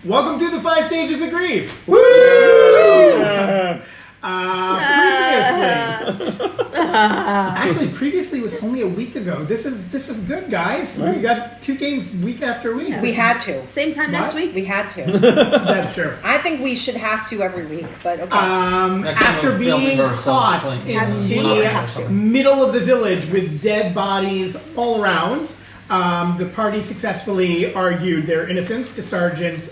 Welcome to the 5 stages of grief. Woo! Previously was only a week ago. This was good, guys. We got 2 games week after week. We had to. Same time next week? We had to. That's true. I think we should have to every week, but okay. After being caught in the middle of the village with dead bodies all around, the party successfully argued their innocence to Sergeant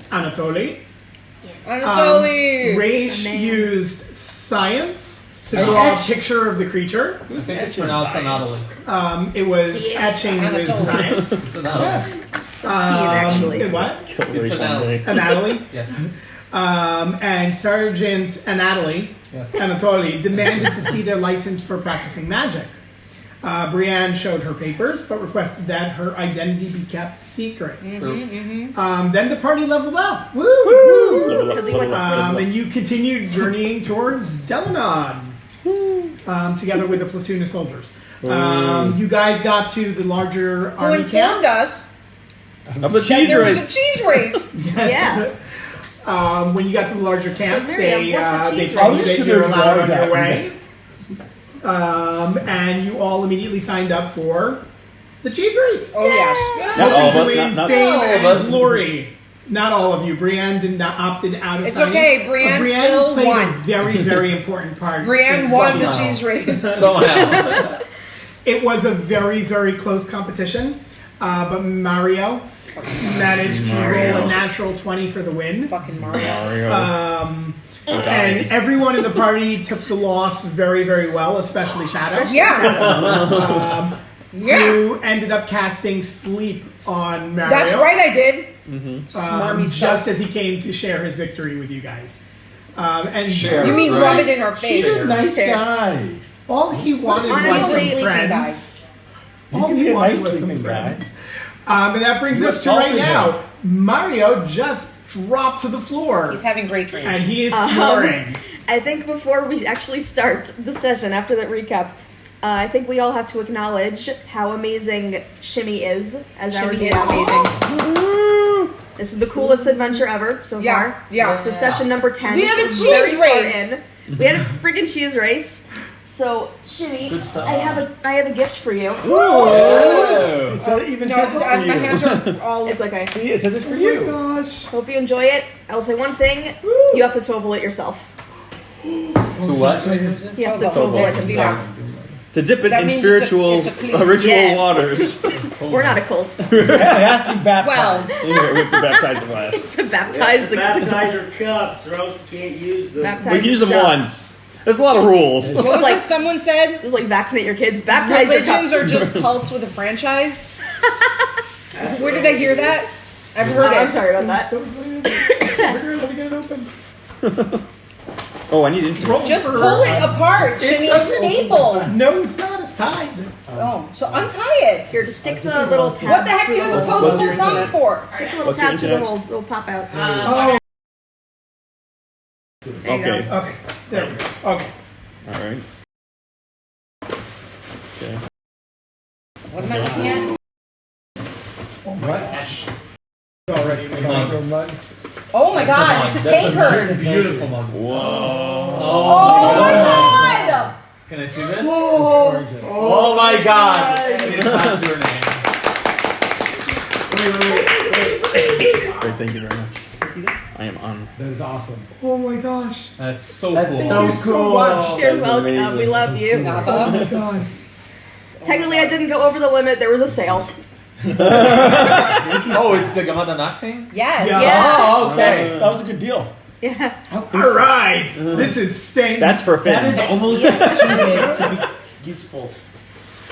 Anatoly. Raish used science to draw a picture of the creature. I think it's pronounced Anatoly. It was etching with science. It's Anatoly. actually. What? It's Anatoly. Anatoly? Yes. And Sergeant Anatoly, Yes. Anatoly, demanded to see their license for practicing magic. Brienne showed her papers, but requested that her identity be kept secret. Then the party leveled up. Woo! Because we went to sleep. And you continued journeying towards Delinon, together with a platoon of soldiers. You guys got to the larger Who army informed camp. us Of the cheese there was a race. cheese race? Yes. When you got to the larger camp, Miriam, they what's a cheese told you race? that you're allowed on your way. And you all immediately signed up for the cheese race. Oh, yes. Not all of Hoping us. to win Not fame all of and us. glory. Not all of you. Brienne did not opted out of It's signing. okay, Brienne still played won. a very, very important part. Brienne in won the somehow. cheese race. Somehow. It was a very, very close competition, but Mario managed to roll a natural 20 for the win. Fucking Mario. And everyone in the party took the loss very, very well, especially Shadow. Yeah. Who ended up casting sleep on Mario. That's right, I did. Smarmy Just stuff. as he came to share his victory with you guys. And Share. You mean Right. rub it in our face? Share. Nice guy. all he wanted was Honestly, some friends. He All can he be a wanted nice was some sleeping guy. friends. And that brings You us to right assaulted now. him. Mario just dropped to the floor. He's having great dreams. And he is snoring. I think before we actually start the session, after that recap, I think we all have to acknowledge how amazing Shimmy is as our Shimmy is DM. amazing. This is the coolest adventure ever so far. Yeah. It's session number 10. We had a We're cheese very far race. in. We had a freaking cheese race. So, Shimmy, Good stuff. I have a gift for you. Whoa. It even No, says this for my hands you. are all. It's okay. See, it says this for you. Gosh. Hope you enjoy it. I'll say one thing. You have to Tovel it yourself. To what? He has to Tovel Tovel it it. himself. To dip it That in means spiritual, it's a clean- ritual Yes. waters. We're not a cult. It has to be baptized. Well. Anyway, we have to baptize the glass. To baptize the Baptizer cups, or else you can't use them. Baptize We can use them stuff. once. There's a lot of rules. What was like- it someone said? Just like vaccinate your kids. Baptize your Religions cups. are just cults with a franchise. Where did I hear that? I've heard it. I'm sorry about that. So glad. Let me get it open. Oh, I need internet. Roll Just for- pull it apart. Shimmy, it's doesn't- staple. No, it's not. It's tied. Oh, so untie it. Here, just stick the little tabs. What the heck do through you have the holes. opposable thumbs for? Stick the little What's the tabs through the internet? holes. It'll pop out. Oh, There you Okay. go. okay. There we go. Okay. All right. Okay. What am I looking at? Already made. Oh my god, it's a tankard. Beautiful mug. Whoa. Oh my god! Can I see this? Whoa. Oh my god! I need to pass your name. Great, thank you very much. I am on. That is awesome. Oh my gosh. That's so That's cool. so Thank you so cool. much. You're That is welcome. amazing. We love you. Oh Nava. my god. Technically, I didn't go over the limit. There was a sale. Oh, it's the Gamada Nak thing? Yes. Yeah. Oh, okay. That was a good deal. Yeah. All right. This is staying. That's for That is Finn. almost too big to be useful.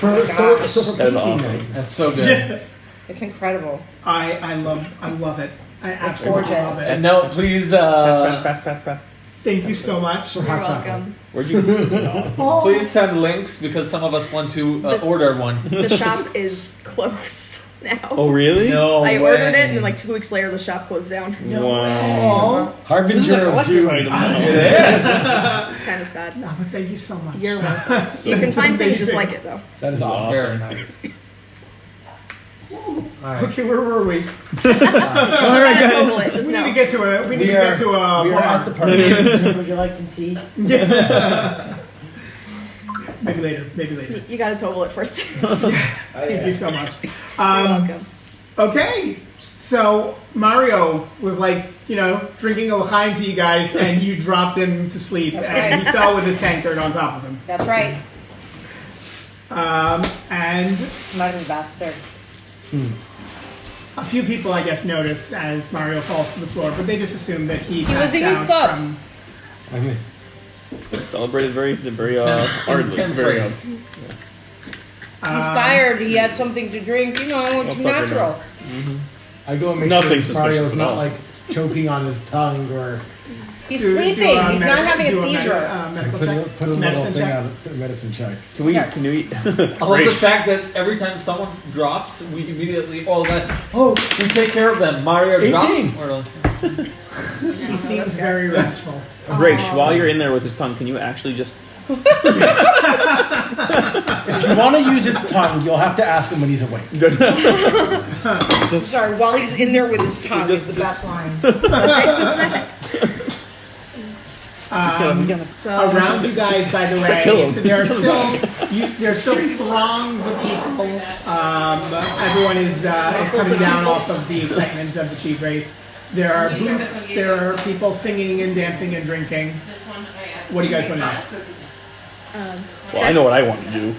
So for That is painting awesome. them. That's so good. It's incredible. I love it. I absolutely gorgeous. love it. And no, please, Pass. Thank you so much. You're welcome. Where'd you get this? Awesome. Oh, please send links because some of us want to order one. The shop is closed now. Oh, really? No I way. ordered it, and then like 2 weeks later, the shop closed down. Wow. Oh, Harbinger of doom. It is. It's kind of sad. no, but thank you so much. You're welcome. You can find things just like it, though. That is awesome. Very nice. Alright. Okay, where were we? We're gonna total it. We Just need know. to get to a. We need to get to a. We are at the bar. party. Would you like some tea? Yeah. Maybe later. Maybe later. You gotta total it first. Thank you so much. You're welcome. Okay, so Mario was like, drinking a l'chaim to you guys, and you dropped him to sleep, and he fell with his tankard on top of him. That's right. And Martin bastard. a few people, I guess, notice as Mario falls to the floor, but they just assume that he He was passed in his out cups. I mean, celebrated very hardly. Intense Very race. from, He's tired. He had something to drink. It's fucking natural. I go and make Nothing sure suspicious Mario's at not all. like choking on his tongue or He's sleeping. He's not having a seizure. Medical put check. a little Medicine thing check. on a medicine check. Can we eat? I love the fact that every time someone drops, we immediately all that. Oh, we take care of them. Mario 18. drops. We're like, He seems very restful. Rach, while you're in there with his tongue, can you actually just? If you want to use his tongue, you'll have to ask him when he's awake. Sorry, while he's in there with his tongue is the best line. So Around you guys, by the way, Kill him. so there are still throngs of people. Everyone is coming down off of the excitement of the cheese race. There are booths. There are people singing and dancing and drinking. What do you guys want to do? Well, I know what I want to do.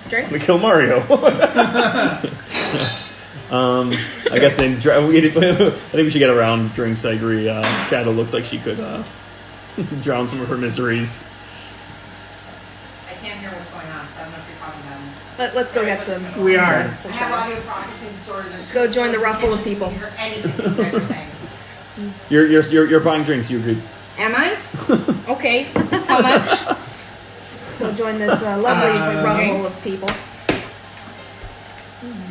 drinks. We kill Mario. I guess then I think we should get around drinks. I agree. Shadow looks like she could drown some of her miseries. I can't hear what's going on, so I don't know if you're talking about me. Let's go get some. We are. I have audio processing disorder. Let's go join the ruffle of people. I can't hear anything you guys are saying. You're buying drinks. You agreed. Am I? Okay. How much? Let's go join this lovely ruffle of people.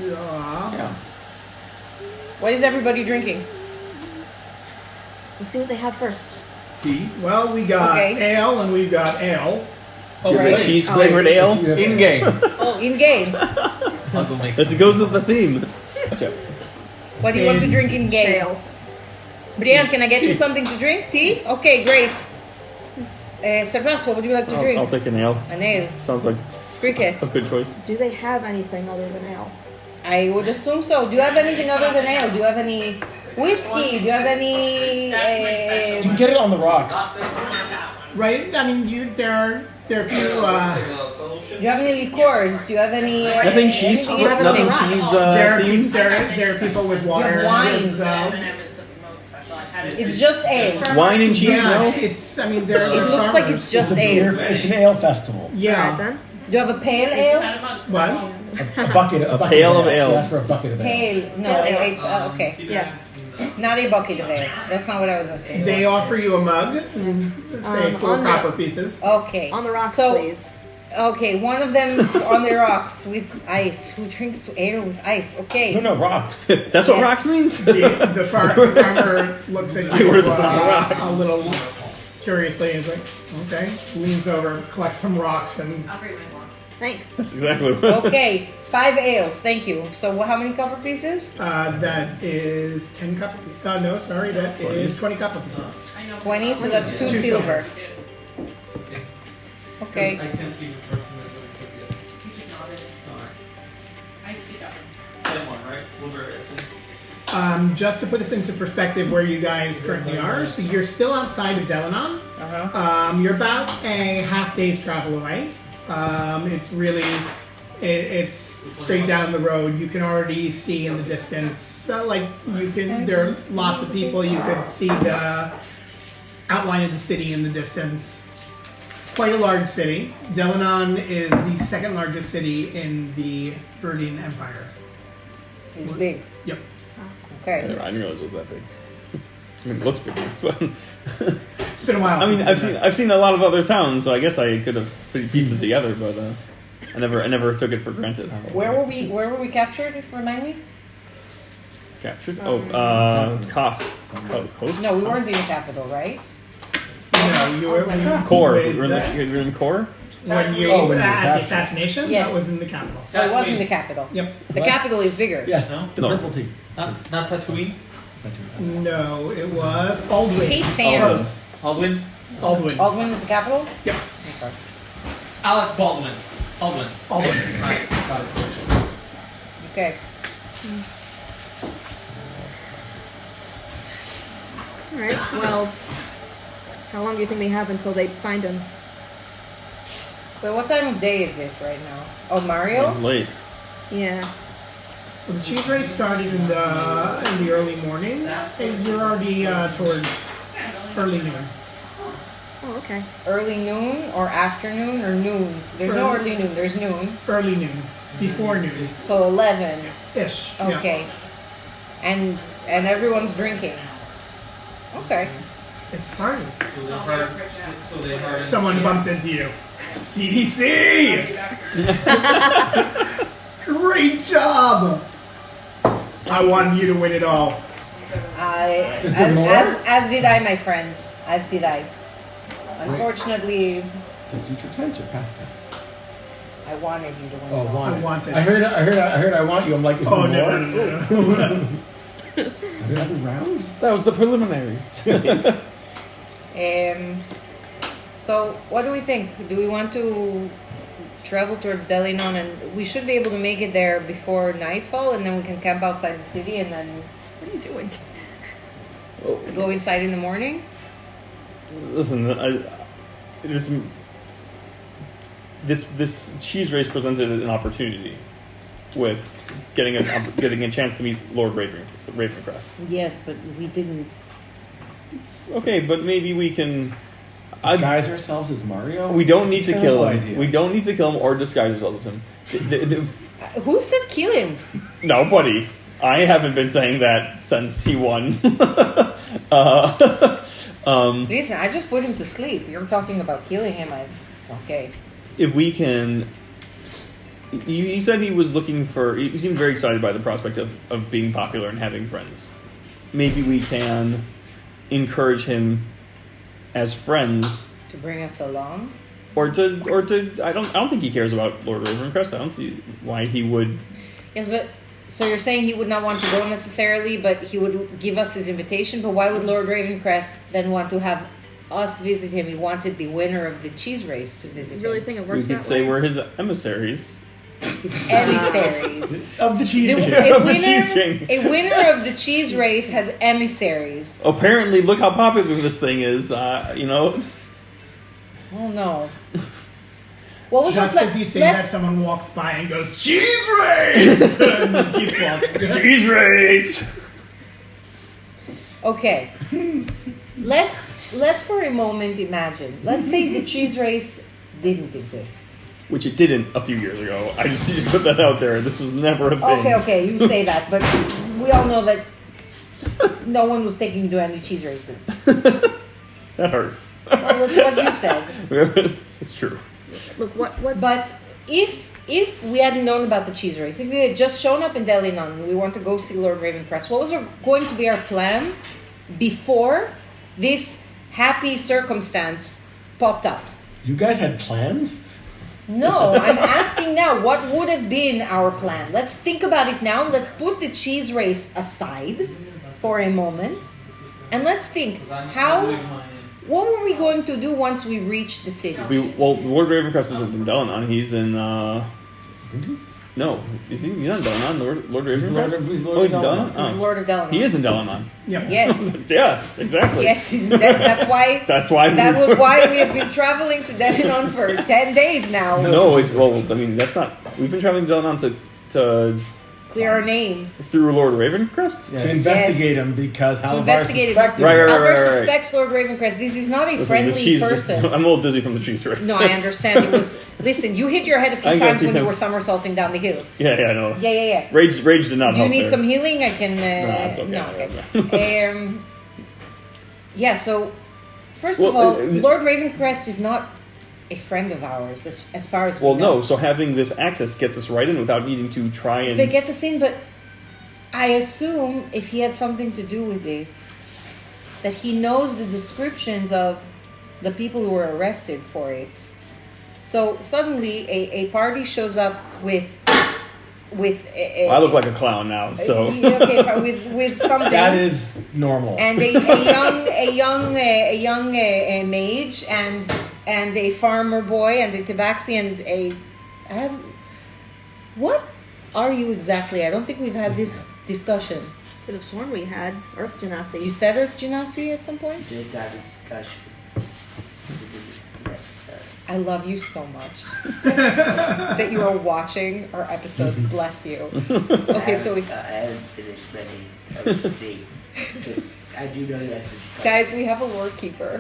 Yeah. What is everybody drinking? Let's see what they have first. tea. Well, we got Okay. ale and we've got ale. Oh, You have right. a cheese flavored ale. In game. Oh, in game. Uncle makes It goes with the theme. What do you want to drink in game? Shale. Brian, can I get you something to drink? Tea? Okay, great. Servas, what would you like to drink? I'll take an ale. An ale. Sounds like Cricket. a good choice. Do they have anything other than ale? I would assume so. Do you have anything other than ale? Do you have any whiskey? Do you have any? You can get it on the rocks. Right? I mean, there are a few. Do you have any liqueurs? Do you have any? Nothing cheese. anything Nothing interesting? cheese There themed. are people with water. wine. With, It's just ale. Wine and cheese. yeah, No. it's. I mean, there. It looks like it's just ale. It's an ale festival. Alright Yeah. then. Do you have a pale ale? What? A bucket pail of ale. She asked for a bucket of ale. Pale. No, okay. Yeah. Not a bucket of ale. That's not what I was asking. They offer you a mug, say On 4 the- copper pieces. Okay. On the rocks, So, please. okay, one of them on the rocks with ice. Who drinks ale with ice? Okay. No, rocks. That's what rocks means. The farmer looks at I you wear this on the rocks. a little curiously and is like, okay. Leans over, collects some rocks, and I'll bring my more. Thanks. That's exactly what. Okay, 5 ales. Thank you. So, how many copper pieces? that is 10 copper pieces. No, sorry, that is 20 copper pieces. 20, so that's 2 Two silver. Okay. I can't even recommend what it says yes. You just nodded. Alright. I speak up. Same one, right? Blueberry icing. Just to put this into perspective where you guys currently are, so you're still outside of Delinon. You're about a half day's travel away. It's really, it's straight down the road. You can already see in the distance, there are lots of people. You could see the outline of the city in the distance. It's quite a large city. Delinon is the second largest city in the Viridian Empire. It's big. Yep. Okay. I didn't realize it was that big. I mean, it looks big, but It's been a while. I mean, since I've seen a lot of other towns, so I guess I could have pieced it together, but I never took it for granted. Where were we captured? Remind me. Captured? Cost. Coast? No, we weren't in the capital, right? No, you were Core. with We were in Zach. Core. When you Oh, when you at the captured. assassination, Yes. that was in the capital. Oh, it was in the capital. Yep. The What? capital is bigger. Yes, No? the No. purple tea. Not Tatooine? No, it was Aldwin. Pete Sam. Close. Aldwin? Aldwin. Aldwin is the capital? Yep. Okay. Alec Baldwin. Aldwin. Aldwin. Right, got it. Okay. All right. Well, how long do you think we have until they find him? Wait, what time of day is it right now? Oh, It's Mario? late. Yeah. Well, the cheese race started in the early morning, and you're already towards early noon. Oh, okay. Early noon or afternoon or noon? There's no early noon, there's noon. Early noon, before noon, So 11. ish. Okay. And everyone's drinking. Okay. Yeah. It's party. So they hired Someone bumps into you. CDC. Great job. I wanted you to win it all. Is there more? As did I, my friend. As did I. Unfortunately, The future tense or past tense? I wanted you to win. Oh, it all. want. I wanted. I heard. I want you. I'm like, is Oh, there no, more? no, no, no. Are there other rounds? That was the preliminaries. So what do we think? Do we want to travel towards Delinon, and we should be able to make it there before nightfall, and then we can camp outside the city, and then What are you doing? go inside in the morning? Listen, this cheese race presented an opportunity with getting a chance to meet Lord Ravencrest. Yes, but we didn't. Okay, but maybe we can. Disguise ourselves as Mario? We don't need to That's a kill terrible him. idea. We don't need to kill him or disguise ourselves as him. Who said kill him? Nobody. I haven't been saying that since he won. Listen, I just put him to sleep. You're talking about killing him. Okay. If we can. He said he was looking for. He seemed very excited by the prospect of being popular and having friends. Maybe we can encourage him as friends, To bring us along. or to. I don't think he cares about Lord Ravencrest. I don't see why he would. Yes, but so you're saying he would not want to go necessarily, but he would give us his invitation. But why would Lord Ravencrest then want to have us visit him? He wanted the winner of the cheese race to visit You really him. think it We works could that say way? we're his emissaries. His emissaries. Of the cheese The- king. a, The cheese king. a winner of the cheese race has emissaries. Apparently, look how popular this thing is. You know. Oh no. What was Just our as you say that, someone walks by and goes, cheese race! And keeps walking. Cheese race. Okay. Let's for a moment imagine. Let's say the cheese race didn't exist. Which it didn't a few years ago. I just need to put that out there. This was never a thing. Okay, you say that, but we all know that no one was taking you to any cheese races. That hurts. Well, that's what you said. It's true. Look, what's But if we hadn't known about the cheese race, if we had just shown up in Delinon and we want to go see Lord Ravencrest, what was going to be our plan before this happy circumstance popped up? You guys had plans? No, I'm asking now, what would have been our plan? Let's think about it now. Let's put the cheese race aside for a moment. And let's think, what were we going to do once we reach the city? Lord Ravencrest isn't in Delinon. He's in. Isn't he? No, is he? He's not in Delinon. Lord He's Ravencrest. Lord Oh, he's in Delinon. Delinon. He's Oh. Lord of Delinon. He is in Delinon. Yep. Yes. Yeah, exactly. Yes, that's why. That's why. That was why we have been traveling to Delinon for 10 days now. No, that's not. We've been traveling to Delinon to Clear our name. through Lord Ravencrest. To investigate him because Halvar investigate him. suspected Right, him. right, Albert right. suspects Lord Ravencrest. This is not a Listen, friendly the cheese- person. I'm a little dizzy from the cheese race. No, I understand. It was. Listen, you hit your head a few I got times you. when you were somersaulting down the hill. Yeah, I know. Yeah. Rage did not Do you help need there. some healing? I can. it's okay. No, okay. Yeah. So, first of Well, all, Lord Ravencrest is not a friend of ours, as far as we Well, know. no. So having this access gets us right in without needing to try and. It gets us in, but I assume if he had something to do with this, that he knows the descriptions of the people who were arrested for it. So suddenly a party shows up with I look like a clown now, so. okay, fine, with something. That is normal. And a young mage and a farmer boy and a tabaxi and what are you exactly? I don't think we've had this discussion. Could have sworn we had Earth Genasi. You said Earth Genasi at some point? Did have a discussion. I love you so much that you are watching our episodes. Bless you. Okay, so I haven't finished ready everything. I do know that. guys, we have a lore keeper.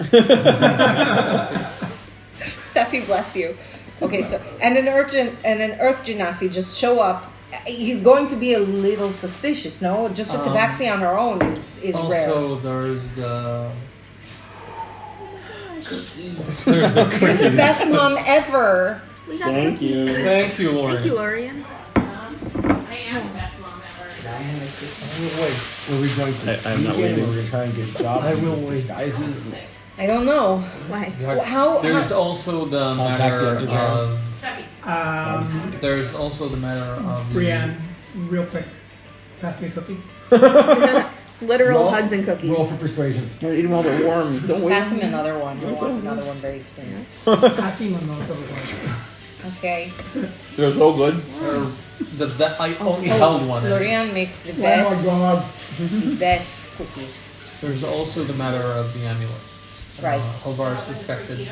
Steffi, bless you. Okay, so and an Earth Genasi just show up. He's going to be a little suspicious, no? Just a tabaxi on her own is rare. Also, there's the You're the best mom ever. We got Thank cookies. you. Thank you, Lauren. Thank you, Lorian. I am the best mom ever. Wait, were we going to I'm not sneak in? waiting. Were we going to try and get jobs? I will wait. Disguises? I don't know. Why? There's also the Contact matter the underground. of. Steffi. There's also the matter of. Brienne, real quick, pass me a cookie. Literal Roll- hugs and cookies. Roll for persuasion. Eat them while they're warm. Don't wait. Pass him another one. He'll want another one very soon. Pass him on those over. Okay. They're so good. I only held one. Lorian makes the Oh my best, god. best cookies. There's also the matter of the amulet. Right. Alvar suspected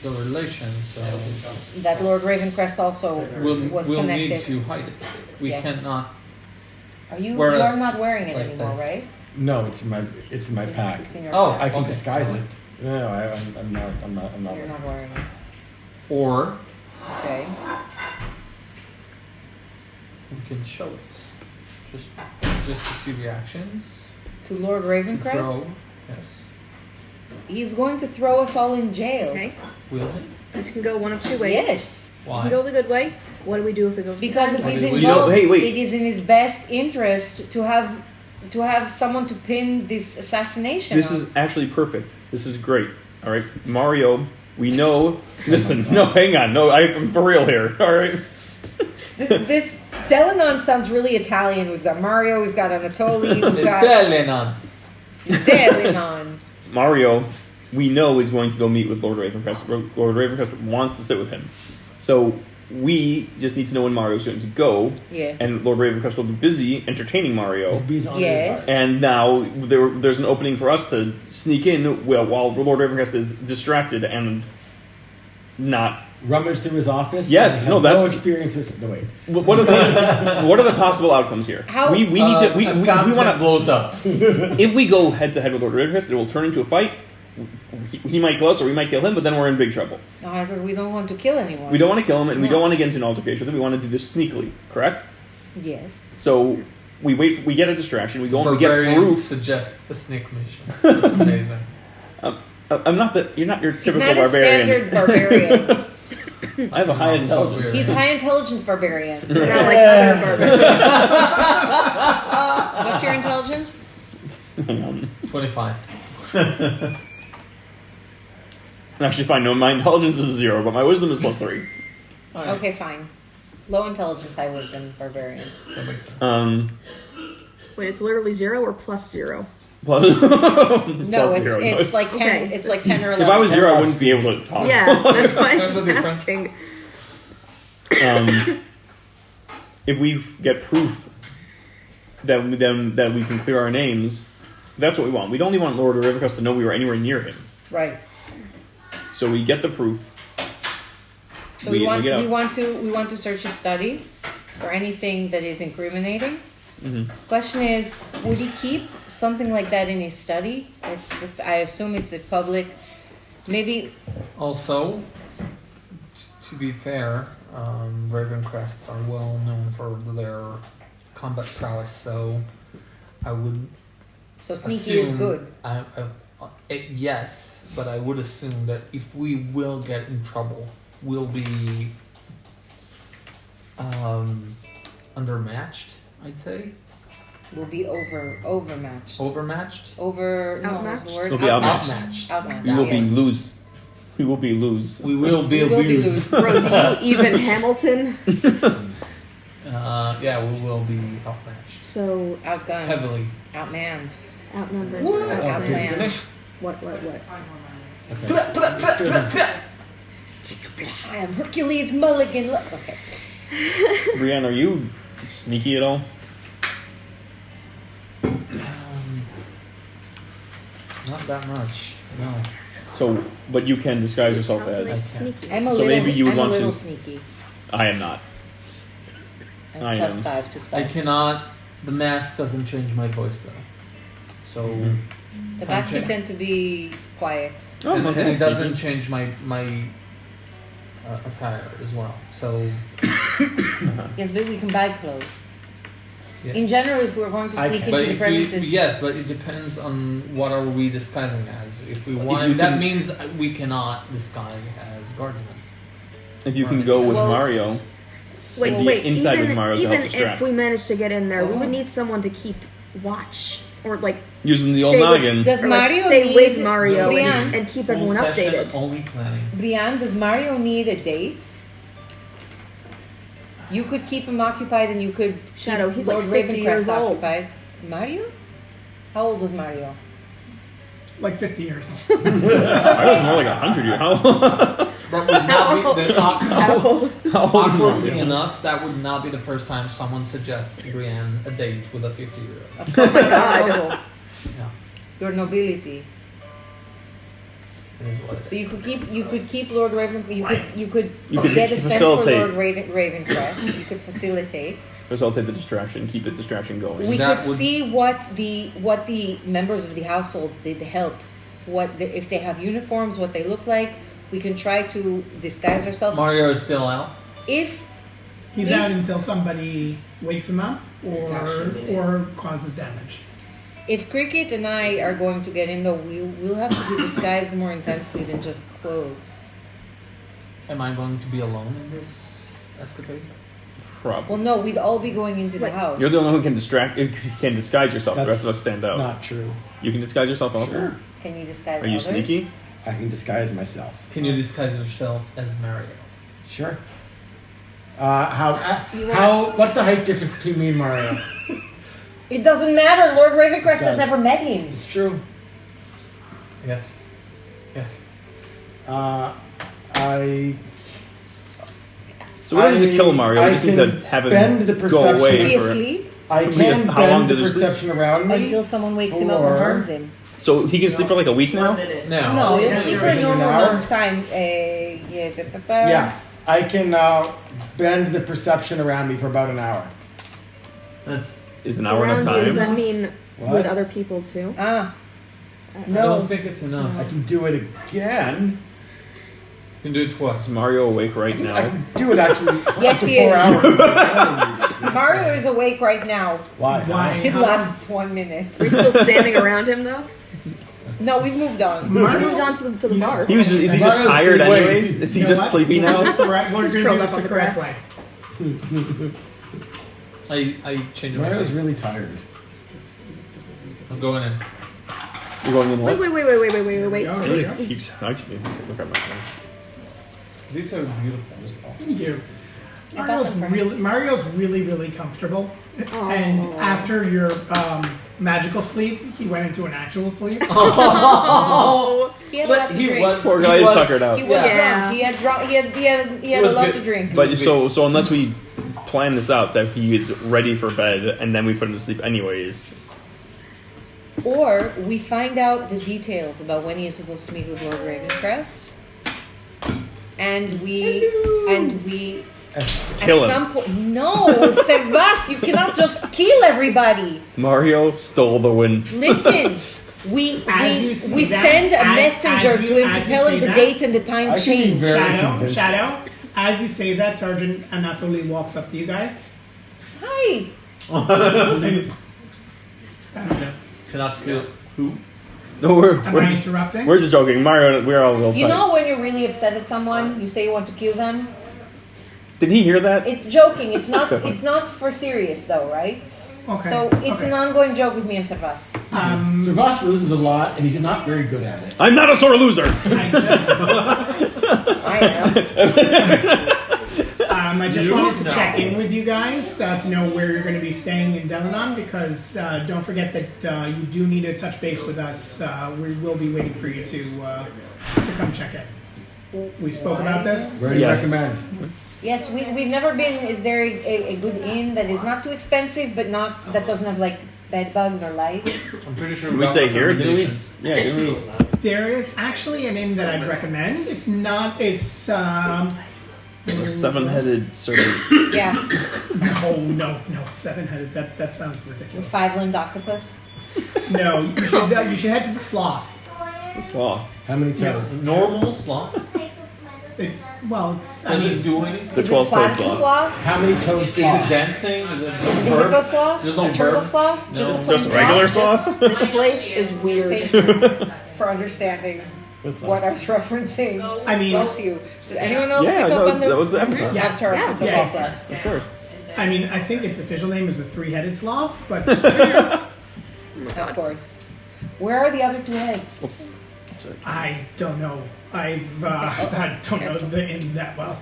the relation, so That Lord Ravencrest also we'll was need connected. to hide it. We Yes. cannot. You wear it are not wearing it like anymore, this. right? No, it's in my pack. It's in your Oh, pack. I can Okay. disguise it. No, I'm not. You're not wearing it. Or Okay. we can show it. Just to see reactions. To Lord Ravencrest? Throw. Yes. He's going to throw us all in jail. Okay. Wield it. This can go one of two ways. Yes. We Why? can go the good way. What do we do if it goes Because the if bad he's way? You involved, know- hey, wait. it is in his best interest to have someone to pin this assassination This on. is actually perfect. This is great. All right, Mario. We know. Listen, no, hang on. No, I'm for real here. All right. This Delinon sounds really Italian. We've got Mario, we've got Anatoly, we've It's got Delinon. Delinon. Mario, we know, is going to go meet with Lord Ravencrest. Lord Ravencrest wants to sit with him. So we just need to know when Mario's going to go. Yeah. And Lord Ravencrest will be busy entertaining Mario. Bees on Yes. his heart. And now there's an opening for us to sneak in while Lord Ravencrest is distracted and not. Rummage through his office. Yes, and no, have that's- no experience with. No wait. What are the possible outcomes here? How- we need to we a fountain want to blows up. if we go head to head with Lord Ravencrest, it will turn into a fight. He might kill us, or we might kill him, but then we're in big trouble. No, we don't want to kill anyone. We don't want to kill him, and we No. don't want to get into an altercation with him. We want to do this sneakily, correct? Yes. So we wait. We get a distraction. We go and we get Barbarian proof. suggests a sneak mission. It's amazing. I'm not the. You're not your He's typical not a barbarian. standard barbarian. I have a high intelligence. He's high intelligence barbarian. It's not like other barbarians. What's your intelligence? 25. Actually, fine. No, my intelligence is 0, but my wisdom is +3. All right. Okay, fine. Low intelligence, high wisdom, barbarian. That makes sense. Wait, it's literally 0 or +0? Plus, No, plus it's 0. it's like 10. Okay. It's like 10 or If 11. I was 0, I wouldn't be able to talk. Yeah, that's why There's a I'm difference. asking. If we get proof that we can clear our names, that's what we want. We don't even want Lord Ravencrest to know we were anywhere near him. Right. So we get the proof. So we want get out. we want to search his study for anything that is incriminating. Mhm. Question is, would he keep something like that in his study? I assume it's a public. Maybe Also, to be fair, Ravencrests are well known for their combat prowess, so I would so. Sneaky is assume- good. Yes, but I would assume that if we will get in trouble, we'll be undermatched, I'd say. Will be overmatched. Overmatched? Over no, Outmatched? is the word It'll be outmatched. Outmatched. Outmatched. We will yes. be lose. We will be lose. We will be We will be abused. Bro, do you even Hamilton? Yeah, we will be outmatched. So Outgunned. Heavily. Outmanned. outnumbered. Outplanned. Finish. What? Okay. I am Hercules Mulligan. Okay. Brienne, are you sneaky at all? Not that much. No. So, but you can disguise yourself Calculate as. sneaky. I'm a So little. maybe you would I'm want a little to- sneaky. I am not. I'm I plus am. 5 to I stealth. cannot. The mask doesn't change my voice though. So The Baxi tend to be quiet. Oh, and, okay. and it doesn't change my attire as well. So Yes, but we can buy clothes. yes. In general, if we're going to I sneak can. into But the if premises, we, yes, but it depends on what are we disguising as. If we want, you that can- means we cannot disguise as guardsmen. If you can go with Well- Mario, Wait, And be wait. inside with Even, Mario to even help distract. if we manage to get in there, we Oh. would need someone to keep watch or like using the old Stay with- noggin. does or, like, Mario stay need with Mario Brienne? and keep Full everyone session, updated. Only planning. Brienne, does Mario need a date? You could keep him occupied, and you could Shadow, keep he's Lord like 50 years Ravencrest old. occupied. Mario? How old was Mario? Like 50 years old. I was more like 100 years. How That would not be the How old? old is awkwardly Mario? enough. That would not be the first time someone suggests Brienne a date with a 50-year-old. Of course, Oh my God. noble. Yeah, Your nobility. it is what it So is. you could keep Lord Ravencrest. You could You could get a sense for facilitate. Lord Ravencrest. You could facilitate. Facilitate the distraction, keep the distraction going. We That could would- see what the members of the household did to help. If they have uniforms, what they look like. We can try to disguise ourselves. Mario is still out. If He's If- out until somebody wakes him up actually- or causes damage. If Cricket and I are going to get in, though, we'll have to be disguised more intensely than just clothes. Am I going to be alone in this escapade? Probably. Well, no, we'd all be going into the Wait. house. You're the only one who can can disguise yourself. The rest of us stand out. Not true. You can disguise yourself also. Sure. Can you disguise Are you others? sneaky? I can disguise myself. Can you disguise yourself as Mario? Sure. What's the height difference between me and Mario? It doesn't matter. Lord Ravencrest has Does. never met him. It's true. Yes. Yes. I So we don't need to kill Mario. We I just need can to have bend the him go perception. away Be for. asleep I Yes, can how long bend the does it sleep? perception around me. until someone wakes him up and Or- harms him. So he can sleep for like a week now. 1 minute. No. No, he'll yeah, sleep for a yeah, normal an hour. amount of time. Yeah, I can bend the perception around me for about an hour. That's. Is an hour Around enough you, does time? that mean What? with other people too? Ah, I no. don't think it's enough. I can do it again. You can do it twice. Is Mario awake right I now? can do it actually. For Yes, up to he 4 is. hours. Mario is awake right now. Why? Why? It How long- lasts 1 minute. We're still standing around him though. No, we've moved on. We moved on to the bar. Is he just Mario's tired free weight. anyways? Is he You know just what? sleepy now? That's the right. We're Just going to curled do up this on the the correct grass. way. I changed my Mario's mind. really tired. I'm going in. You're going in what? Wait. Oh, Really there you keeps. Actually, look at my phone. These are beautiful. Thank you. I bought them for him. Mario's really comfortable. And after your magical sleep, he went into an actual sleep. Oh, He had a lot to drink. Poor guy is tuckered out. He was Yeah. drunk. He had drunk. He had a was lot good. to drink. But so unless we plan this out that he is ready for bed and then we put him to sleep anyways. Or we find out the details about when he is supposed to meet with Lord Ravencrest, and we Kill at him. some point. No, Servas, you cannot just kill everybody. Mario stole the win. Listen, we As you see we that- send a as messenger you- to him to as you tell say him the that, date and the time I can be change. very Shadow, convincing. Shadow. As you say that, Sergeant Anatoly walks up to you guys. Hi. Cannot kill who? No, Am I interrupting? we're just joking. Mario, we're all real You tight. know when you're really upset at someone, you say you want to kill them. Did he hear that? It's joking. It's not. It's not for serious though, right? Okay. So it's okay. an ongoing joke with me and Servas. Servas loses a lot, and he's not very good at it. I'm not a sore loser. I just I am. I just wanted to check in with you guys to know where you're going to be staying in Delinon because don't forget that you do need to touch base with us. We will be waiting for you to come check in. We spoke about this. Where do you recommend? Yes, we've never been. Is there a good inn that is not too expensive, but not that doesn't have like bed bugs or lice? I'm pretty sure Can we stay here? Do we? recommendations. Yeah, do we? There is actually an inn that I'd recommend. It's not. It's A seven-headed serpent. Yeah, no, seven-headed. That sounds ridiculous. five-limbed octopus. No, you should head to the Sloth. Sloth. How many toes? Normal sloth? Well, it's. Does it do anything? The Is it 12-toed plastic sloth. sloth? How many toes? Is it dancing? Is it Is it verb? hippo sloth? There's no a turtle verb? sloth? No. Just a plain Just regular sloth? This place is weird. Thank you for understanding That's fine. what I was referencing. I mean, Bless you. Did anyone else Yeah, pick that up was, on the that was the Ep10. Yeah. Avatar? Yeah. It's a Yeah. sloth class. Of course. I mean, I think its official name is the three-headed sloth, but Of course. Where are the other two heads? I don't know. I don't know the inn that well.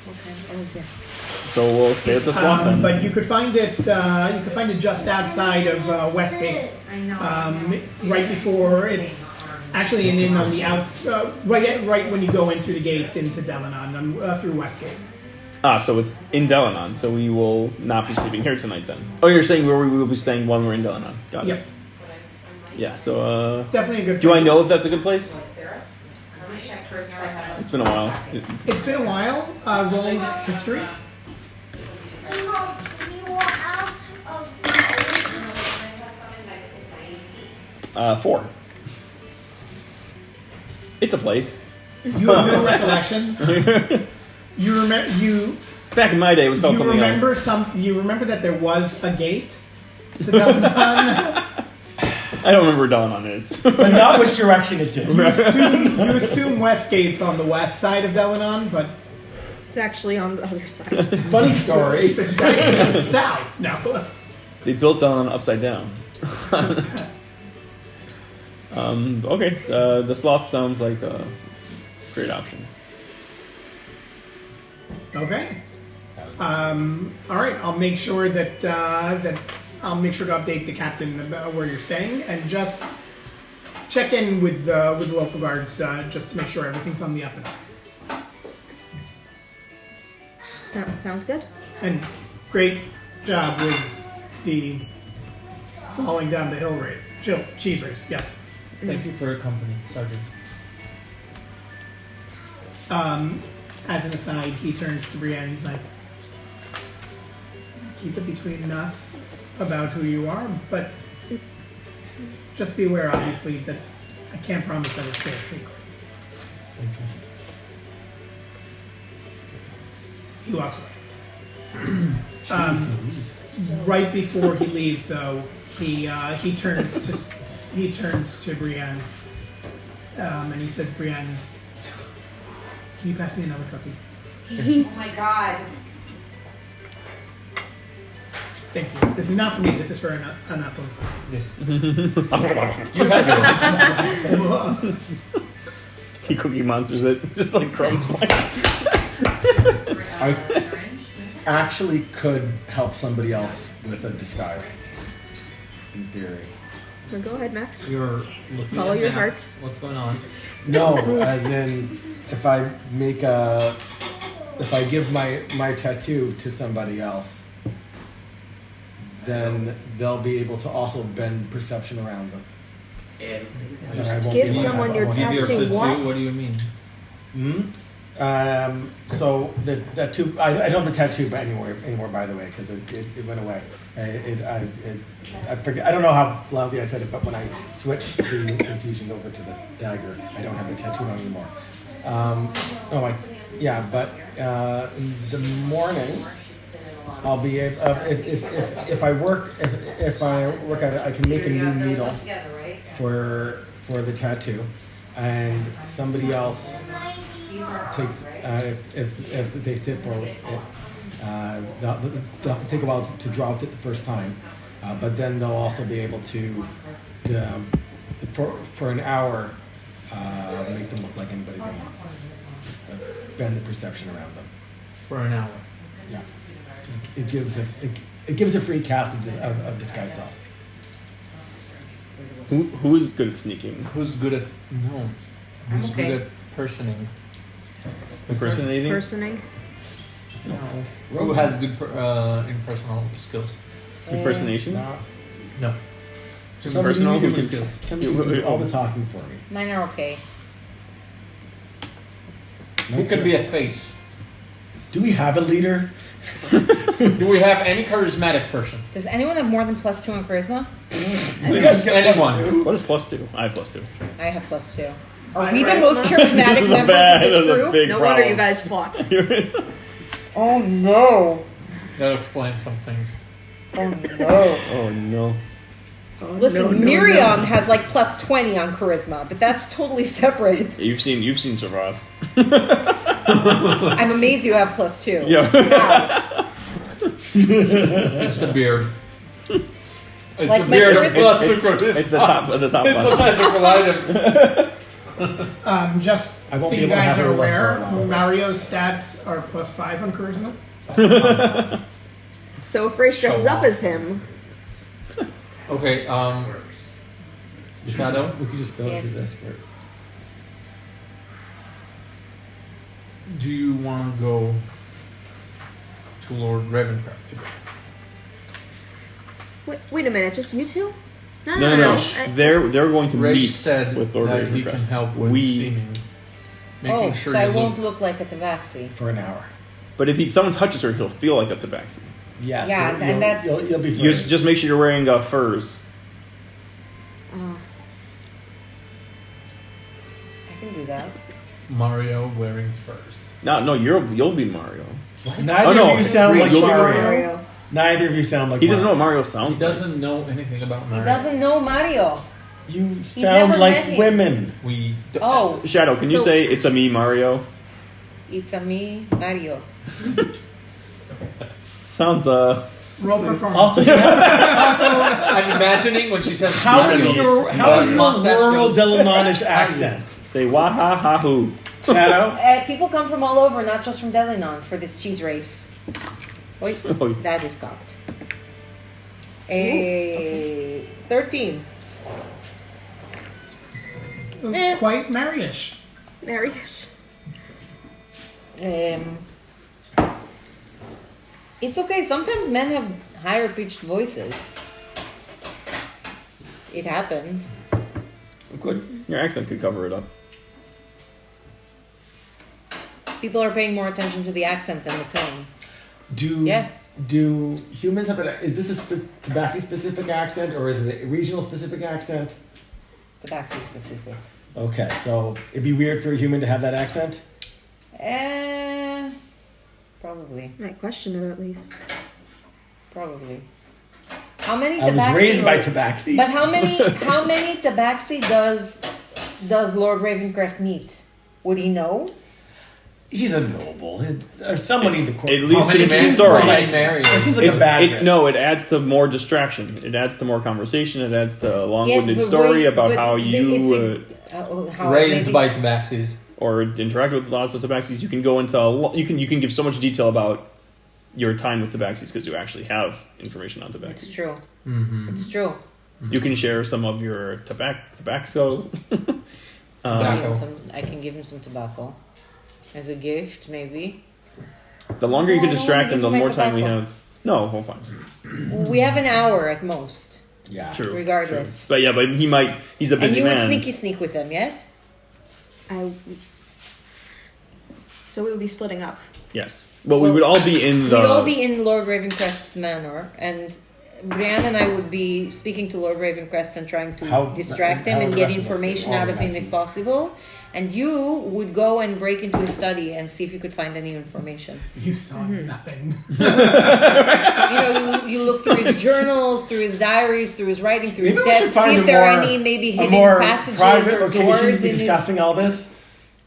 Okay. So we'll stay at the Sloth then. But you could find it. You could find it just outside of Westgate, I know. right before it's actually an inn on the outs. Right when you go in through the gate into Delinon, through Westgate. So it's in Delinon, so we will not be sleeping here tonight then. Oh, you're saying where we will be staying when we're in Delinon. Got it. Yep, Yeah, so definitely a good. do I know if that's a good place? Sarah? Let me check first. It's been a while. It's been a while. Roll history. 4. It's a place. You have no recollection. You remember Back in my day, it was called You something remember else. You remember that there was a gate to Delinon. I don't remember where Delinon is. But not which direction it's in. You assume Westgate's on the west side of Delinon, but It's actually on the other side. Funny story. it's actually south. No. They built Delinon upside down. Okay, the Sloth sounds like a great option. Okay. All right. I'll make sure that I'll make sure to update the captain about where you're staying, and just check in with the local guards just to make sure everything's on the up and up. Sounds good. And great job with the falling down the hill race. Cheese race. Yes. Thank you for your company, Sergeant. As an aside, he turns to Brienne. He's like, "Keep it between us about who you are, but just be aware, obviously, that I can't promise that it'll stay a secret." He walks away. Right before he leaves, though, he turns to Brienne, and he says, "Brienne, can you pass me another cookie?" Oh my god. Thank you. This is not for me. This is for an apple. Yes. You have yours. He cookie monsters it, just like crumbs. I actually could help somebody else with a disguise. In theory. So go ahead, Max. You're looking Follow at your maps. heart. What's going on? No, as in if I give my tattoo to somebody else, then they'll be able to also bend perception around them. And And I won't Give be able to someone have your one. Give your Tattoo tattoo. what? What do you mean? So the tattoo, I don't have the tattoo anymore, by the way, because it went away. I forget. I don't know how loudly I said it, but when I switched the infusion over to the dagger, I don't have the tattoo on anymore. But in the morning, I'll be able. If I work at it, I can make a new needle for the tattoo, and somebody else takes if they sit for it. They'll have to take a while to draw it the first time, but then they'll also be able to for an hour make them look like anybody they want. Bend the perception around them. For an hour. Yeah. It gives a free cast of disguise self. Who is good at sneaking? Who's good at Who's okay. good at personing? Impersonating? Personing. No. Who has good impersonal skills? Impersonation? No. Just Somebody personal? who Who can- can- Somebody who can do all the talking for me. Mine are okay. Who can be a face? Do we have a leader? Do we have any charismatic person? Does anyone have more than +2 on charisma? Anyone? What is +2? I have +2. I have +2. Are My we the charisma? most charismatic This is a members bad- of this this is a group? big No wonder problem. you guys fought. Oh no! That explains some things. Oh no! Oh no. Listen, Miriam has like +20 on charisma, but that's totally separate. You've seen Servas. I'm amazed you have +2. Yeah. Wow. It's the beard. It's Like a my beard of charisma- +2 It's the top It's a button. magical item. Just I so won't be you able to guys have are her left aware, for a while. Mario's stats are +5 on charisma. So if Frey's dresses Show up off. as him, Okay, Shadow? We could just go Yes. through this. Do you want to go to Lord Ravencraft together? wait a minute, just you two? No. I- They're going to Ray meet said with Lord that he can Ravencrest. help with seeming. Making Oh, sure so I you won't look... look like a tabaxi. For an hour. But if someone touches her, he'll feel like a tabaxi. Yes. Yeah, and that's- You'll be You free. just make sure you're wearing furs. Oh. I can do that. Mario wearing furs. No, you'll be Mario. Neither Oh, no. of you sound like You'll be Mario. Neither of you sound like He doesn't know Mario. what Mario sounds He doesn't know anything about He Mario. doesn't know Mario. You He's sound never like met him. women. We Oh, like. Shadow, can you So- say it's a me, Mario? it's a me, Mario. Sounds Roll performance. Also, you have, I'm imagining when she says how Mario, is your mustache rural goes- Delinonish accent? say wah ha ha hoo. Shadow? People come from all over, not just from Delinon, for this cheese race. Wait, Oh. that is cocked. A 13. It was Eh. quite Maryish. Maryish. It's okay. Sometimes men have higher pitched voices. It happens. Good. Your accent could cover it up. People are paying more attention to the accent than the tone. Do humans have is this a Tabaxi specific accent or is it a regional specific accent? Tabaxi specific. Okay, so it'd be weird for a human to have that accent? Probably. Might question it at least. Probably. How many I was Tabaxi? raised by Tabaxi. But how many Tabaxi does Lord Ravencrest meet? Would he know? He's a noble. There's somebody in the court. At least many it's men a story. are they married? It seems like a bad risk. No, it adds to more distraction. It adds to more conversation. It adds to a long-winded but story wait, about but how you how Raised maybe- by tabaxis. or interact with lots of tabaxis. You can go into you can give so much detail about your time with tabaxis because you actually have information on It's tabaxis. true. Mm-hmm. It's true. You can share some of your tobacco. I can give him some tobacco as a gift, maybe. The longer you No, can I don't distract wanna him, the give him more my time we tobacco. have. No, well, fine. We have an hour at most, Yeah. True. regardless. True. But yeah, but he's a And busy you would man. sneaky sneak with him, yes? So we would be splitting up. Yes. Well, we Well, would all be in the. We'd all be in Lord Ravencrest's manor, and Brianne and I would be speaking to Lord Ravencrest and trying to How- distract him how and the get rest of us information all out of him imagine. if possible. And you would go and break into his study and see if you could find any information. You saw nothing. You look through his journals, through his diaries, through his writing, through his Maybe we should desk, find see a if there are more- any maybe a hidden more passages private or location doors to be in his. discussing all this.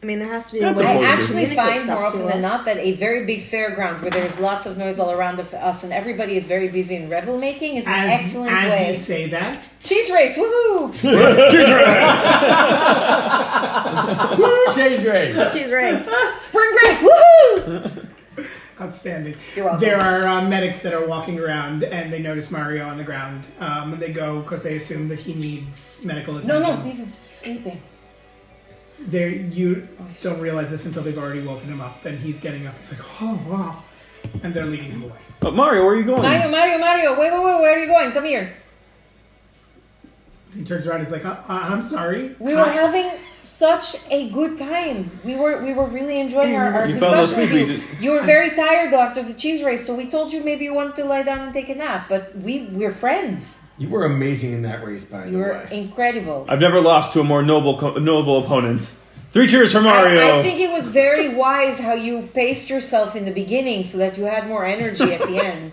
I mean, there has to be a That's way a I horse. to actually communicate find stuff more often to than us. not that a very big fairground where there's lots of noise all around us and everybody is very busy in revel making is an excellent as way. you say that, Cheese race, woohoo! Woo, Cheese race. Cheese race. Spring break, woohoo! outstanding. You're welcome. There are medics that are walking around and they notice Mario on the ground. And they go because they assume that he needs medical attention. No, leave him. He's sleeping. You don't realize this until they've already woken him up, and he's getting up. He's like, oh wow, and they're leading him away. Mario, where are you going? Mario, wait, where are you going? Come here. He turns around. He's like, I'm sorry. We were having such a good time. We were really enjoying our You fell discussion with asleep. you. You were very tired though after the cheese race, so we told you maybe you wanted to lie down and take a nap. But we're friends. You were amazing in that race, by the You were way. incredible. I've never lost to a more noble opponent. 3 cheers for Mario. I think it was very wise how you paced yourself in the beginning so that you had more energy at the end.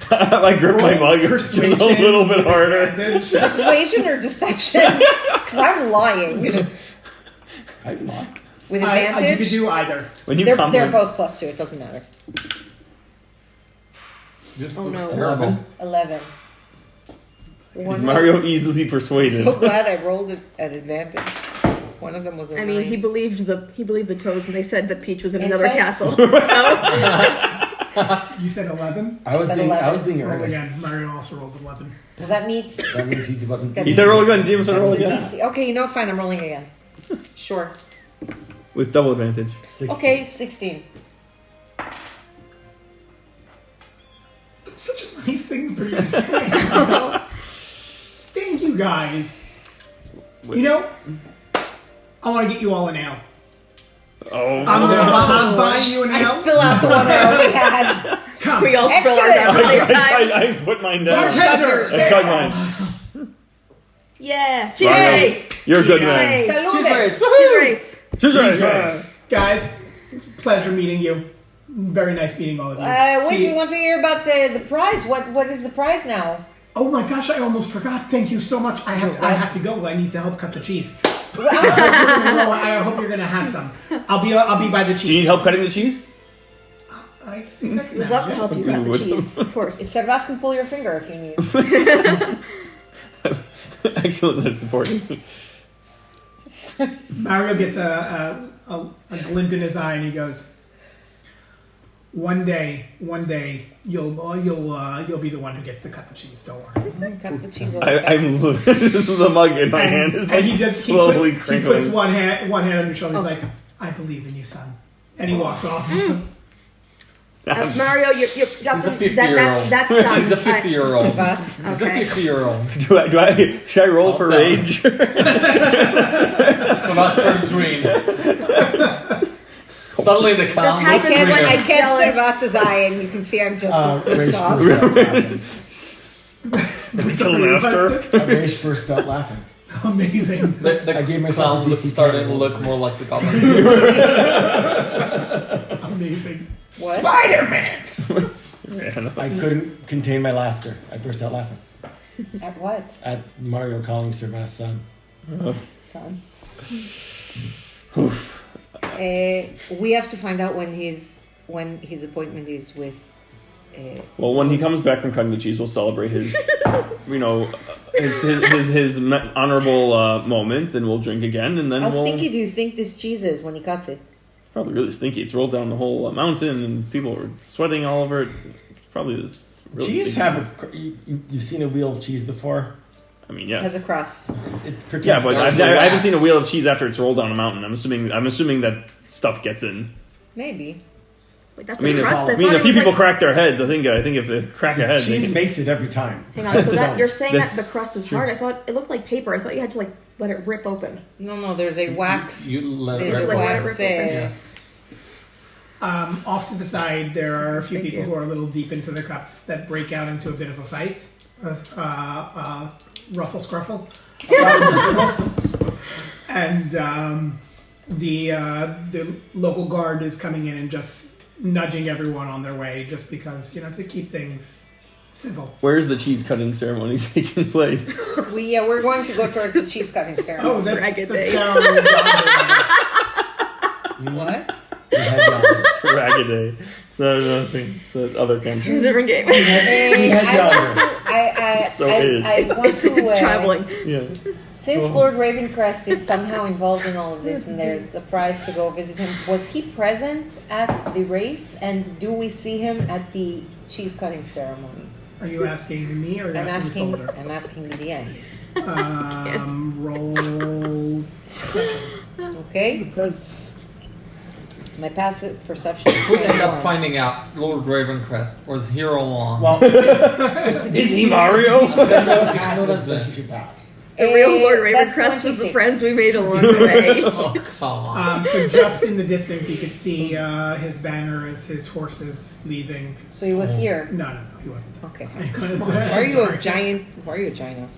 I grip my mug just a little bit harder. Persuasion or deception? Because I'm lying. I'm not. With You advantage? could do either. When you they're compliment, both +2, it doesn't matter. This Oh, looks no. terrible. 11. is Mario easily persuaded? So glad I rolled it at advantage. One of them was a I mean, 9. he believed the toads, and they said that Peach was in Insight? another castle. So You said 11. I was Said being 11. Roll earnest. again. Mario also rolled 11. Well, that means... That means he wasn't. That He said roll again. Demon said roll that's the again. DC. Okay, you know what? Fine, I'm rolling again. Sure. With double advantage. 16. Okay, 16. That's such a nice thing for you to say. Thank you guys. You know, I want to get you all a nail. Oh. I'm buying you a I nail. spill out the one I already had. Come. we all spill ours out at the same time. I put mine down. Bartender. I chug mine. Yeah, cheese Mario, race. You're a good Cheese man. race. Salute. Cheese race. Cheers, guys. Guys, it's a pleasure meeting you. Very nice meeting all of you. Wait, See- we want to hear about the prize. What is the prize now? Oh my gosh, I almost forgot. Thank you so much. I have to go. I need to help cut the cheese. I hope you're gonna have some. I'll be by the cheese. Do you need help cutting the cheese? I think I can We'd love to help you cut the Would. cheese, of course. Servas can pull your finger if you need. Excellent, that's important. Mario gets a glint in his eye and he goes, One day, you'll be the one who gets to cut the cheese. Don't worry. Cut the cheese over. I'm this is the mug in my hand. Is And he just slowly he crinkling. puts one hand on your shoulder. He's like, "I believe in you, son," and he walks off. Mario, you got He's a the, 50-year-old. that's done. He's a 50-year-old. Servas. He's a Okay. 50-year-old. Should I roll for Down. rage? Sebas turns green. Suddenly the clown This I looks happens when catch greener. I- jealous. Servas's eye, and you can see I'm just as Rage pissed off. burst Kill him after. Rage burst out laughing. Amazing. The I gave myself clown a DC started to roll. look more like the goblin. Amazing. What? Spider-Man! Yeah, I couldn't contain my laughter. I burst out laughing At what, at Mario calling Servas son. son? We have to find out when his appointment is with. Well, when he comes back from cutting the cheese, we'll celebrate his, his honorable moment, and we'll drink again, and then How we'll stinky do you think this cheese is when he cuts it? probably really stinky. It's rolled down the whole mountain, and people are sweating all over it. It's probably this. Really Cheese stinky have you've seen a wheel of cheese before? I mean, yes. Has a crust. Yeah, but There's I the haven't seen a wax. wheel of cheese after it's rolled down a mountain. I'm assuming that stuff gets in. Maybe. Like, that's I mean, a crust. I thought mean, a it few was people like, crack their heads. I think if they crack a head, they Cheese can, makes it every time. Hang on, so that you're saying This- that the crust is hard? I thought it looked like paper. I thought you had to like let it rip open. No, there's a wax. You let There's it a like rip. let it wax. rip open. Off to the side, there are a few Thank people you. who are a little deep into the cups that break out into a bit of a fight. Ruffle scruffle. And the local guard is coming in and just nudging everyone on their way, just because, to keep things civil. Where's the cheese cutting ceremony taking place? We're going to go towards the cheese cutting ceremony. Oh, that's Ragged that's day. down on the bottom. What? We had Yonder. Ragaday. It's not another thing. It's another It's a campaign. different game. We had I So it is. want to. It's traveling. Yeah. Since Lord Ravencrest is somehow involved in all of this, and there's a prize to go visit him, was he present at the race? And do we see him at the cheese cutting ceremony? Are you asking me or are you asking the soldier? I'm asking the DM. Roll perception. Okay. My passive perception is We end 21. up finding out Lord Ravencrest was here all along. Well, Is he Mario? you should pass. The real Lord That's Ravencrest was the 26. friends we made along the way. Oh, come on. So just in the distance, you could see his banner as his horses leaving. So he was here. No, he wasn't. Okay. Why Are you a giant? Why are you a giant?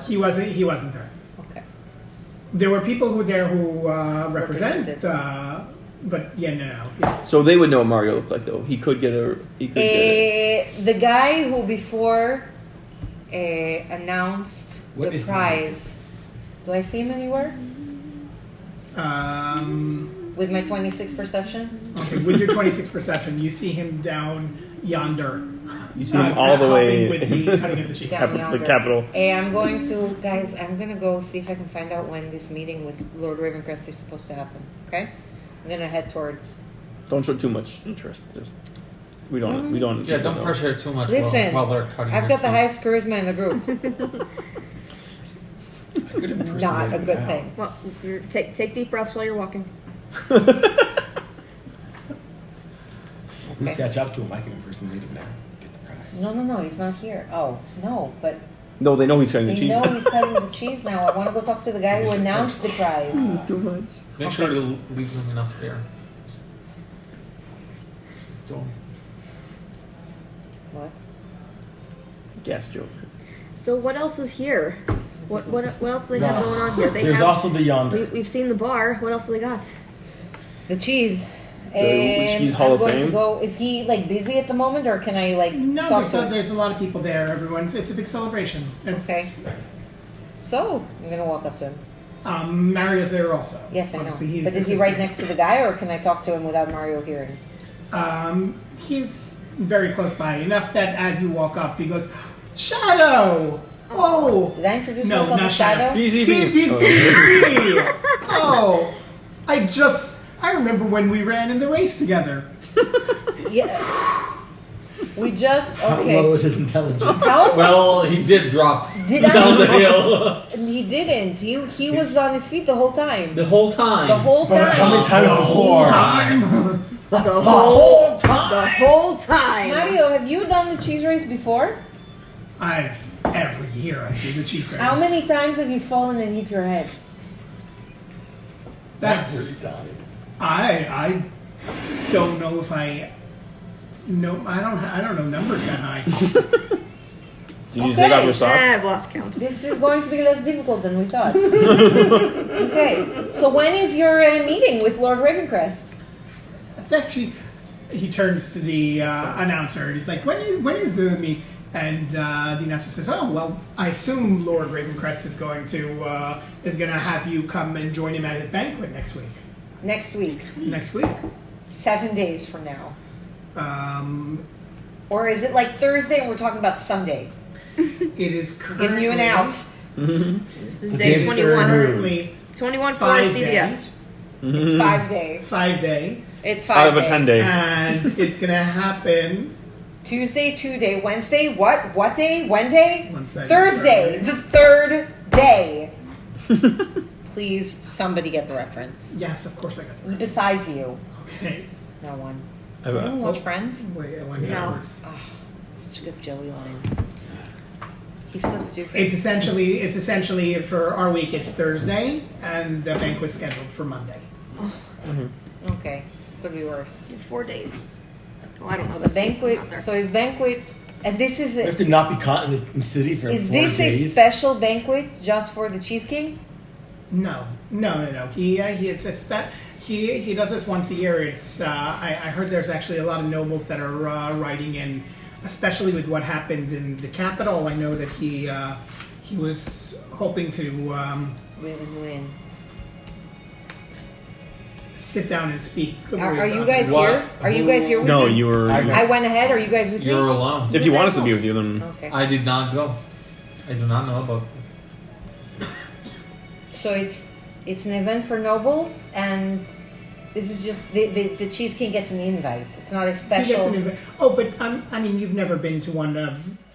He wasn't there. Okay. There were people who were there who represent, Represented. but yeah, no. He's, So they would know what Mario looked like, though. He could get a. He could get The guy who before announced What the is the prize. Do I see him anywhere? With my 26 perception? okay, with your 26 perception, you see him down yonder. You see him all the way with the cutting of the cheese. Down the yonder. capital. Hey, I'm going to go see if I can find out when this meeting with Lord Ravencrest is supposed to happen. Okay? I'm gonna head towards. Don't show too much interest. Just we don't. Yeah, don't know. pressure too much Listen, while they're cutting. I've got the their highest charisma in the group. Not a good thing. Well, take deep breaths while you're walking. If we catch up to him, I can impersonate him now. Get the prize. No, he's not here. Oh, no, but No, they know he's cutting the they cheese. know he's cutting the cheese now. I want to go talk to the guy who announced the prize. Too much. Make sure to leave them enough there. Don't. What? Gas joke. So what else is here? What else do they have going on here? They There's have. also the Yonder. We've seen the bar. What else do they got? The cheese. Cheese Hall I'm of going Fame? to go. Is he like busy at the moment, or can I like No, talk to him? there's a lot of people there. It's a big celebration. Okay. So I'm gonna walk up to him. Mario's there also. Yes, I know. Obviously, But is he right next to the guy, or can I talk to him without Mario hearing? He's very close by, enough that as you walk up, he goes, Shadow! Oh! Did I introduce No, myself not as Shadow? CBCC! Oh, I remember when we ran in the race together. Yeah. We just How low okay. is his intelligence? How? Well, he did drop Did down the I? hill He didn't. He was on his feet the whole time. the whole time. The whole But how many time. times before? The whole time. Mario, have you done the cheese race before? Every year I do the cheese race. How many times have you fallen and hit your head? That's I don't know if I know. I don't know numbers that high. Did you take off your socks? I've lost count. This is going to be less difficult than we thought. Okay, so when is your meeting with Lord Ravencrest? It's actually. He turns to the announcer and he's like, "When is the meet?" And the announcer says, "Oh well, I assume Lord Ravencrest is going to have you come and join him at his banquet next week." Next week. Next week. 7 days from now. Or is it like Thursday and we're talking about Sunday? It is currently Giving you an out. This is The day dates are 21. Currently 21 for 5 CBS. days. It's 5 days. 5 day, It's 5 Out of a days. 10 day. and it's gonna happen Tuesday, 2 day. Wednesday, what? What day? When day? One second, Thursday, sorry. the 3rd day. Please, somebody get the reference. Yes, of course I got that. Besides you. Okay. No one. I Does anyone watch Friends? Wait, I want No. numbers. Oh, such a good Joey line. He's so stupid. It's essentially for our week. It's Thursday, and the banquet's scheduled for Monday. Okay, could be worse. 4 days. Oh, I don't know The this. banquet. Not there. So his banquet, and this is We have it. to not be caught in the city for Is 4 this a days. special banquet just for the Cheese King? No. He does this once a year. It's I heard there's actually a lot of nobles that are writing in, especially with what happened in the capital. I know that he was hoping to Win. sit down and speak. Are you guys here? Are you guys here with No, me? you were. I went ahead. Are you guys with You're me? alone. If you want us to be with you, then Okay. I did not go. I do not know about this. So it's an event for nobles, and this is just the Cheese King gets an invite. It's not a He gets special. an invite. Oh, but I mean, you've never been to one of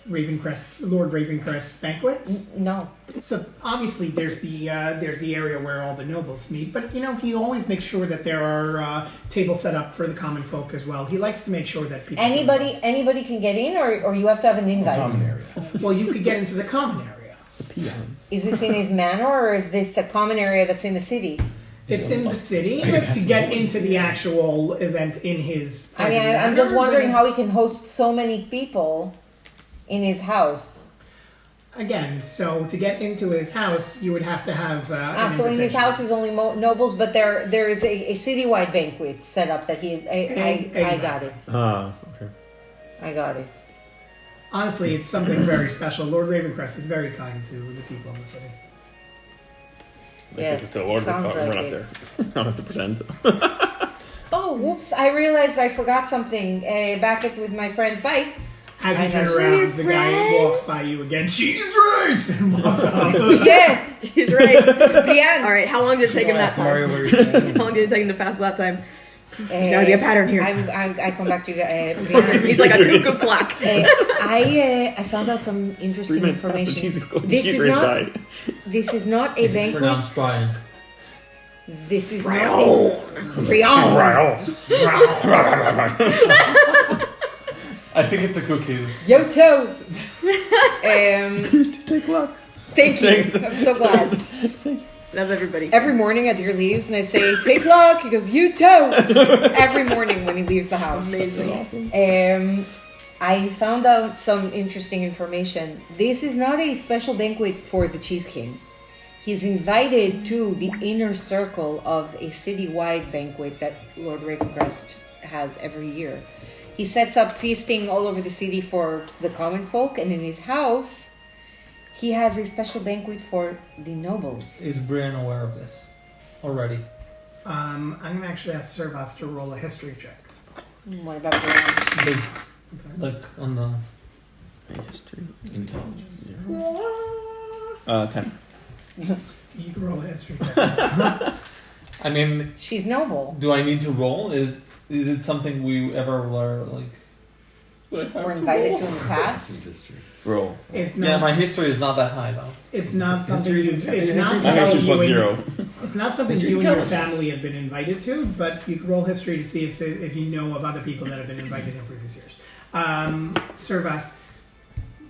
Lord Ravencrest's banquets. No. So obviously there's the area where all the nobles meet, but he always makes sure that there are tables set up for the common folk as well. He likes to make sure that people. Anybody can get in, or you have to have an invite. Common area. Well, you could get into the common area. peons. Is this in his manor, or is this a common area that's in the city? It's in the city, but to get into the actual event in his. I mean, I'm just wondering how he can host so many people in his house. Again, so to get into his house, you would have to have. So in his house is only nobles, but there is a citywide banquet set up that he. I got it. Ah, okay. I got it. Honestly, it's something very special. Lord Ravencrest is very kind to the people in the city. Yes, The Lord sounds we're like not it. there. I don't have to pretend. Oh, whoops! I realized I forgot something. Back up with my friends. Bye. As you I turn know. around, the guy walks by you again. Cheese race! And walks up. Yeah. She's right. The end. All right, how long did it take him that Ask Mario time? where he's standing. How long did it take him to pass that time? There's gotta be a pattern here. I come back to you. Brianna. He's like a cuckoo clock. I found out some 3 interesting minutes past the information. cheese race died. This is not a It's banquet. pronounced Brian. This is not a Brian. I think it's a cookies. Yoto. Take luck. Thank you. I'm so glad. Love everybody. Every morning Adir leaves and I say, "Take luck." He goes, "You too." Every morning when he leaves the house. Amazing. Awesome. I found out some interesting information. This is not a special banquet for the Cheese King. He's invited to the inner circle of a citywide banquet that Lord Ravencrest has every year. He sets up feasting all over the city for the common folk, and in his house, he has a special banquet for the nobles. Is Brian aware of this already? I'm going to actually ask Servas to roll a history check. What about Brian? Big, like on the. History. Intelligence. 10. You can roll a history check. I mean, She's noble. do I need to roll? Is it something we ever were like? We're invited to in the past. Roll. It's Yeah, not. my history is not that high though. It's not something. History's It's not history's My something history's you plus and- 0. It's not something History's you and your intelligence. family have been invited to, but you can roll history to see if you know of other people that have been invited in previous years. Servas,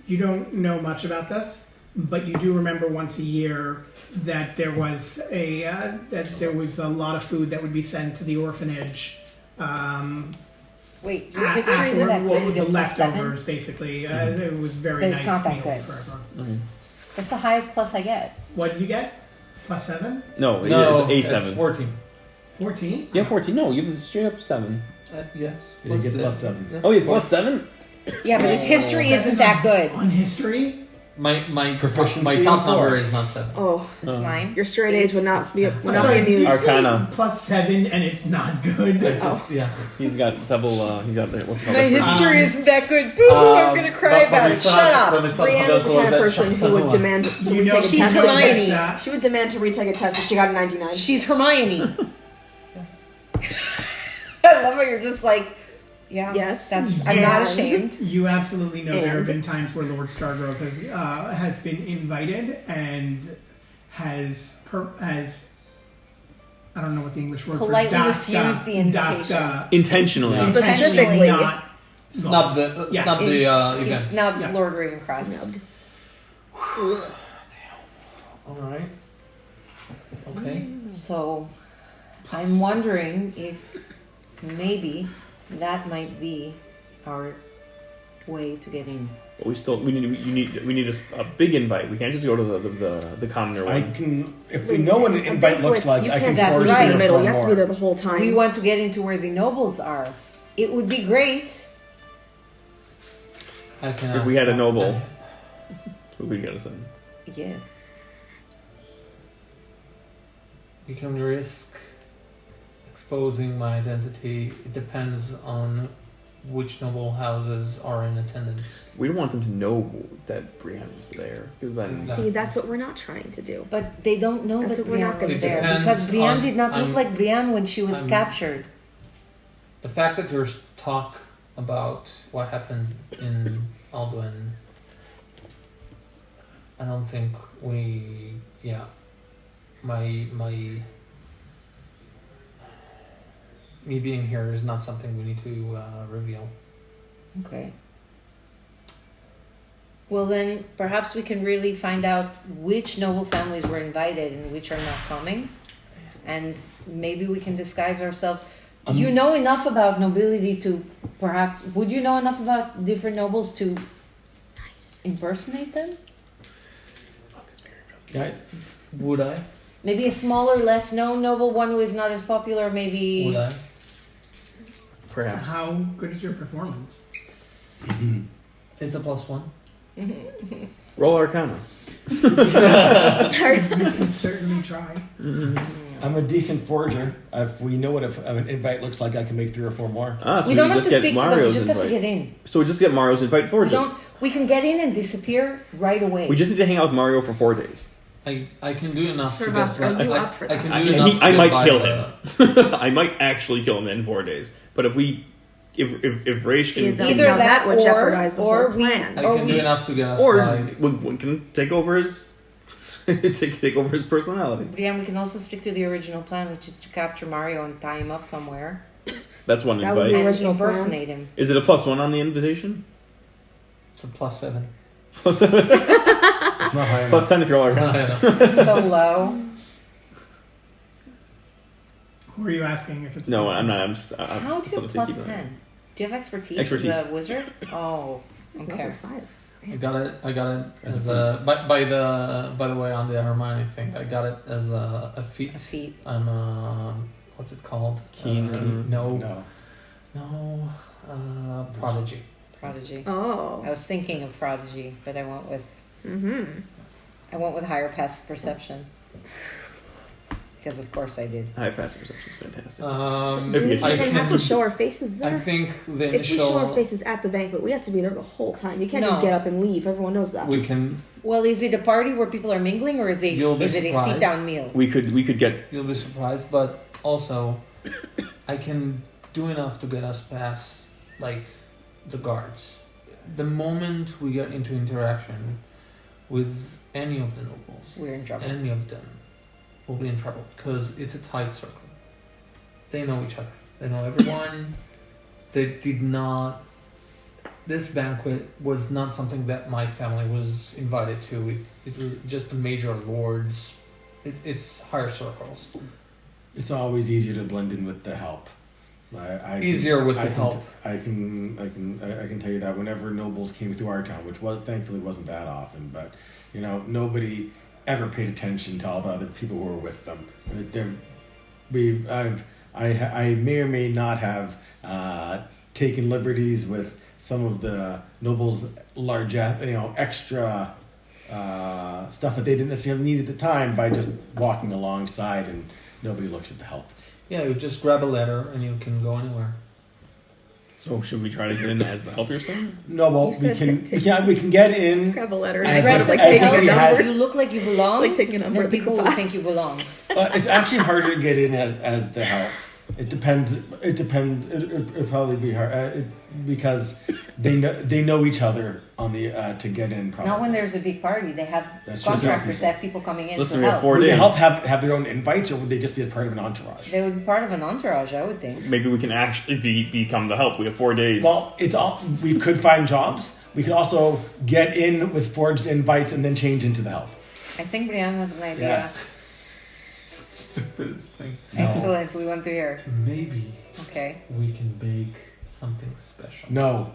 you don't know much about this, but you do remember once a year that there was a lot of food that would be sent to the orphanage. Wait, your history isn't that good? You The get plus 7? leftovers, basically. It was very But nice it's not that meal good. for everyone. That's the highest plus I get. What did you get? Plus 7? No, No, it's it's A7. 14. 14? Yeah, 14. No, you have straight up 7. Yes. Yeah, he gets plus 7. Oh, yeah, plus 7? Yeah, but his history isn't that good. On history? My Proficiency top in number force. is not 7. Oh, It's 9. your straight A's would not be I'm sorry, did you amused. say Arcana. plus 7 and it's not good? It's just, yeah. He's got double, he's got the, what's it called? My the first- history isn't that good. Boo! I'm gonna cry about it. Shut up. Brianna's the kind of person who would demand to You know, retake a She's test. Hermione. She would demand to retake a test if she got a 99. She's Hermione. Yes. I love how you're just like, yeah. Yes. That's. I'm not And- ashamed. You absolutely know there have And- been times where Lord Stargrove has been invited and has I don't know what the English word Politely for refused the invitation. Intentionally. Yeah. Specifically not Snub the Yes. snub the He event. snubbed Yeah. Lord Ravencrest. Snubbed. All right. Okay. So, I'm wondering if maybe that might be our way to get in. But we need a big invite. We can't just go to the commoner I one. can, if we know what an invite looks like, you I can can't That's force just be right. in the three or middle. four You have to be more. there the whole time. We want to get into where the nobles are. It would be great. I can. If ask we had a that. noble, who we gotta send? Yes. We can risk exposing my identity. It depends on which noble houses are in attendance. We don't want them to know that Brienne's there, because then See, that's what we're not trying to do. But they don't know That's that what we're not Brienne was gonna there do. because Brienne Depends did not on- look like Brienne when she was I'm- captured. The fact that there's talk about what happened in Alduin, I don't think we. Yeah, my me being here is not something we need to reveal. Okay. Well, then perhaps we can really find out which noble families were invited and which are not coming, and maybe we can disguise ourselves. You know enough about nobility to perhaps. Would you know enough about different nobles to impersonate them? Yeah, Would I? Maybe a smaller, less known noble, one who is not as popular. Maybe. Would I? perhaps. How good is your performance? It's a +1. Roll Arcana. You can certainly try. I'm a decent forger. If we know what an invite looks like, I can make 3 or 4 more. So We don't have just to get speak to them. We Mario's just have to invite. get in. So we just get Mario's invite for We don't. We can get in and disappear right away. We just need to hang out with Mario for 4 days. I can do enough Sir to Boss, get. are you I, up for I that? can do enough. to I get might by kill the- him. I might actually kill him in 4 days. But if Raish See, can, though, Either now that would or- jeopardize the or whole we- plan. I Or can do we- enough to get us or by. just, we can take over his take over his personality. Brienne, we can also stick to the original plan, which is to capture Mario and tie him up somewhere That's one That was invite. the and original plan. impersonate him. Is it a +1 on the invitation? It's a +7. It's not high enough. +10 if you're all Arcana. So low. Who are you asking if it's No, possible? I'm not. I'm just. I'm How do you just have keep it. +10? Do you have expertise, Expertise. as a wizard? Oh, okay. Level 5. I got it As as a a by the way, on the Hermione thing, I got it as a feat. A feat. I'm what's it called? Keen. No, No. prodigy. Prodigy. Oh. I was thinking of prodigy, but I went with higher passive perception. Because of course I did. High passive perception is fantastic. Do we I even have to show our faces there? I think the If we show our initial faces at the banquet, we have to be there the whole time. You can't No. just get up and leave. Everyone knows that. we can. Well, is it a party where people are mingling, or is it You'll be a surprised. sit down meal? We could get. You'll be surprised, but also, I can do enough to get us past like the guards. The moment we get into interaction with any of the nobles, We're in trouble. any of them, will be in trouble because it's a tight circle. They know each other. They know everyone. They did not. This banquet was not something that my family was invited to. It was just the major lords. It's higher circles. It's always easier to blend in with the help. Easier with the can- help. I can tell you that whenever nobles came through our town, which thankfully wasn't that often, but nobody ever paid attention to all the other people who were with them. I may or may not have taken liberties with some of the nobles' large, extra stuff that they didn't necessarily need at the time by just walking alongside, and nobody looks at the help. Yeah, you just grab a letter and you can go anywhere. So should we try to get in as the help you're saying? No, well, You we said can, take- we can get in. Grab a letter. I And Dress thought as it was a like help, we and had- if you look like you belong, Like taking a number then of the people will goodbye. think you belong. It's actually harder to get in as the help. It depends. It'll probably be hard because they know each other on the to get in. Probably Not when there's a big party. They have That's true. contractors. They have people coming in Listen, to we have help. 4 Would the days. help have their own invites, or would they just be as part of an entourage? They would be part of an entourage, I would think. Maybe we can actually become the help. We have 4 days. Well, it's all. We could find jobs. We could also get in with forged invites and then change into the help. I think Brianna has an idea. Yes. Stupidest thing. No. Excellent. We want to hear. Maybe Okay. we can bake something special. No.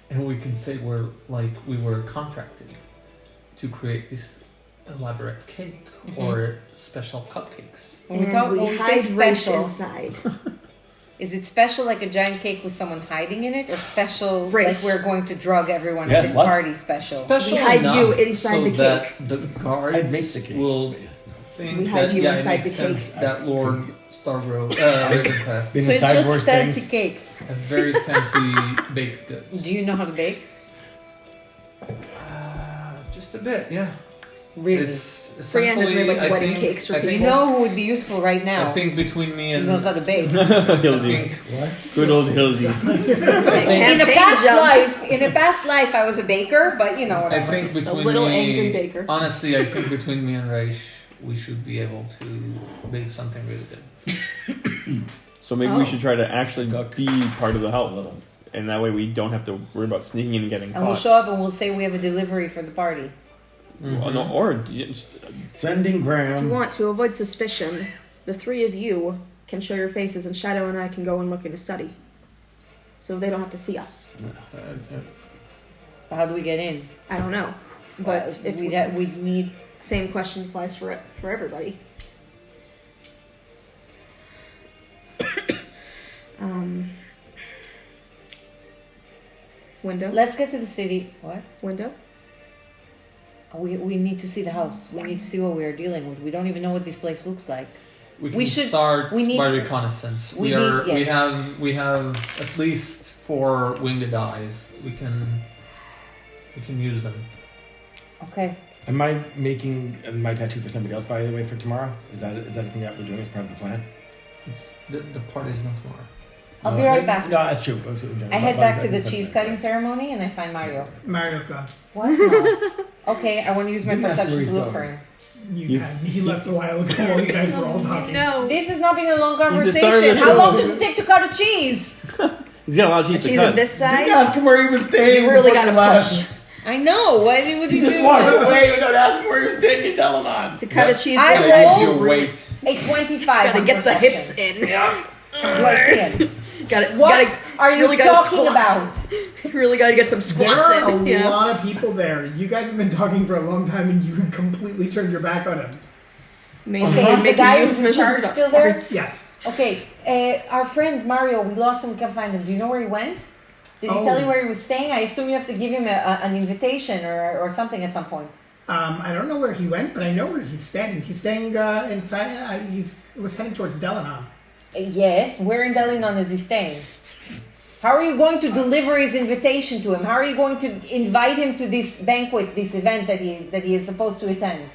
And we can say we were contracted to create this elaborate cake or special cupcakes. When we And talk, we when we hide say Raish special, inside. is it special like a giant cake with someone hiding in it, or special Raish. like we're going to drug everyone Yes, at this what? party? Special. Special We hide enough you inside so the that the guards I'd make the cake. will think We hide that, you yeah, it inside makes the cake. sense that Lord Stargrove, Ravenquest, Been So it's inside just worse fancy things. cake. has very fancy baked goods. Do you know how to bake? Just a bit, yeah. Really? It's Brienne has made, like, I wedding think- cakes for I think, You know who would be useful right now? I think between me He and knows how to bake. I Hildy. think Good old Hildy. In a Campaign past jump. life, I was a baker, but you know I whatever. think between little me, angry baker. honestly, I think between me and Raish, we should be able to bake something really good. So maybe Oh. we should try to actually be part of the help, and that way we don't have to worry about sneaking in and getting And we'll caught. show up and we'll say we have a delivery for the party. Well, no, or just, Sending If you Graham. want to avoid suspicion, the three of you can show your faces, and Shadow and I can go and look in the study, so they don't have to see us. How do we get in? I don't know, but if we need. same question applies for everybody. Window. Let's get to the city. What? Window. We need to see the house. We need to see what we are dealing with. We don't even know what this place looks like. We can We should- start we need- by reconnaissance. we We need- yes. we have at least 4 winged eyes. We can use them. Okay. Am I making my tattoo for somebody else, by the way, for tomorrow? Is that a thing that we're doing as part of the plan? It's the party's not tomorrow. I'll be right back. No, that's true. I head back to the cheese cutting ceremony and I find Mario. Mario's gone. What? No. Okay, I want to use my Didn't ask where perception he's to look going. for him. He left a while ago while you guys were all talking. No. This has not been a long the star of the conversation. How show. long does it take to cut a cheese? he's got a lot of The cheese to cheese cut. of this size. Ask him where he was staying. You really before gotta left. push I know. What do you He just do? walked away without asking where he was staying in Delinon. to cut a cheese I this rolled- size. You You really wait. A 25. gotta on get the hips perception. in. Do I see it? Gotta, What gotta, are you really gotta talking squat. about? You really gotta get some There squats are a in. Yeah. lot of people there. You guys have been talking for a long time and you completely turned your back on him. Maybe Okay, is the making guy who's in movements charge about still there? farts. Yes. Okay, our friend Mario, we lost him, we can't find him. Do you know where he went? Did he Oh. tell you where he was staying? I assume you have to give him an invitation or something at some point. I don't know where he went, but I know where he's staying. He's staying inside. He was heading towards Delinon. Yes, where in Delinon is he staying? How are you going to deliver his invitation to him? How are you going to invite him to this banquet, this event that he is supposed to attend?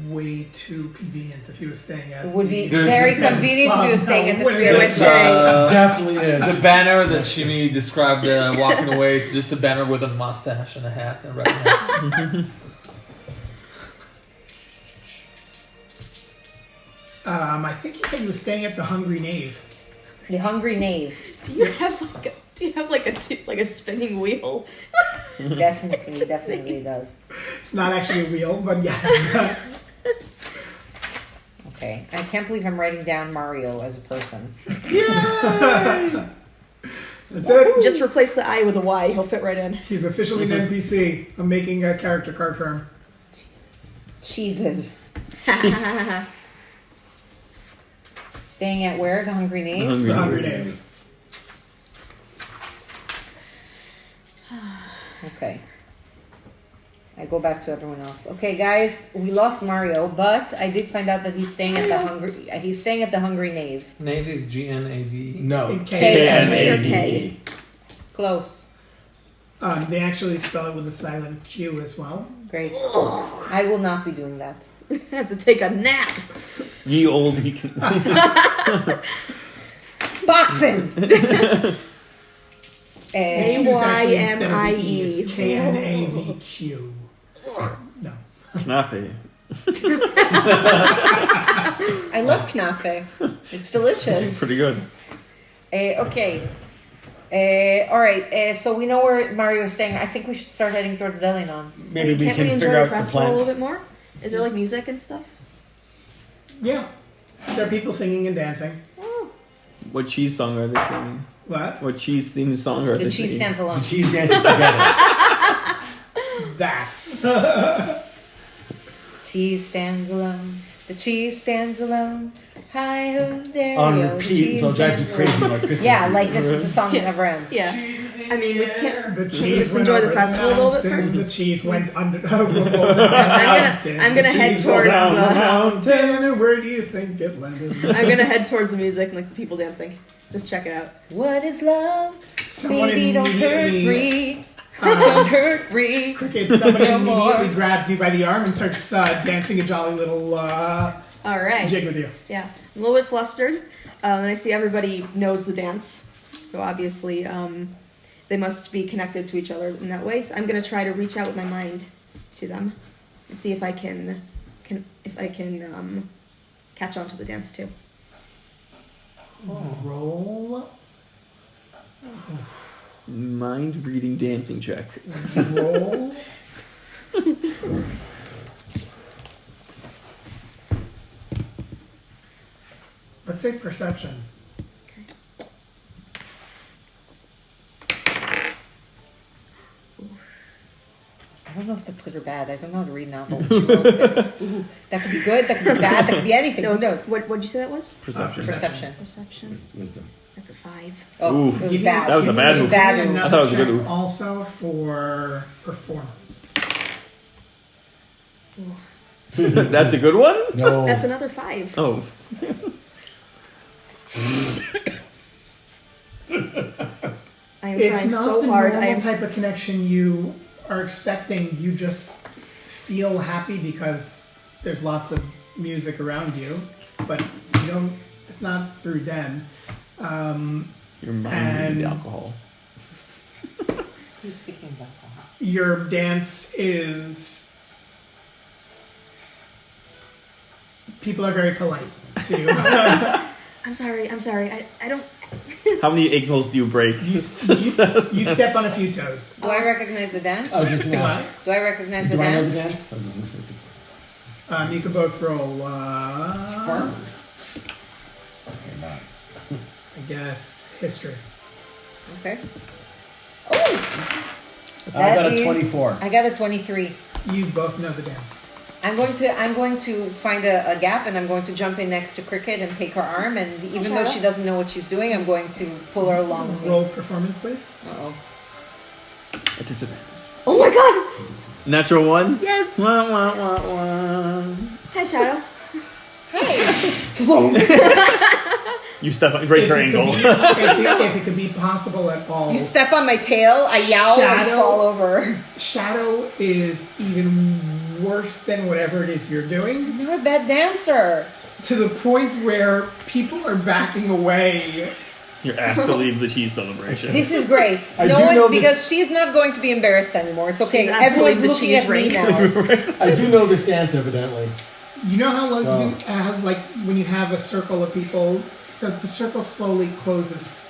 Way too convenient if he was staying at. It would be There's very a- convenient if he was staying at the When three it of gets, us. Definitely is. The banner that Shimi described walking away, it's just a banner with a mustache and a hat and right now. I think he said he was staying at the Hungry Knave. The hungry knave. Do you have like a spinning wheel? Definitely does. It's not actually a wheel, but yes. Okay, I can't believe I'm writing down Mario as a person. That's it. Just replace the I with a Y. He'll fit right in. He's officially an NPC. I'm making a character card for him. Cheeses. Staying at where? The Hungry Knave? The Hungry Knave. Okay. I go back to everyone else. Okay, guys, we lost Mario, but I did find out that he's staying at the Hungry Knave. Nave is GNAV. No. K-N-A-V. Close. They actually spell it with a silent Q as well. Great. I will not be doing that. I have to take a nap. Ye old he can. Boxing! A-Y-M-I-E. K-N-A-V-Q. No. Knafe. I love knafe. It's delicious. Pretty good. Okay. All right. So we know where Mario is staying. I think we should start heading towards Delinon. Maybe we Can't can we enjoy figure the out the festival a little plan. bit more? Is there like music and stuff? Yeah. There are people singing and dancing. What cheese song are they singing? What? What cheese themed song are The they cheese singing? stands alone. The cheese dances together. That. Cheese stands alone. The cheese stands alone. Hi ho there On we go. The repeat cheese until it drives you stands crazy alone. like Christmas Yeah, music. like this is a song that never ends. Yeah. Cheese I mean, we can't. The Just cheese went enjoy the over festival a little bit mountains, first. The cheese went under. I'm gonna head towards down the the. mountain. Where do you think it landed? I'm gonna head towards the music and like the people dancing. Just check it out. What is love? Someone Baby, don't hurt immediately, me. Don't hurt me. Cricket, somebody No more. immediately grabs you by the arm and starts dancing a jolly little All right. jig with you. Yeah, I'm a little bit flustered, and I see everybody knows the dance, so obviously they must be connected to each other in that way. So I'm gonna try to reach out with my mind to them and see if I can catch on to the dance too. Roll. Mind reading dancing check. Roll. Let's say perception. I don't know if that's good or bad. I don't know how to read novels. She rolls things. Ooh, that could be good. That could be bad. That could be anything. No, Who knows? What'd you say that was? Perception. Perception. Perception. Wisdom. That's a 5. Oh, Ooh. it was bad. That was a bad It was move. a bad move. Another I thought it was a good check move. Also for performance. That's a good one? No. That's another 5. Oh. I am It's trying not so the hard. normal I am. type of connection you are expecting. You just feel happy because there's lots of music around you, but you don't. It's not through them. Your mind And- reading the alcohol. Who's speaking about that? Your dance is. People are very polite to you. I'm sorry. I don't. How many ankles do you break? You step on a few toes. Do I recognize the dance? I was just gonna ask. Do I recognize the Do I know dance? the dance? I was just interested. You can both roll. Farmers. Okay, not. I guess history. Okay. Oh! I got That a is- 24. I got a 23. You both know the dance. I'm going to find a gap and I'm going to jump in next to Cricket and take her arm, and even though she doesn't know what she's doing, I'm going to pull her along with me. Roll performance, please. Uh-oh. At disadvantage. Oh my god! Natural 1? Yes. Wah, wah, wah, wah. Hi, Shadow. Hey! You step on, break her ankle. If it could be possible at all, You step on my tail, I yowl and Shadow. fall over. Shadow is even worse than whatever it is you're doing, I'm not a bad dancer. to the point where people are backing away. You're asked to leave the cheese celebration. This is great. I No do know one, this- because she's not going to be embarrassed anymore. It's okay. She's asked to Everyone's leave the looking cheese at me ring. now. I do know this dance, evidently. You know how like Oh. you have like when you have a circle of people, so the circle slowly closes.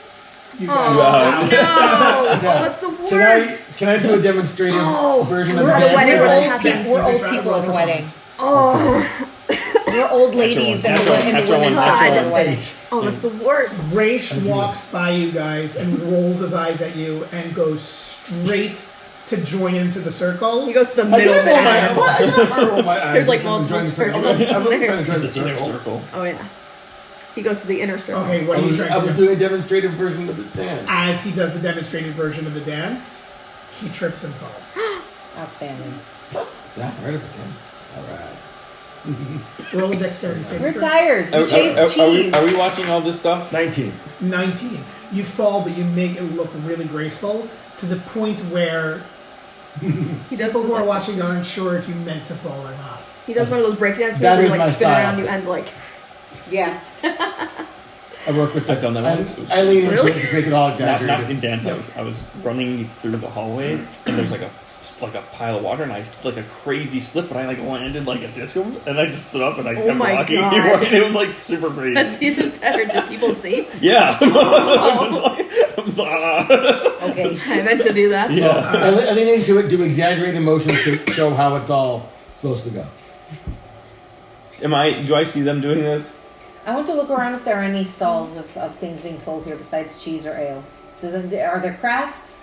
You Oh guys Wow. out. no! Oh, that's the worst. Can I do a demonstrative Oh, version of we're the at a dance? wedding We're where old that happens. people. We're old Try to people roll at a wedding. performance. Oh, We're old ladies and Natural we're in the one, women's natural section one. at a wedding. 8. oh, that's the worst. Raish walks by you guys and rolls his eyes at you and goes straight to join into the circle. He goes to the I middle of didn't roll it. my, what? I didn't roll my eyes. There's like I'm multiple trying to- circles I'm really there. trying to join the The inner circle. circle. Oh yeah. He goes to the inner circle. Okay, what are you I trying was to do? doing a demonstrative version of the dance. As he does the demonstrated version of the dance, he trips and falls. Outstanding. That right of a dance. All right. Roll a dexterity saving We're throw. tired. We chase cheese. Are we watching all this stuff? 19. 19. You fall, but you make it look really graceful to the point where He does. people who are watching aren't sure if you meant to fall or not. He does one of those breakdance moves That where you is like my spin style. around you and like. Yeah. I work with I've done that once. I lean into Really? it to make it all Not exaggerated. in dance. I was running through the hallway, and there's like a pile of water, and I like a crazy slip, but I like landed like a disco, and I just stood up and I Oh kept my walking. God. And it was like super crazy. That's even better. Did people see? Yeah. I'm sorry. Okay. I meant to do that. Yeah. I lean into it, do exaggerated motions to show how it's all supposed to go. Do I see them doing this? I want to look around if there are any stalls of things being sold here besides cheese or ale. Are there crafts?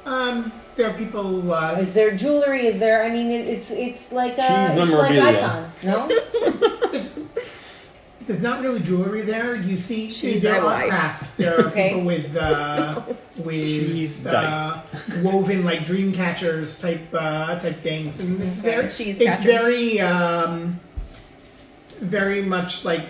There are people. Is there jewelry? Is there? I mean, it's like Cheese it's like memorabilia. Icon. No. There's not really jewelry there. You see, Cheese there I are like. crafts. There are Okay. people with Cheese with dice. woven like dream catchers type things, and it's very Cheese it's catchers. very much like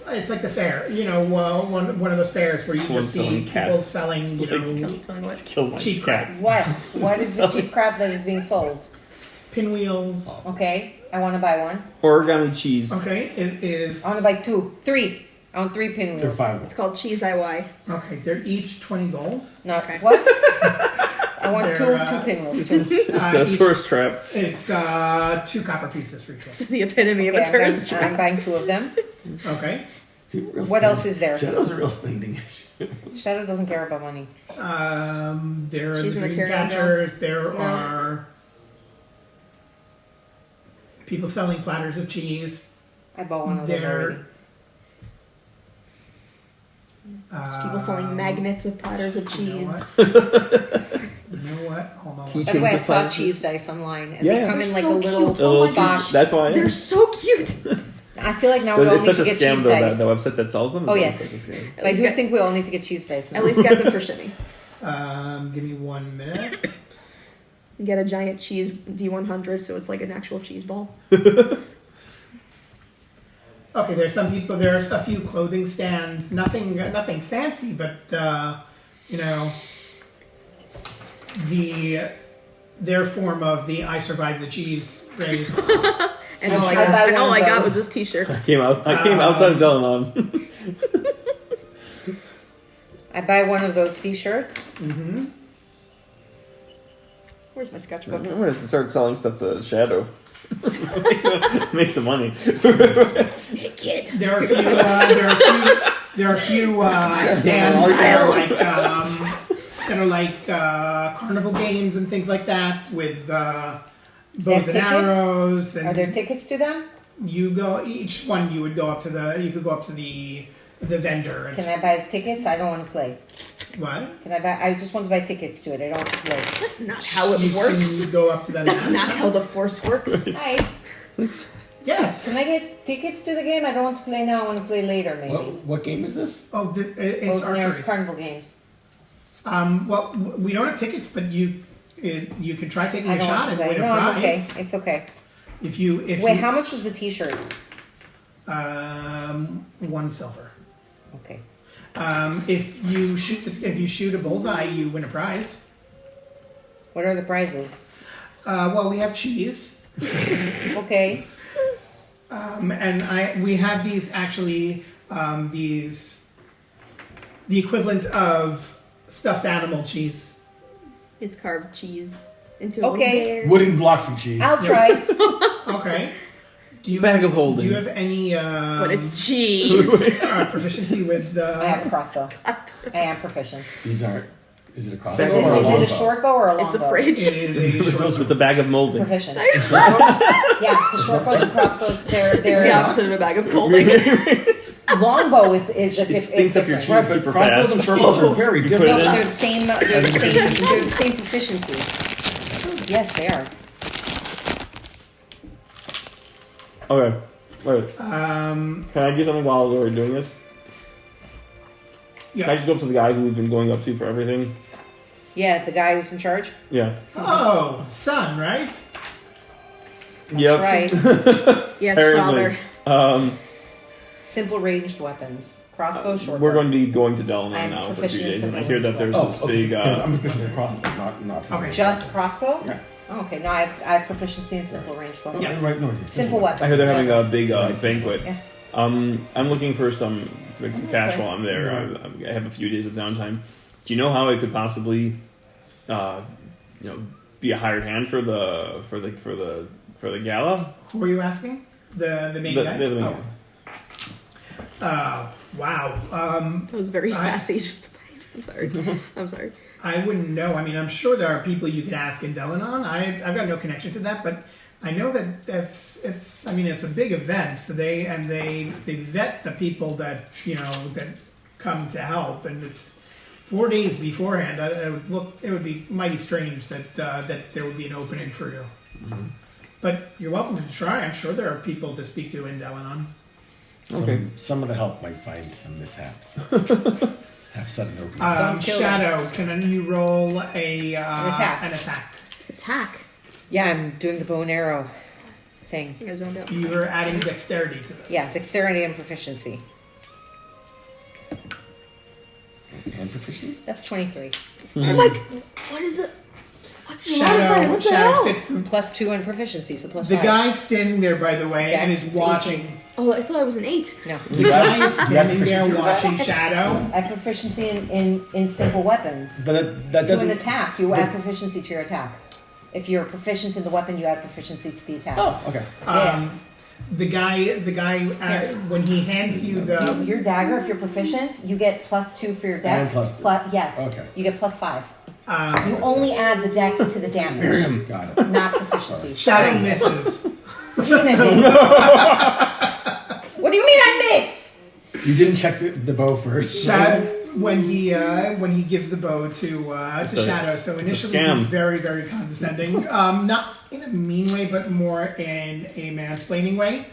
it's like the fair, one of those fairs where you Someone just see selling people cats. selling, Something what? Kill my cheap cats. What? What is the cheap crap that is being sold? pinwheels. Okay, I want to buy one. Origami cheese. Okay, it is I want to buy 2, 3. I want 3 pinwheels. They're 5. It's called Cheese IY. okay. They're each 20 gold. No, Okay. what? I want They're, two pinwheels. Two. It's a Each- tourist trap. It's 2 copper pieces for each one. The epitome of Okay, a tourist I'm trap. buying 2 of them. Okay. What else is there? Shadow's a real spending issue. Shadow doesn't care about money. There are She's the a dream material catchers. There No. are people selling platters of cheese. I bought one of those There. already. People selling magnets of platters of You know cheese. You know what? Hold on. He- By the way, I Chains of saw platters. cheese dice online, and Yeah, they come they're in like so a little cute. Oh, box. that's why. They're so cute. I feel like now we all It's need such to a get scam cheese though. dice. The website that sells them. Is Oh, always yes. such a scam. But I do think we all need to get cheese dice now. At least get them for shipping. Give me 1 minute. You get a giant cheese D100, so it's like an actual cheese ball. Okay, there's some people. There's a few clothing stands. Nothing fancy, but their form of the "I survived the cheese" race. And all I I'll buy got, one of those. was this T-shirt. I came outside of Delinon. I buy one of those T-shirts. Mm-hmm. Where's my sketchbook? I'm gonna start selling stuff to Shadow. make some money. Hey kid. There are a few. There are a few stands that are like carnival games and things like that with bows They have and tickets? arrows. And Are there tickets to them? you go each one. You would go up to the. You could go up to the vendor. And Can I buy tickets? I don't want to play. What? Can I buy? I just want to buy tickets to it. I don't want to play. That's not how it You works. can go up to that. That's not how the Force works. Hi. Yes. Can I get tickets to the game? I don't want to play now. I want to play later, maybe. What game is this? Oh, it's Bows and arrows archery. carnival games. Well, we don't have tickets, but you could try taking I a don't shot want and to play. win a No, I'm okay. prize. It's okay. If you Wait, how much was the T-shirt? 1 silver. Okay. If you shoot a bullseye, you win a prize. What are the prizes? Well, we have cheese, Okay. and we have these actually these the equivalent of stuffed animal cheese. It's carved cheese into Okay. a bear. Wooden blocks of cheese. I'll try. Okay. Do you Bag of holding. Do you have any But it's cheese. proficiency with I have a the? crossbow. I am proficient. These aren't. Is it a Is crossbow it, or a is it a longbow? short bow or a long It's a bow? fridge. It is a short. It's a bag of molding. Proficient. Yeah, the short bows and crossbows, It's the they're opposite of a bag of colding. longbow is a It is stinks up your different. cheese super Crossbows fast. and short bows are very You put different. it No, in. they're the same. They're the same proficiency. Yes, they are. Okay. Wait. Um, Can I do something while we're doing this? Can I yeah. just go up to the guy who we've been going up to for everything? Yeah, the guy who's in charge. Yeah. Oh, son, right? That's Yep. right. Yes, Apparently. father. Simple ranged weapons. Crossbow, short We're bow. going to be going to I'm Delinon now for a few proficient in days, and I simple hear that there's Oh, this okay. big. I'm proficient in crossbow, not. Okay. Just crossbow? Yeah. Oh, okay. No, I have proficiency in simple ranged weapons. Yes. Right, no, Simple weapons. I hear they're having yeah. a big banquet. Yeah. I'm looking for to make some cash Okay. while I'm there. I have a few days of downtime. Do you know how I could possibly, be a hired hand for the gala? Who are you asking? The main guy. The main Oh. Wow. That was very I- sassy. Just I'm sorry. I'm sorry. I wouldn't know. I mean, I'm sure there are people you could ask in Delinon. I've got no connection to that, but I know that it's. I mean, it's a big event, so they vet the people that that come to help, and it's 4 days beforehand. It would be mighty strange that there would be an opening for you. Mm-hmm. But you're welcome to try. I'm sure there are people to speak to in Delinon. Okay. Some of the help might find some mishaps. Have sudden openings. Don't kill Shadow, can you roll an attack. Attack. Yeah, I'm doing the bow and arrow thing. You guys zoned out. You are adding dexterity to this. Yeah, dexterity and proficiency. And proficiency? That's 23. I'm like, what is it? What's your modifier? What the Shadow hell? fits the Plus 2 on proficiency, so plus The 5. guy standing there, by the way, and Dex, is it's watching. Oh, I thought I was an 8. No. The guy is You have standing there proficiency with that? watching Shadow. I have proficiency in simple weapons. But that To an doesn't. attack, you add proficiency to your attack. If you're proficient in the weapon, you add proficiency to the attack. Oh, okay. The guy, when he hands you the. Your dagger, if you're proficient, you get plus 2 for your dex. And plus 2. Yes. Okay. You get plus 5. You only add the dex to the damage, Got it. not proficiency. Shadow misses. What do you mean I miss? What do you mean I miss? You didn't check the bow first. Shadow, when he gives the bow to Shadow, so initially scam. he's very, very condescending. Not in a mean way, but more in a mansplaining way.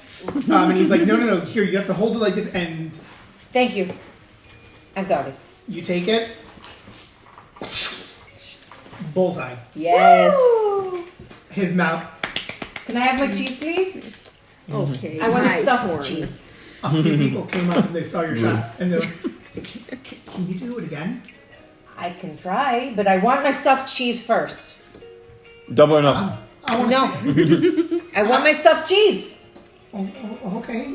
And he's like, no, here, you have to hold it like this, and Thank you. I've got it. you take it. Bullseye. Yes. His mouth. Can I have my cheese, please? Okay. I want my a stuffed turn. cheese. A few people came up and they saw your shot, and they're like, can you do it again? I can try, but I want my stuffed cheese first. Double or nothing. I want No. I want my stuffed cheese. Okay,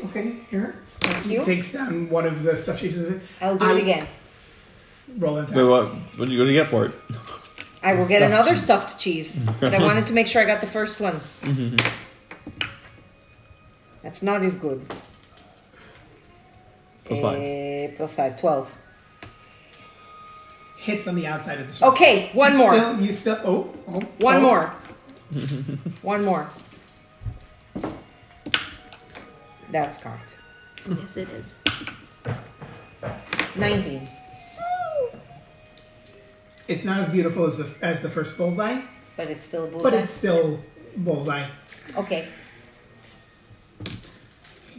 here. Thank He you. takes down one of the stuff cheeses. I'll do it again. Roll it Wait, down. what did you go to get for it? I will get Stuffed another cheese. stuffed cheese. But I wanted to make sure I got the first one. That's not as good. Plus 5. Plus 5, 12. Hits on the outside of the circle. Okay, one You more. One More. One more. That's cocked. Yes, it is. 19. It's not as beautiful as the first bullseye, But it's still a bullseye. but it's still bullseye. Okay.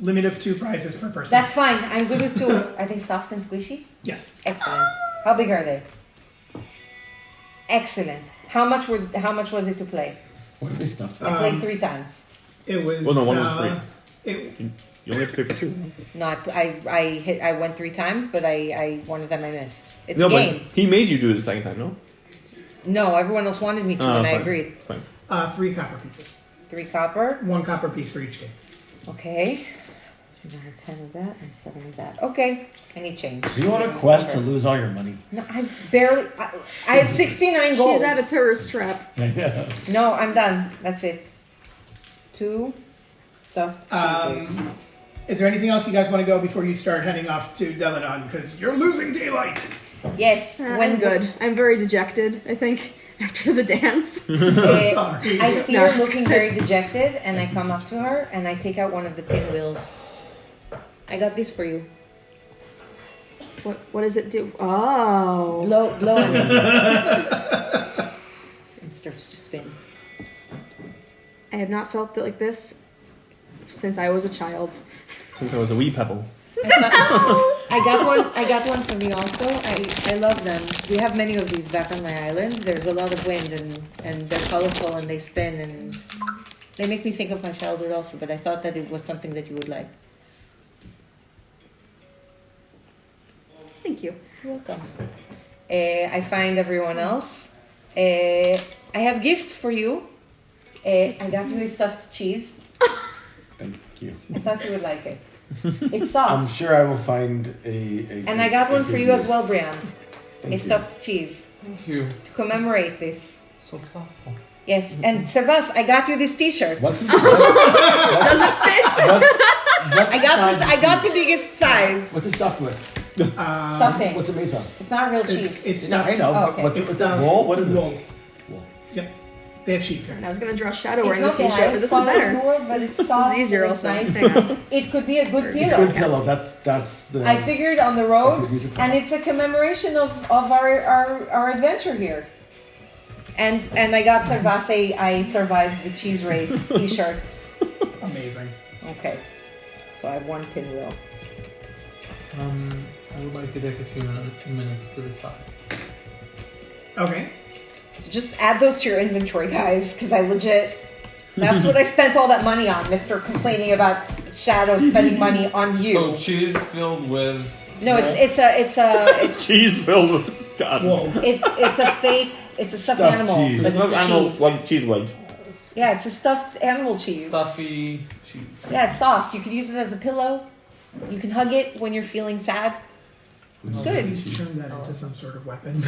Limit of 2 prizes per person. That's fine. I'm good with 2. Are they soft and squishy? Yes. Excellent. How big are they? Excellent. How much was it to play? What did they stuff? I played 3 times. It was. Well, no, one was 3. It, You only have to pay for 2. No, I went 3 times, but I one of them I missed. It's No, a game. but he made you do it the second time, no? No, everyone else wanted me to, and I fine. agreed. Fine. 3 copper pieces. 3 copper. 1 copper piece for each game. Okay. So I have 10 of that and 7 of that. Okay. I need change. Do you want a quest to lose all your money? No, I've barely. I have 69 gold. She's at a tourist trap. No, I'm done. That's it. 2 stuffed cheeses. Is there anything else you guys want to go before you start heading off to Delinon? Because you're losing daylight. Yes. I'm good. I'm very dejected, I think, after the dance. Sorry. I see No, her it's looking good. very dejected, and I come up to her and I take out one of the pinwheels. I got this for you. What does it do? Oh. Blow on it. It starts to spin. I have not felt like this since I was a child. Since I was a wee pebble. I got one for me also. I love them. We have many of these back on my island. There's a lot of wind and they're colorful and they spin and they make me think of my childhood also, but I thought that it was something that you would like. Thank you. You're welcome. I find everyone else. I have gifts for you. I got you a stuffed cheese. Thank you. I thought you would like it. It's I'm soft. sure I will find a And I got one for you as gift. well, Brian. Thank A you. stuffed cheese Thank you. to commemorate this. So thoughtful. Yes, and Servas, I got you this T-shirt. What's inside? Does it fit? I got the biggest size. What's it stuffed with? Stuffing. What's it made of? It's not real cheese. It's No, I stuffed. know. Oh, but okay. What's It's it? stuffed. Wool? What is it? Wool. Wool. Yep. They have sheep here. And I was gonna draw Shadow It's wearing the not the t-shirt, but highest this is quality in better. the world, but it's soft. This is easier and it's also. nice. Hang on. It could be a good Good pillow. pillow. That's the. I figured on the road, I could use it for and that. it's a commemoration of our adventure here. And I got Servas I survived the cheese race T-shirt. Amazing. Okay, so I have 1 pinwheel. I would like to take a few minutes to decide. Okay. So just add those to your inventory, guys, because I legit. That's what I spent all that money on, Mr. Complaining about Shadow spending money on you. So cheese filled with. No, it's cheese filled with God. Whoa. it's a fake. It's a stuffed animal, cheese. but it's a animal, cheese. like cheese wedge. Yeah, it's a stuffed animal cheese. Stuffy cheese. Yeah, it's soft. You could use it as a pillow. You can hug it when you're feeling sad. It's good. Please turn that into some sort of weapon.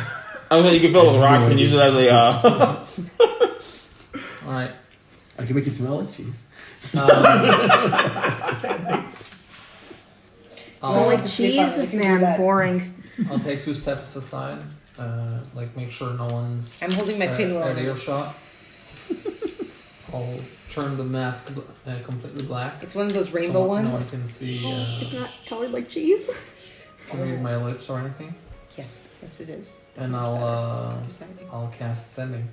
I was like, you can fill it with rocks and use it as a. Alright. I can make it smell like cheese. So like cheese, if you do man, that. boring. I'll take 2 steps aside, like make sure no one's I'm holding my pinwheel at on this. earshot. I'll turn the mask completely black. It's one of those rainbow so ones. No one can see It's not colored like cheese. read my lips or anything. Yes, it is. It's And much I'll better. Deciding. I'll cast sending.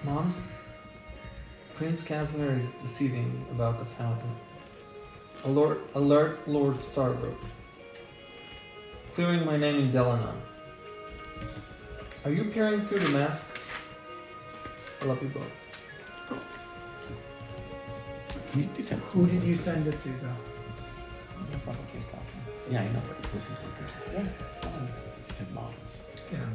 Moms, Prince Casimir is deceiving about the fountain. Alert Lord Starboard. Clearing my name in Delinon. Are you peering through the mask? I love you both. Can you do that? Who did you send it to, though? Yeah, I know. It's important. Yeah. You said moms. Yeah.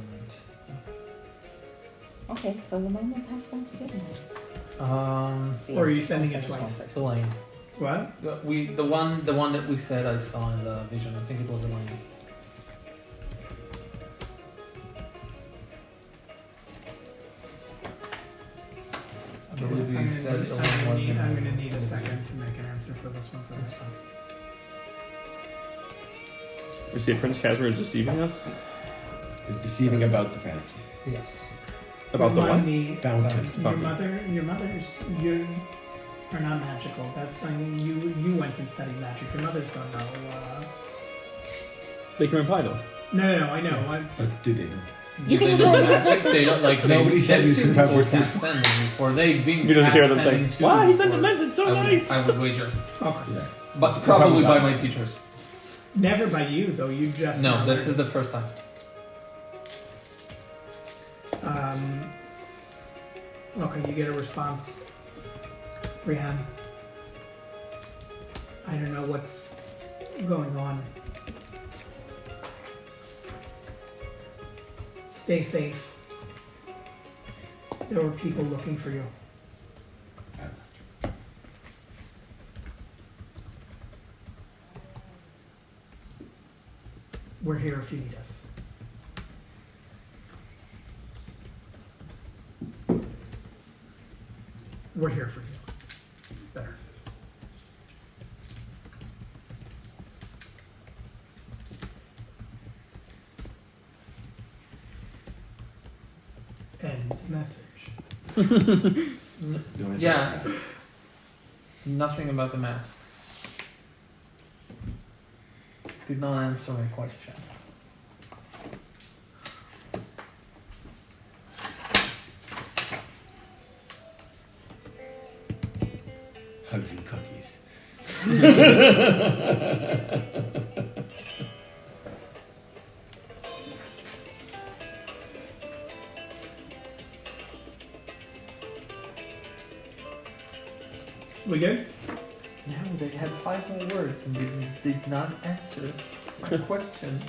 Okay, so the mom will pass down to Delinon. Or are you sending it twice? Elaine. What? The one that we said I saw in the vision. I think it was Elaine. I believe you said Elaine was in. I'm gonna need a second to make an answer for this one, so that's fine. You see, Prince Casimir is deceiving us It's deceiving about the fountain. Yes. about the Remind what? me, Fountain. your mother's, you are not magical. That's, I mean, you went and studied magic. Your mothers don't know. They can reply though. No, I know. But do they know? You Do can they know hold this magic? They don't like. Nobody said they've you seen could have people worked cast this. sending before. They've been. You don't hear them cast saying, sending too "Wow, he sent a before. message, so I would- nice." I would wager, Okay. Yeah. but probably by my teachers. Never by you, though. You just No, this is the first time. Okay, you get a response. Rihan. I don't know what's going on. Stay safe. There were people looking for you. We're here if you need us. We're here for you. Better. End message. Yeah. Nothing about the mask. Did not answer my question. Hugs and cookies. We good? No, they had 5 more words and did not answer my question.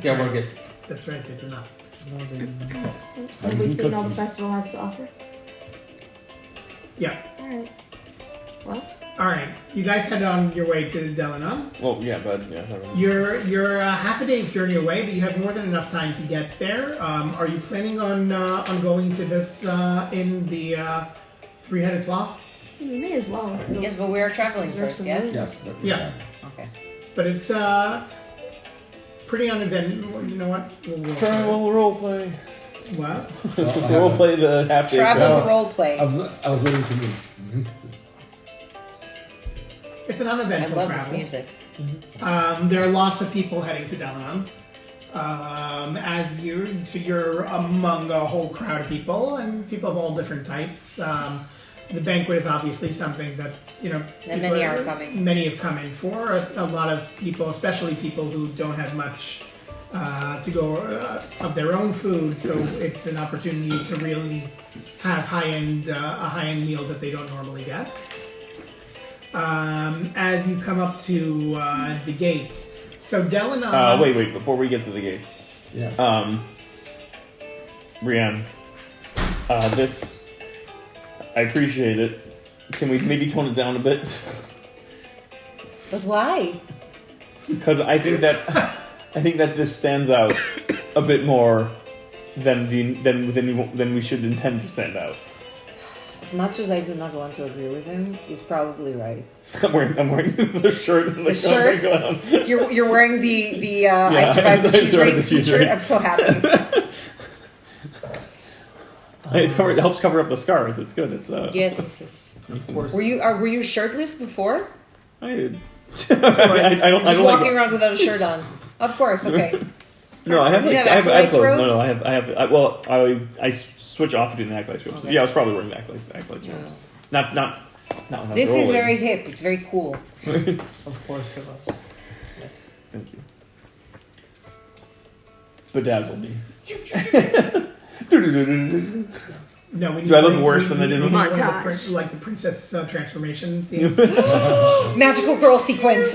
Yeah, we're good. That's right, they did not. No, they did not. Have we seen all the festival has to offer? Yeah. Alright. Well, Alright, you guys head on your way to Delinon. Well, yeah, but yeah. never mind. You're half a day's journey away, but you have more than enough time to get there. Are you planning on going to this in the three-headed sloth? we may as well. Yes, but we are traveling Reserve first, some yes? room. Yes. Yeah. Okay. But it's pretty uneventful. You know what? We'll Try we'll role play. What? Role play the half day. Travel role play. I was waiting to move. It's an I uneventful love travel. this music. There are lots of people heading to Delinon. You're among a whole crowd of people, and people of all different types. the banquet is obviously something that And people many are coming. Many have come in for. A lot of people, especially people who don't have much to go of their own food, so it's an opportunity to really have a high-end meal that they don't normally get. As you come up to the gates, so Delinon. Wait, before we get to the gates. Yeah. Brienne, this, I appreciate it. Can we maybe tone it down a bit? But why? Because I think that this stands out a bit more than we should intend to stand out. As much as I do not want to agree with him, he's probably right. I'm wearing the shirt. And The shirt? You're wearing the I survived the cheese race t-shirt. I'm so happy. It helps cover up the scars. It's good. It's Yes. Of course. Were you shirtless before? I Just don't walking like. around without a shirt on. Of course. Okay. No, I have You like, have I have acolytes clothes. No, robes? I switch off between the acolyte strips. Okay. Yeah, I was probably wearing the acolyte strips. Not when I was This is rolling. very hip. It's very cool. Of course it was. Yes. Thank you. Bedazzle me. No, we Do I look worse than I did we before? need one of the Montage. like the princess transformation scenes. Magical girl sequence.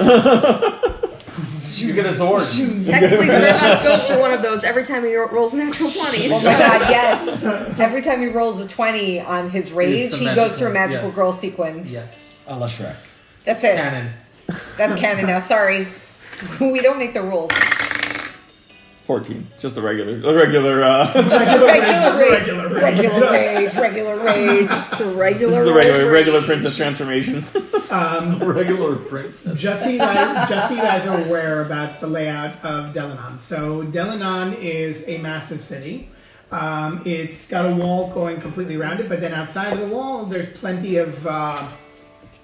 You get a sword. Technically, Servus goes through one of those every time he rolls natural 20s. Oh my god, yes. Every time he rolls a 20 on his rage, It's a he goes magical- through a magical yes. girl sequence. Yes. A la Shrek. That's it. Canon. That's canon now. Sorry. We don't make the rules. 14. Just a regular. Just a regular regular rage. Regular rage. It's a regular This is a rage. regular princess transformation. Regular princess. Just so you guys are aware about the layout of Delinon. So Delinon is a massive city. It's got a wall going completely around it, but then outside of the wall, there's plenty of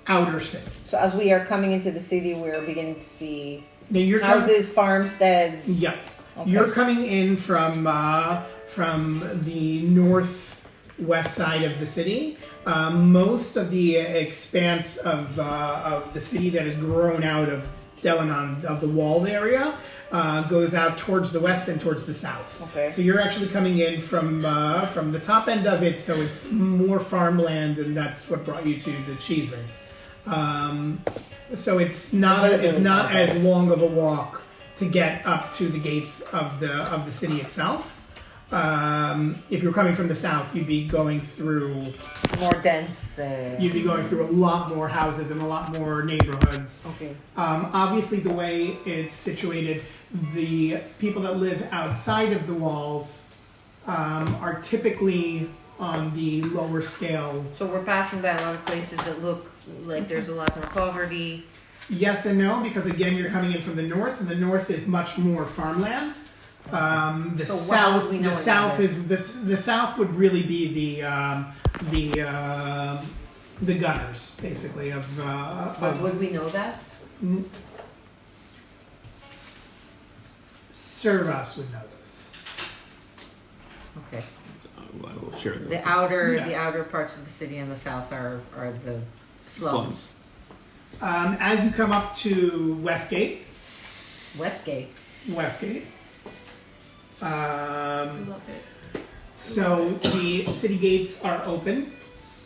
outer city. So as we are coming into the city, we're beginning to see Now you're houses, farmsteads. Yeah. Okay. You're coming in from the northwest side of the city. Most of the expanse of the city that has grown out of Delinon, of the walled area, goes out towards the west and towards the south. Okay. So you're actually coming in from the top end of it, so it's more farmland, and that's what brought you to the cheese race. So it's not as long of a walk to get up to the gates of the city itself. If you're coming from the south, you'd be going through More dense. You'd be going through a lot more houses and a lot more neighborhoods. Okay. Obviously, the way it's situated, the people that live outside of the walls are typically on the lower scale. So we're passing by a lot of places that look like there's a lot more poverty. Yes and no, because again, you're coming in from the north, and the north is much more farmland. The So what south, would we know the about south it? is the south would really be the gunners, basically of. But would we know that? Servus would know this. Okay. I will share this. The outer Yeah. parts of the city in the south are the slums. As you come up to Westgate, Westgate. Love it. So the city gates are open.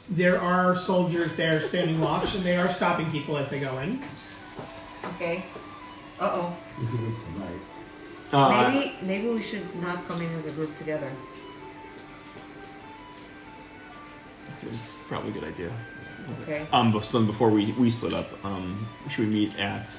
There are soldiers there standing watch, and they are stopping people as they go in. Okay. Uh-oh. You could wait tonight. Maybe we should not come in as a group together. That's probably a good idea. Okay. But so before we split up, should we meet at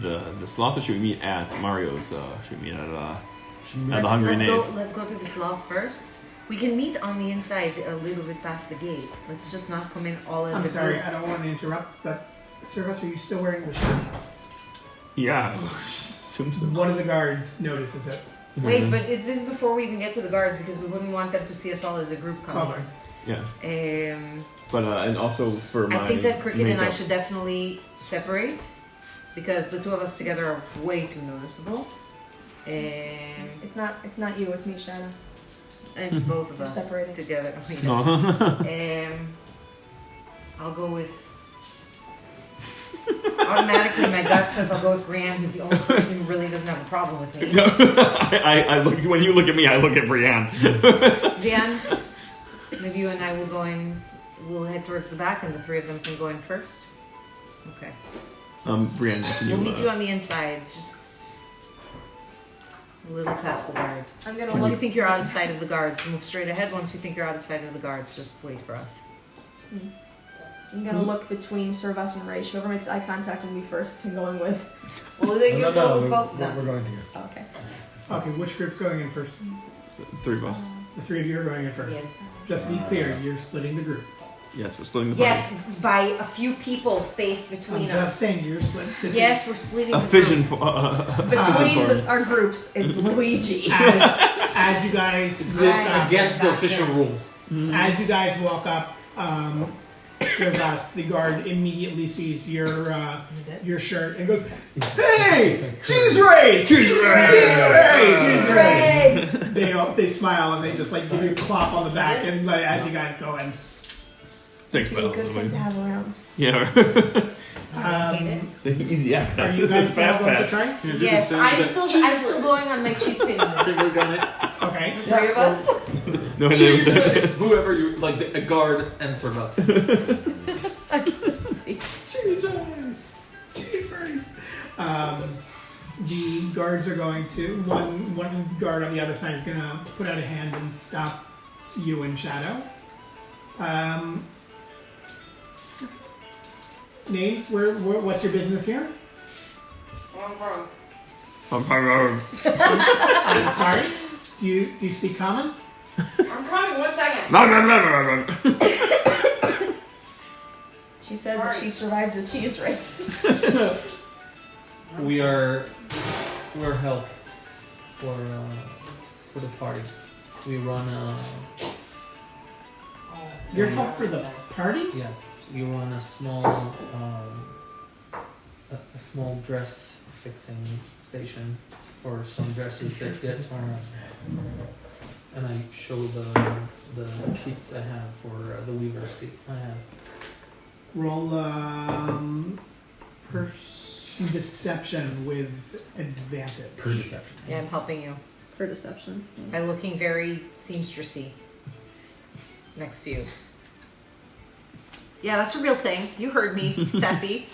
the Sloth, or should we meet at Mario's? Should we meet at the Hungry Knave? Let's go to the Sloth first. We can meet on the inside a little bit past the gates. Let's just not come in all as I'm a sorry, group. I don't want to interrupt, but Servus, are you still wearing the shirt? Yeah. Assume so. One of the guards notices it. Wait, but this is before we even get to the guards because we wouldn't want them to see us all as a group coming. Okay. Yeah. But and also for my I think that Cricket and I makeup. should definitely separate because the two of us together are way too noticeable. It's not you, it's me, Shadow. And it's both of We're us separated. together. No. I'll go with. Automatically, my gut says I'll go with Brienne, who's the only person who really doesn't have a problem with me. I look when you look at me. I look at Brienne. Brienne, maybe you and I will go in. We'll head towards the back, and the three of them can go in first. Okay. Brienne, can you? We'll meet you on the inside, just a little past the guards. I'm gonna Once look. you think you're outside of the guards, move straight ahead. Once you think you're outside of the guards, just wait for us. I'm gonna look between Servus and Raish. Whoever makes eye contact with me first, I'm going with. Well, then you go with both of We're them. going to go. Okay. Okay, which group's going in first? Three of us. The three of you are going in first. Yes. Just to be clear, you're splitting the group. Yes, we're splitting the party. Yes, by a few people spaced I'm between just us. saying you're split. This Yes, is- we're splitting A the fission. group. Between our groups is Luigi. as you guys walk up, Against the official rules. as you guys walk up, Servus, the guard immediately sees your shirt and goes, "Hey, cheese race! Cheese race! Cheese race! Cheese race!" They smile and they just like give you a clap on the back and like, as you guys go in. Thanks, Be a good thing to have around. Yeah. Easy Are access. you guys It's fast going to pass. try? Yes, I'm still going on my cheese pin. Finger gun it. Okay. Three of us. No, Cheese race. Whoever you like, a guard and Servus. Cheese race! Cheese race! The guards are going to one guard on the other side is going to put out a hand and stop you in shadow. Names? What's your business here? I'm sorry. Do you speak common? I'm coming. 1 second. She says that she survived the cheese race. We're help for the party. We run Your help for the party? yes. We run a small a small dress fixing station for some dresses that get torn, and I show the kits I have for the weaver's kit I have. Roll deception with advantage. Per deception. Yeah, I'm helping you For deception. by looking very seamstressy next to you. Yeah, that's a real thing. You heard me, Sephi.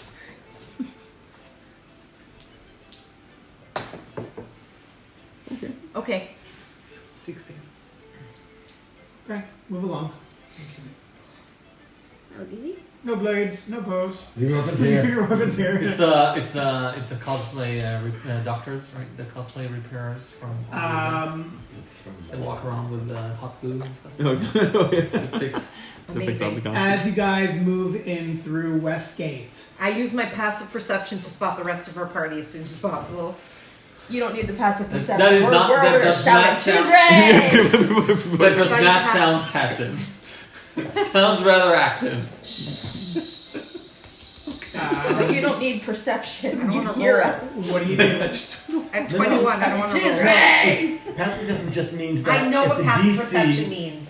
Okay. 16. Okay, move along. That was easy. No blades, no bows. Leave your weapons here. Your weapons here. It's a cosplay doctors, right? The cosplay repairers from all the events. It's from They walk around with hot glue and stuff Oh, yeah. to fix. To fix all the Amazing. costumes. As you guys move in through Westgate, I use my passive perception to spot the rest of our party as soon as possible. You don't need the passive That's- perception. that is we're, not- we're that over to does shout not at sound- cheese race! That does Like not pa- sound passive. It sounds rather active. But you don't need perception. I don't You wanna hear roll. us. what do you do? I have 21. I don't want to Cheese roll. race! Passive perception just means that I know if what the passive DC perception means.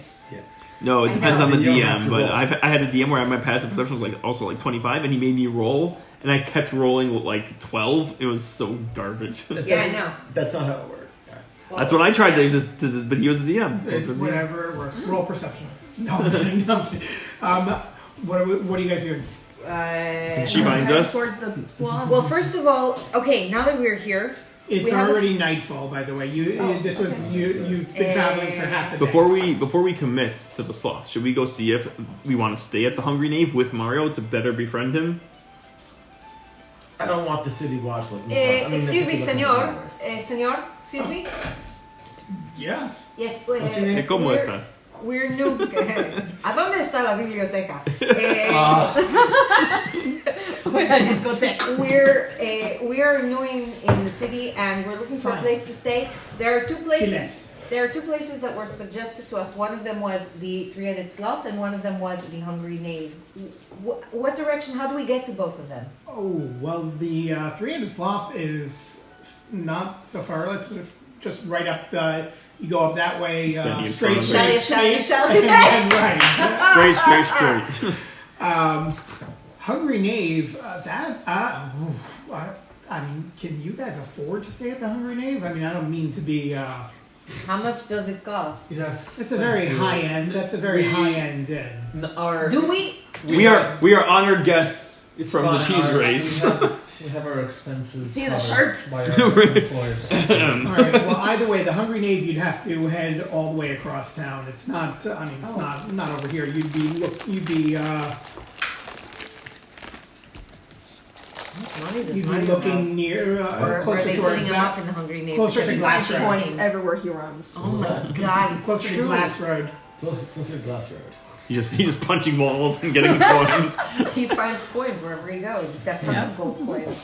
No, it I depends know. on the You don't have DM, to but roll. I had a DM where my passive perception was also 25, and he made me roll, and I kept rolling like 12. It was so garbage. Yeah, I know. That's not how it works. Well, That's what I tried yeah. to but he was the DM. It's whatever works. Roll perception. No, I'm kidding. No, I'm kidding. What are you guys doing? She finds us. Towards the sloth. Well, first of all, okay, now that we're here, It's We have a- already nightfall, by the way. You've been traveling for half a day. Before we commit to the sloth, should we go see if we want to stay at the Hungry Knave with Mario to better befriend him? I don't want the city watch looking. excuse me, senor. Senor, excuse me. Yes. Yes, What's your name? ¿Cómo estás? we're new. ¿A dónde está la biblioteca? We are new in the city, and we're looking for a place to stay. There are two places. There are two places that were suggested to us. One of them was the Three-Headed Sloth, and one of them was the Hungry Knave. What direction? How do we get to both of them? Oh, well, the Three-Headed Sloth is not so far. Let's just right up. You go up that way, Yeah, straight, Shall you? and then right. Hungry Knave. I mean, can you guys afford to stay at the Hungry Knave? I mean, I don't mean to be. How much does it cost? Yes. It's a very high end. That's a very high end inn. Do we? We are honored guests It's from the fine, cheese our- race. We have our expenses. See the covered shirt? by our employers. All right. Well, either way, the Hungry Knave, you'd have to head all the way across town. It's not. I mean, it's not over here. You'd be looking near Or closer are they to putting them up in the Hungry Knave? closer to because Glass he Road. finds Points him? everywhere he runs. Oh my god, it's closer to true. Glass Road. Closer to Glass Road. He's just punching walls and getting coins. He finds coins wherever he goes. He's got tons of gold coins.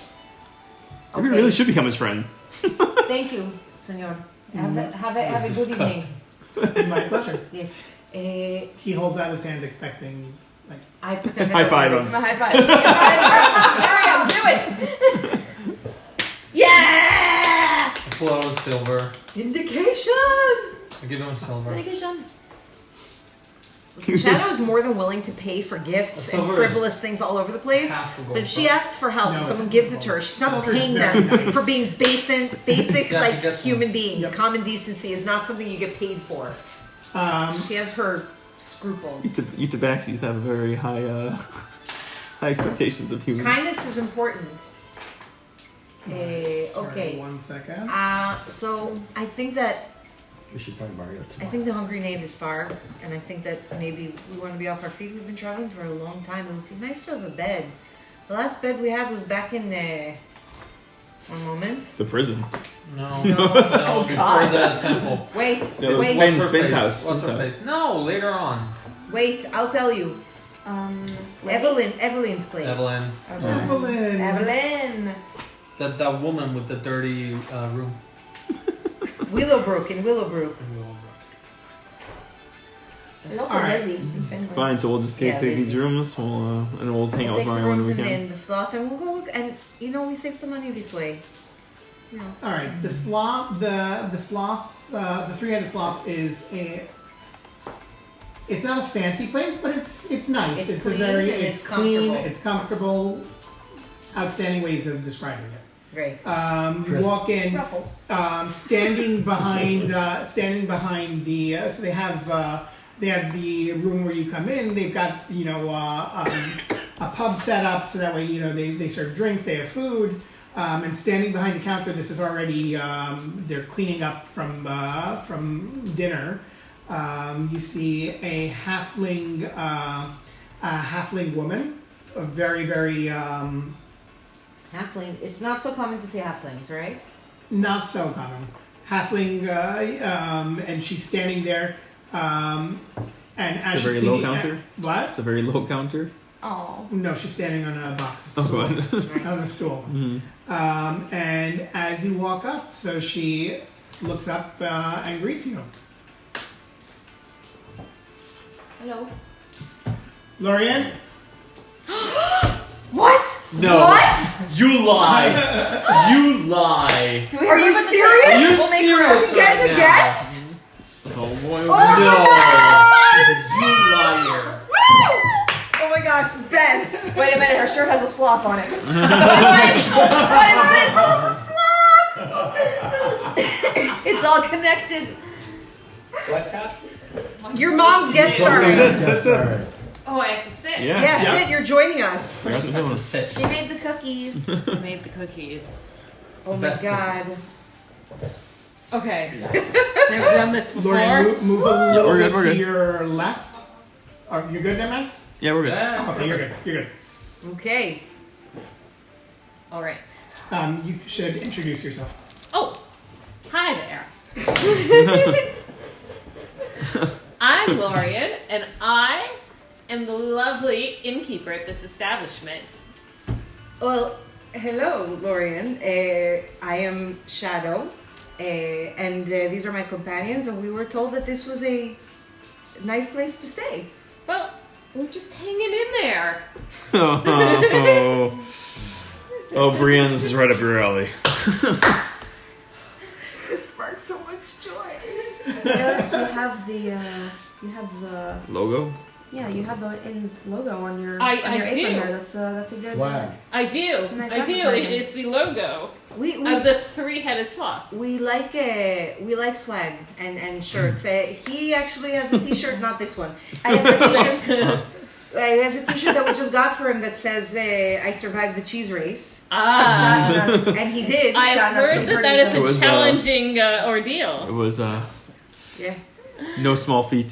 We really should become his friend. Thank you, senor. Have a good evening. My pleasure. Yes. He holds out his hand, expecting. Like, I pretend High five him. High five. Miriam, do it. Yeah. I pull out a silver. Indication! I give him a silver. Shadow is more than willing to pay for gifts and Silver frivolous things all over the place. half a gold But if she bar. asks for help and No, someone it's gives not it to her, she's not Silver's paying very them nice. for being basic Yeah, like he gets human one. beings. Yep. Common decency is not something you get paid for. She has her scruples. You tabaxis have very high expectations of humans. Kindness is important. sorry, Okay. 1 second. So I think that We should find Mario I tomorrow. think the Hungry Knave is far, and I think that maybe we want to be off our feet. We've been traveling for a long time. It would be nice to have a bed. The last bed we had was back in one moment. The prison. No, No. before God. the temple. Wait, No, it was wait, Ben's- What's her Ben's face? house. What's her Ben's face? No, later on. wait. I'll tell you. Evelyn's place. Evelyn. Evelyn. Evelyn. That woman with the dirty room. Willowbrook in Willowbrook. There's also All right. Lizzie in Finland. Fine, so we'll just take Yeah, these Lizzie. rooms, and we'll hang out We'll with take some Mario on the rooms in weekend. the Sloth, and we'll go look. And we save some money this way. You know. All right. The sloth. The sloth. The three-headed sloth is a. It's not a fancy place, but it's nice. It's a clean very. and It's it's clean. comfortable. It's comfortable. Outstanding ways of describing it. Great. You walk in. Ruffled. Standing behind the so they have the room where you come in. They've got a pub set up so that way they serve drinks, they have food, and standing behind the counter, this is already they're cleaning up from dinner. You see a halfling woman, a very Halfling. It's not so common to see halflings, right? not so common. Halfling, and she's standing there, and as It's a she's very low cleaning- counter? What? It's a very low counter. Oh. No, she's standing on a box. Oh, stool, good. on a stool. Mhm. And as you walk up, so she looks up and greets you. Hello. Lorian? What? No. What? You lie. You lie. Do we Are you Are serious? you We'll make serious her get right the now? guest. Oh boy. Oh no. my You liar. Oh my gosh, best. Wait a minute, her shirt has a sloth on it. What is this? It's all connected. What's up? Your mom's guest star. Oh, I have to sit. Yeah. Yes, Sid, you're joining us. I got the Have to one. sit. She made the cookies. I made the cookies. Oh my Best god. Okay. Never done this before. Lorian, move a little We're good, bit we're to good. your left. Are you good there, Max? Yeah, we're good. Yeah. Okay, you're good. You're good. Okay. All right. You should introduce yourself. Oh, hi there. I'm Lorian, and I am the lovely innkeeper at this establishment. Well, hello, Lorian. I am Shadow, and these are my companions, and we were told that this was a nice place to stay. Well, we're just hanging in there. Oh, Brienne, this is right up your alley. This sparks so much joy. Yes, you have the Logo? Yeah, you have the Inn's logo on your I apron do. there. That's a good Swag. I do. It's a nice I do. It advertising. is the logo We of the three-headed sloth. we like swag and shirts. He actually has a T-shirt, not this one. I have a T-shirt. He has a T-shirt that we just got for him that says "I survived the cheese race," Ah, and he did. I've gotten us some heard that pretty that is It a was, challenging It ordeal. was Yeah. no small feat.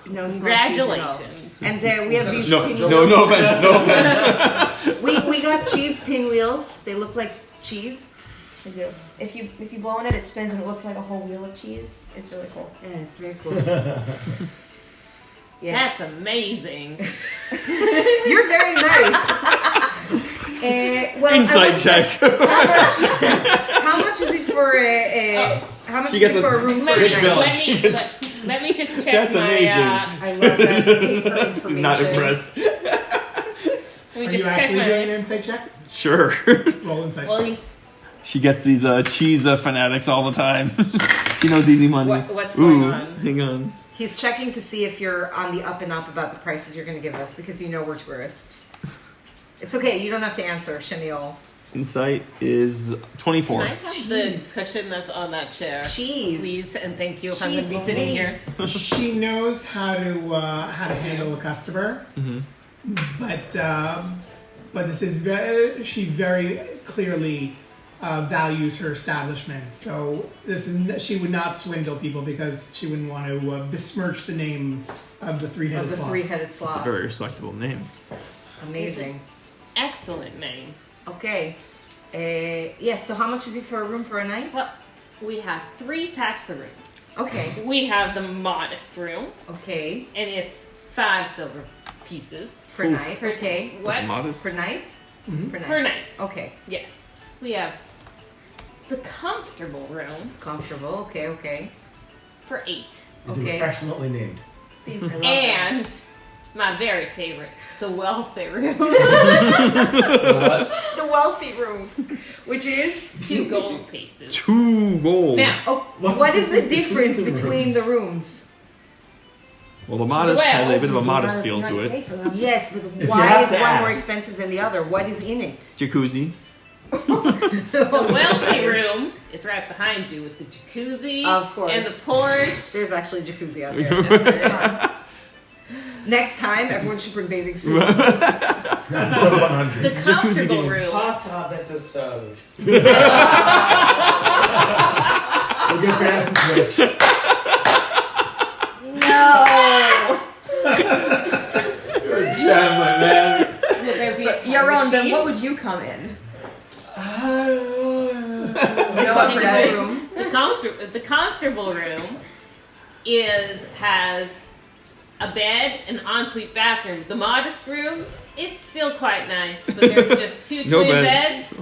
No, Congratulations. And we have these No, pinwheels. no offense, no offense. We got cheese pinwheels. They look like cheese. They do. If you blow on it, it spins and it looks like a whole wheel of cheese. It's really cool. Yeah, it's very cool. Yeah. That's amazing. You're very nice. Well, Inside check. How much is it for how much She is gets it for a us- room for Let a me, night? Bill. let me just check That's my. amazing. I love that. Pay for She's not information. impressed. Let me Are just you check actually doing an my. insight check? Sure. Roll insight. Well, he's, She gets these cheese fanatics all the time. She knows easy money. what's going Ooh, on? hang on. He's checking to see if you're on the up and up about the prices you're going to give us because you know we're tourists. It's okay. You don't have to answer, Shamiel. Insight is 24. Can I have the cushion that's on that chair? Cheese. Please and thank you if I'm Cheese, going to be sitting here. She knows how to handle a customer, Mhm. but this is she very clearly values her establishment. So she would not swindle people because she wouldn't want to besmirch the name of the Of three-headed the sloth. three-headed It's a sloth. very respectable name. Amazing. Excellent name. Okay. Yes, so how much is it for a room for a night? Well, we have 3 types of rooms. Okay. We have the modest room, Okay. and it's 5 silver pieces Per night. Okay. What? That's modest. Per night? Mhm. Per night. per night. Okay. Yes. We have the comfortable room Comfortable. Okay, okay. for 8. These Okay. are excellently named. I love that. And my very favorite, the wealthy room. The wealthy room, which is 2 gold pieces. 2 gold. Now, oh, what is the difference between the rooms? Well, the modest Well, has a bit of a modest You feel gotta to pay it. for them. Yes, but you why have is to one ask. more expensive than the other? What is in it? Jacuzzi. the wealthy room is right behind you with the jacuzzi Of course. and the porch. There's actually a jacuzzi out there. That's very fun. Next time, everyone should bring bathing suits. Episode 100. The comfortable game. room. Hot tub episode. We'll get banned from Twitch. No. Jam, my man. Will there be a time Your own, Ben. machine? What would you come in? The comfortable room. The comfortable room has a bed, an ensuite bathroom. The modest room, it's still quite nice, but there's just 2 No twin bed. beds,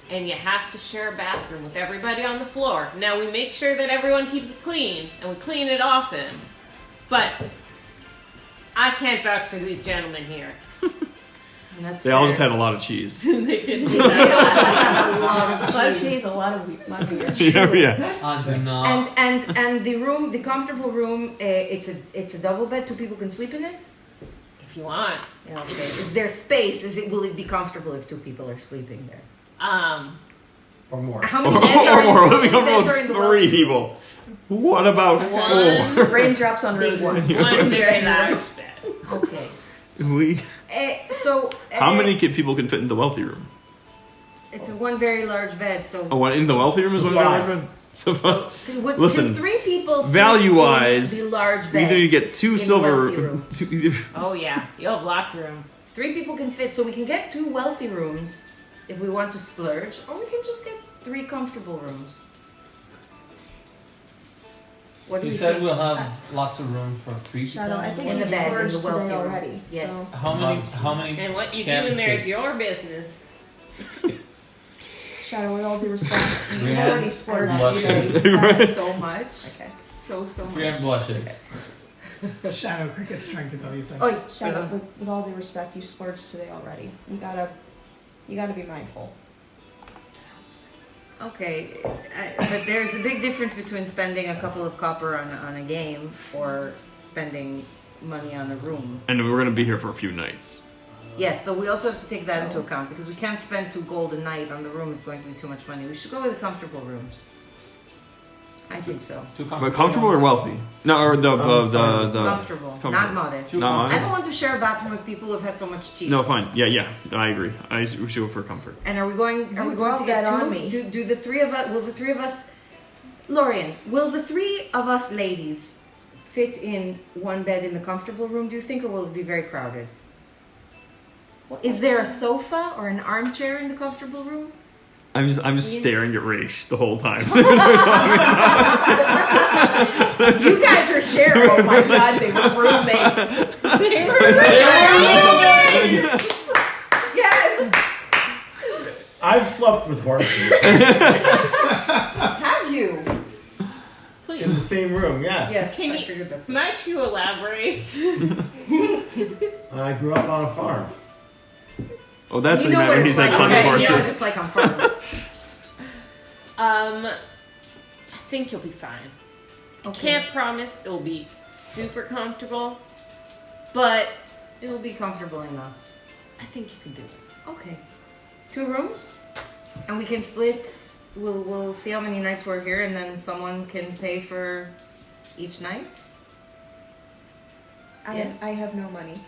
and you have to share a bathroom with everybody on the floor. Now we make sure that everyone keeps it clean, and we clean it often, but I can't vouch for these gentlemen here. And that's They all fair. just had a lot of cheese. They didn't. A lot A lot of cheese, a lot of beer. yeah. I do not. And the room, the comfortable room, it's a double bed. 2 people can sleep in it. If you want. Yeah, okay. Is there space? Will it be comfortable if 2 people are sleeping there? Or more. How Or many beds are in, more. how Let me many come beds with are in the 3 wealthy room? people. What about 1 4? Raindrops on Big roses. ones. One very large bed. Okay. We. How many people can fit in the wealthy room? It's one very large bed. So. Oh, one in the wealthy room is one Yes. large bed. So Listen. listen, 3 people fit value-wise, in the large bed? either you get 2 in the silver. wealthy room. Oh yeah, you'll have lots of room. 3 people can fit, so we can get 2 wealthy rooms if we want to splurge, or we can just get 3 comfortable rooms. What do You you said think? we'll have lots of room for 3 people. Shadow, I think In you the bed, in splurged the today wealthy room. already. Yes. So. How many? And what you do Can't in there is fit. your business. Shadow, with all due respect, you've Yeah. already splurged Blushes. today. so much. Okay. So 3 and blushes. Shadow Cricket's trying to tell you something. Oh, Shadow, with all due respect, you splurged today already. You gotta be mindful. okay. But there's a big difference between spending a couple of copper on a game or spending money on a room. And we're gonna be here for a few nights. Yes, so we also have to take that into account because we can't spend 2 gold a night on the room. It's going to be too much money. We should go with the comfortable rooms. I think so. But comfortable or wealthy? No, or the Comfortable, not modest. Not modest. I don't want to share a bathroom with people who've had so much cheese. No, fine. Yeah, I agree. We should go for comfort. And are we going to get that on 2? me. Do the 3 of us? Will the 3 of us? Lorian, will the 3 of us ladies fit in one bed in the comfortable room? Do you think, or will it be very crowded? Is there a sofa or an armchair in the comfortable room? I'm just staring at Raish the whole time. You guys are sharing. Oh my god, they were roommates. They were roommates. Yes. I've slept with horses Have you? in the same room. Yes. Yes. Can might you elaborate? I grew up on a farm. Oh, that's You what he know meant what when he it's said like. Sunday Okay, you know what horses. it's like on farms. I think you'll be fine. Okay. Can't promise it'll be super comfortable, but It'll be comfortable enough. I think you can do it. Okay. 2 rooms, and we can split. We'll see how many nights we're here, and then someone can pay for each night. Yes. I have no money.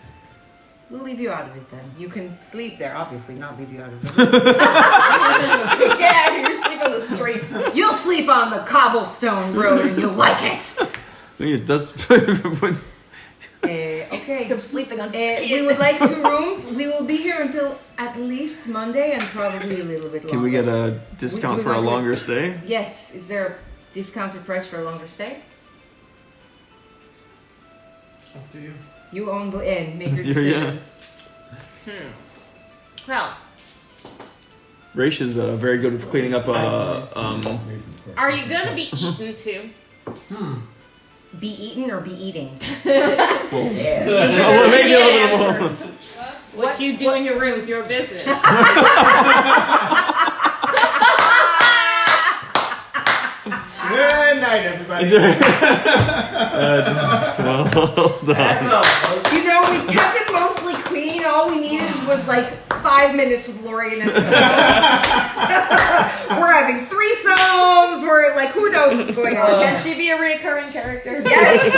We'll leave you out of it then. You can sleep there, obviously, not leave you out of it. Get out of here, sleep on the streets. You'll sleep on the cobblestone road, and you'll like it. It does. Okay. I'm sleeping on We skin. would like 2 rooms. We will be here until at least Monday, and probably a little bit longer. Can we get a discount we for a want to- longer stay? Yes. Is there a discounted price for a longer stay? Up to you. You own the inn. Make your Yeah. decision. Well, Raish is very good with cleaning up. are you gonna be eaten too? Be eaten or be eating? Well, Yeah. well, maybe a little bit more. What you do in your room is your business. Good night, everybody. Well done. You know, we kept it mostly clean. All we needed was like 5 minutes with Lorian and we're having threesomes. We're like, who knows what's going on? Can she be a recurring character? Yes.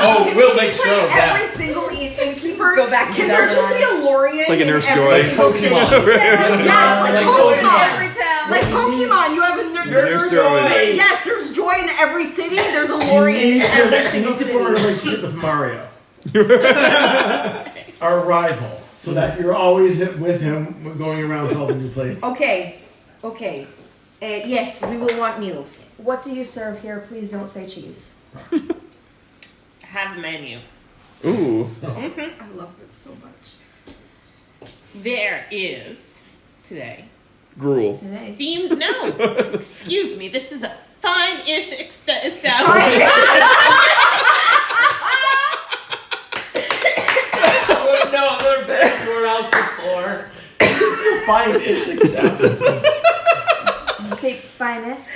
Oh, Can we'll she make play sure of that. every single innkeeper. Go back to Can there just be a Lorian? It's like a in Nurse every Joy. single city? Pokemon. Yes, like Like Pokemon. Every town. Like Pokemon, you have a Nurse there's Joy. Yes, there's joy in every city. There's a You Lorian need in every to single city. form a relationship with Mario, our rival, so that you're always with him going around to all the new places. Okay. Yes, we will want meals. What do you serve here? Please don't say cheese. Have a menu. Ooh. I love it so much. There is today Gruel. Today. steamed. No, excuse me. This is a fine-ish establishment. No, they're back courthouse before. Fine-ish establishment. Did you say finest?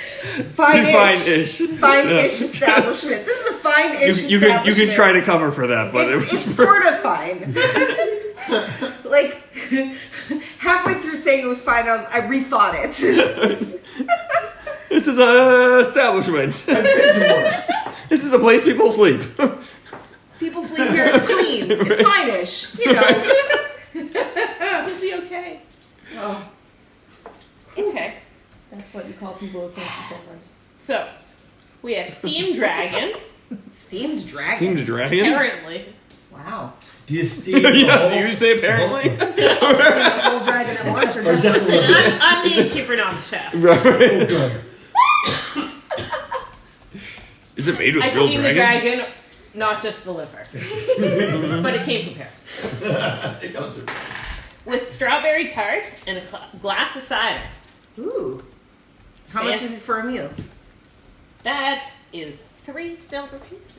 Fine-ish. Fine-ish establishment. This is a fine-ish You can try to cover for that, but It's sort of fine. Like halfway through saying it was fine, I rethought it. This is a establishment. I've been to worse. This is a place people sleep. People sleep here. It's clean. It's fine-ish. You know. It'll be okay. Oh. Okay. That's what you call people who can't speak Finland. So we have steamed dragon. Steamed dragon. Steamed dragon? Apparently. Wow. Do you steam the Yeah, whole- do you say apparently? The whole dragon at once, or Or just just a the little bit? I'm the innkeeper, not the chef. Oh, Right. good. Is it made with I real steamed the dragon? dragon, not just the liver. But it came prepared. It goes through. With strawberry tart and a glass of cider. Ooh. How much is it for a meal? That is 3 silver pieces.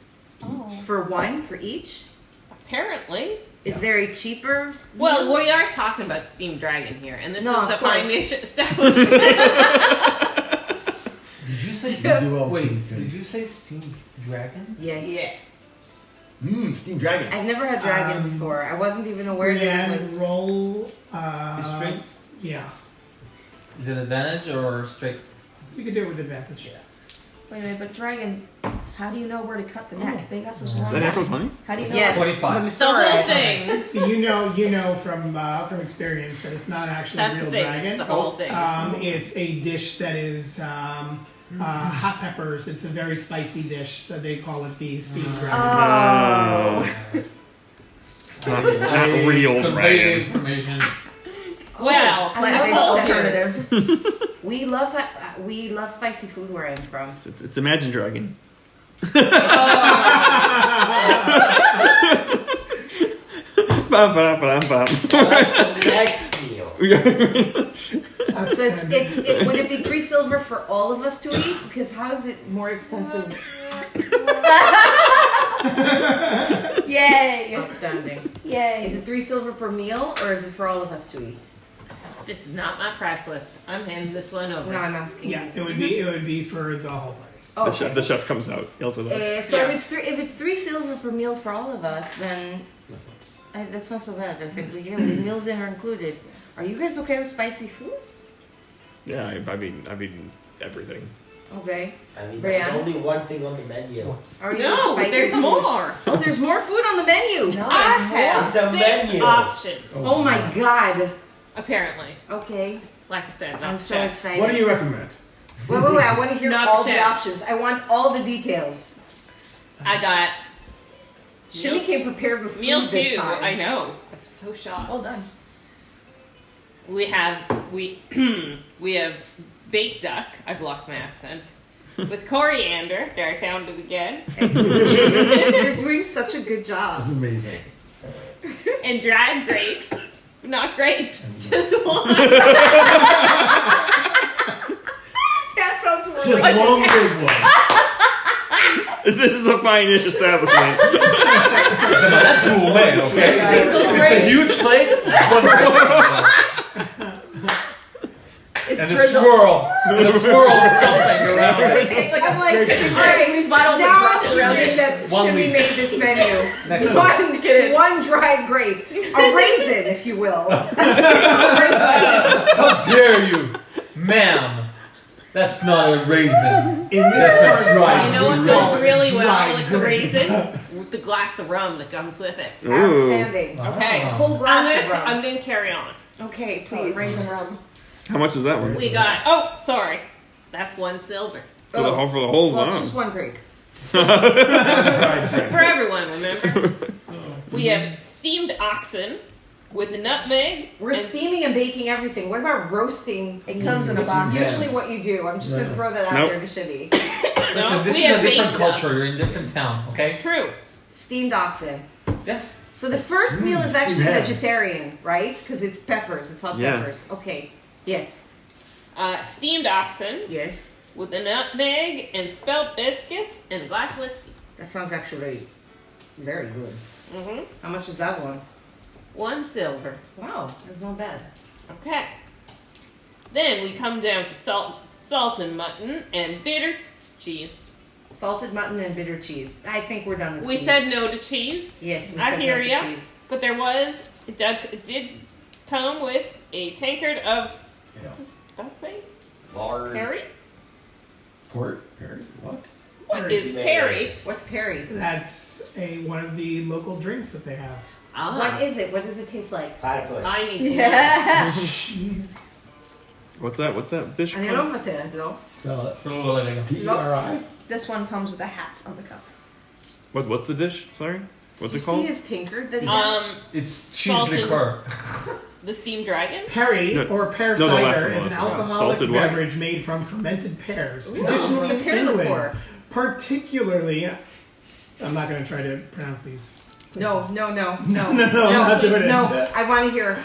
Oh. For one for each? Apparently. Is there a cheaper? Well, we are talking about steamed dragon here, and this No, is a of course. fine-ish establishment. Did you say You do all wait? things. Did you say steamed dragon? Yes. Yes. Steamed dragon. I've never had dragon before. I wasn't even aware that it was. Roll. Straight? Yeah. Is it advantage or straight? You can do it with advantage. Yeah. Wait a minute, but dragons, how do you know where to cut the neck? They got such long Is that neck. natural 20? How do you know? Yes. 25. The whole thing. So you know from experience that it's not actually That's a real the thing. dragon. It's the whole thing. It's a dish that is hot peppers. It's a very spicy dish, so they call it the steamed dragon. Not real dragon. Information. Well, Plant-based alternative. We love spicy food where I'm from. It's Imagine Dragon. Bum, bum, bum, bum. Next meal. So it's would it be 3 silver for all of us to eat? Because how is it more expensive? Yay! Outstanding. Yay! Is it 3 silver per meal, or is it for all of us to eat? this is not my price list. I'm handing this one over. No, I'm asking. Yeah, it would be for the whole party. Oh, The, the chef comes out, yells at us. so if it's three silver per meal for all of us, then that's not so bad. I think the meals in are included. Are you guys okay with spicy food? Yeah, I mean everything. Okay. I mean, Brianna? there's only one thing on the menu. Are you No, spicy there's food? more. Oh, there's more food on the menu. No, I there's have It's a 6 menu. options. Oh my god. Apparently, Okay. like I said, I'm not so chef. excited. What do you recommend? Wait. I want to hear Not all chef. the options. I want all the details. I got Shimmy came prepared with food meal this 2. time. I know. I'm so shocked. Well done. We have we have baked duck. I've lost my accent. With coriander. There, I found it again. You're doing such a good That's job. amazing. And dried grape. Not grapes, just one. That sounds more Just like one big one. This is a fine dish establishment. That's cool, man. Okay. Single It's a grape. huge plate. This is one big one. it's And a drizzle. swirl. And a swirl of something around They it. take like I'm a like, alright, squeeze bottle and now brush I'm around thinking it. that 1 Shimmy week. made this menu. Next One dried grape, a raisin, if you will. How dare you, ma'am? That's not a raisin. In this That's a part of dry town, You know what we goes call it really well dried with the grape. raisin? With the glass of rum that comes with it. Ooh. Outstanding. Okay. Ah. Whole glass of rum. I'm gonna carry on. Okay, please. Raisin rum. How much is that one? We got. Oh, sorry. That's 1 silver For the whole Well, wow. it's just one grape. for everyone. Remember, we have steamed oxen with nutmeg. We're and steaming and baking everything. What about roasting? It comes in a box. Usually what you do. I'm just going to throw that out Nope. there to Shimmy. No, Listen, this we is have a different baked culture. duck. You're in a different town, okay? It's true. Steamed oxen. Yes. So the first meal is actually steamed ham. vegetarian, right? Because it's peppers. It's hot Yeah. peppers. Okay. Yes. Steamed oxen Yes. with the nutmeg and spelt biscuits and a glass of whiskey. That sounds actually very good. Mm-hmm. How much is that one? 1 silver. Wow, that's not bad. Okay. Then we come down to salted mutton and bitter cheese. Salted mutton and bitter cheese. I think we're done with We cheese. said no to cheese, yes. We I said hear no to ya. cheese. but it did come with a tankard of. Don't say Lard. Perry. Port? Perry? What? What is Perry? What's Perry? That's one of the local drinks that they have. What is it? What does it taste like? Platypus. I need to know. Yeah. What's that dish I don't called? know what to do. Spell it. P-E-R-I? This one comes with a hat on the cup. What's the dish? Sorry? What's Did it called? you see his tankard that he has? It's cheese Salted- liqueur. The steamed dragon. Perry, No, or pear no, the last cider, one, is the an last one. alcoholic Salted what? beverage made from fermented pears, Ooh, traditionally it's a in pear England. liqueur. Particularly, I'm not going to try to pronounce these. No. No, I'm not doing it. No, I want to hear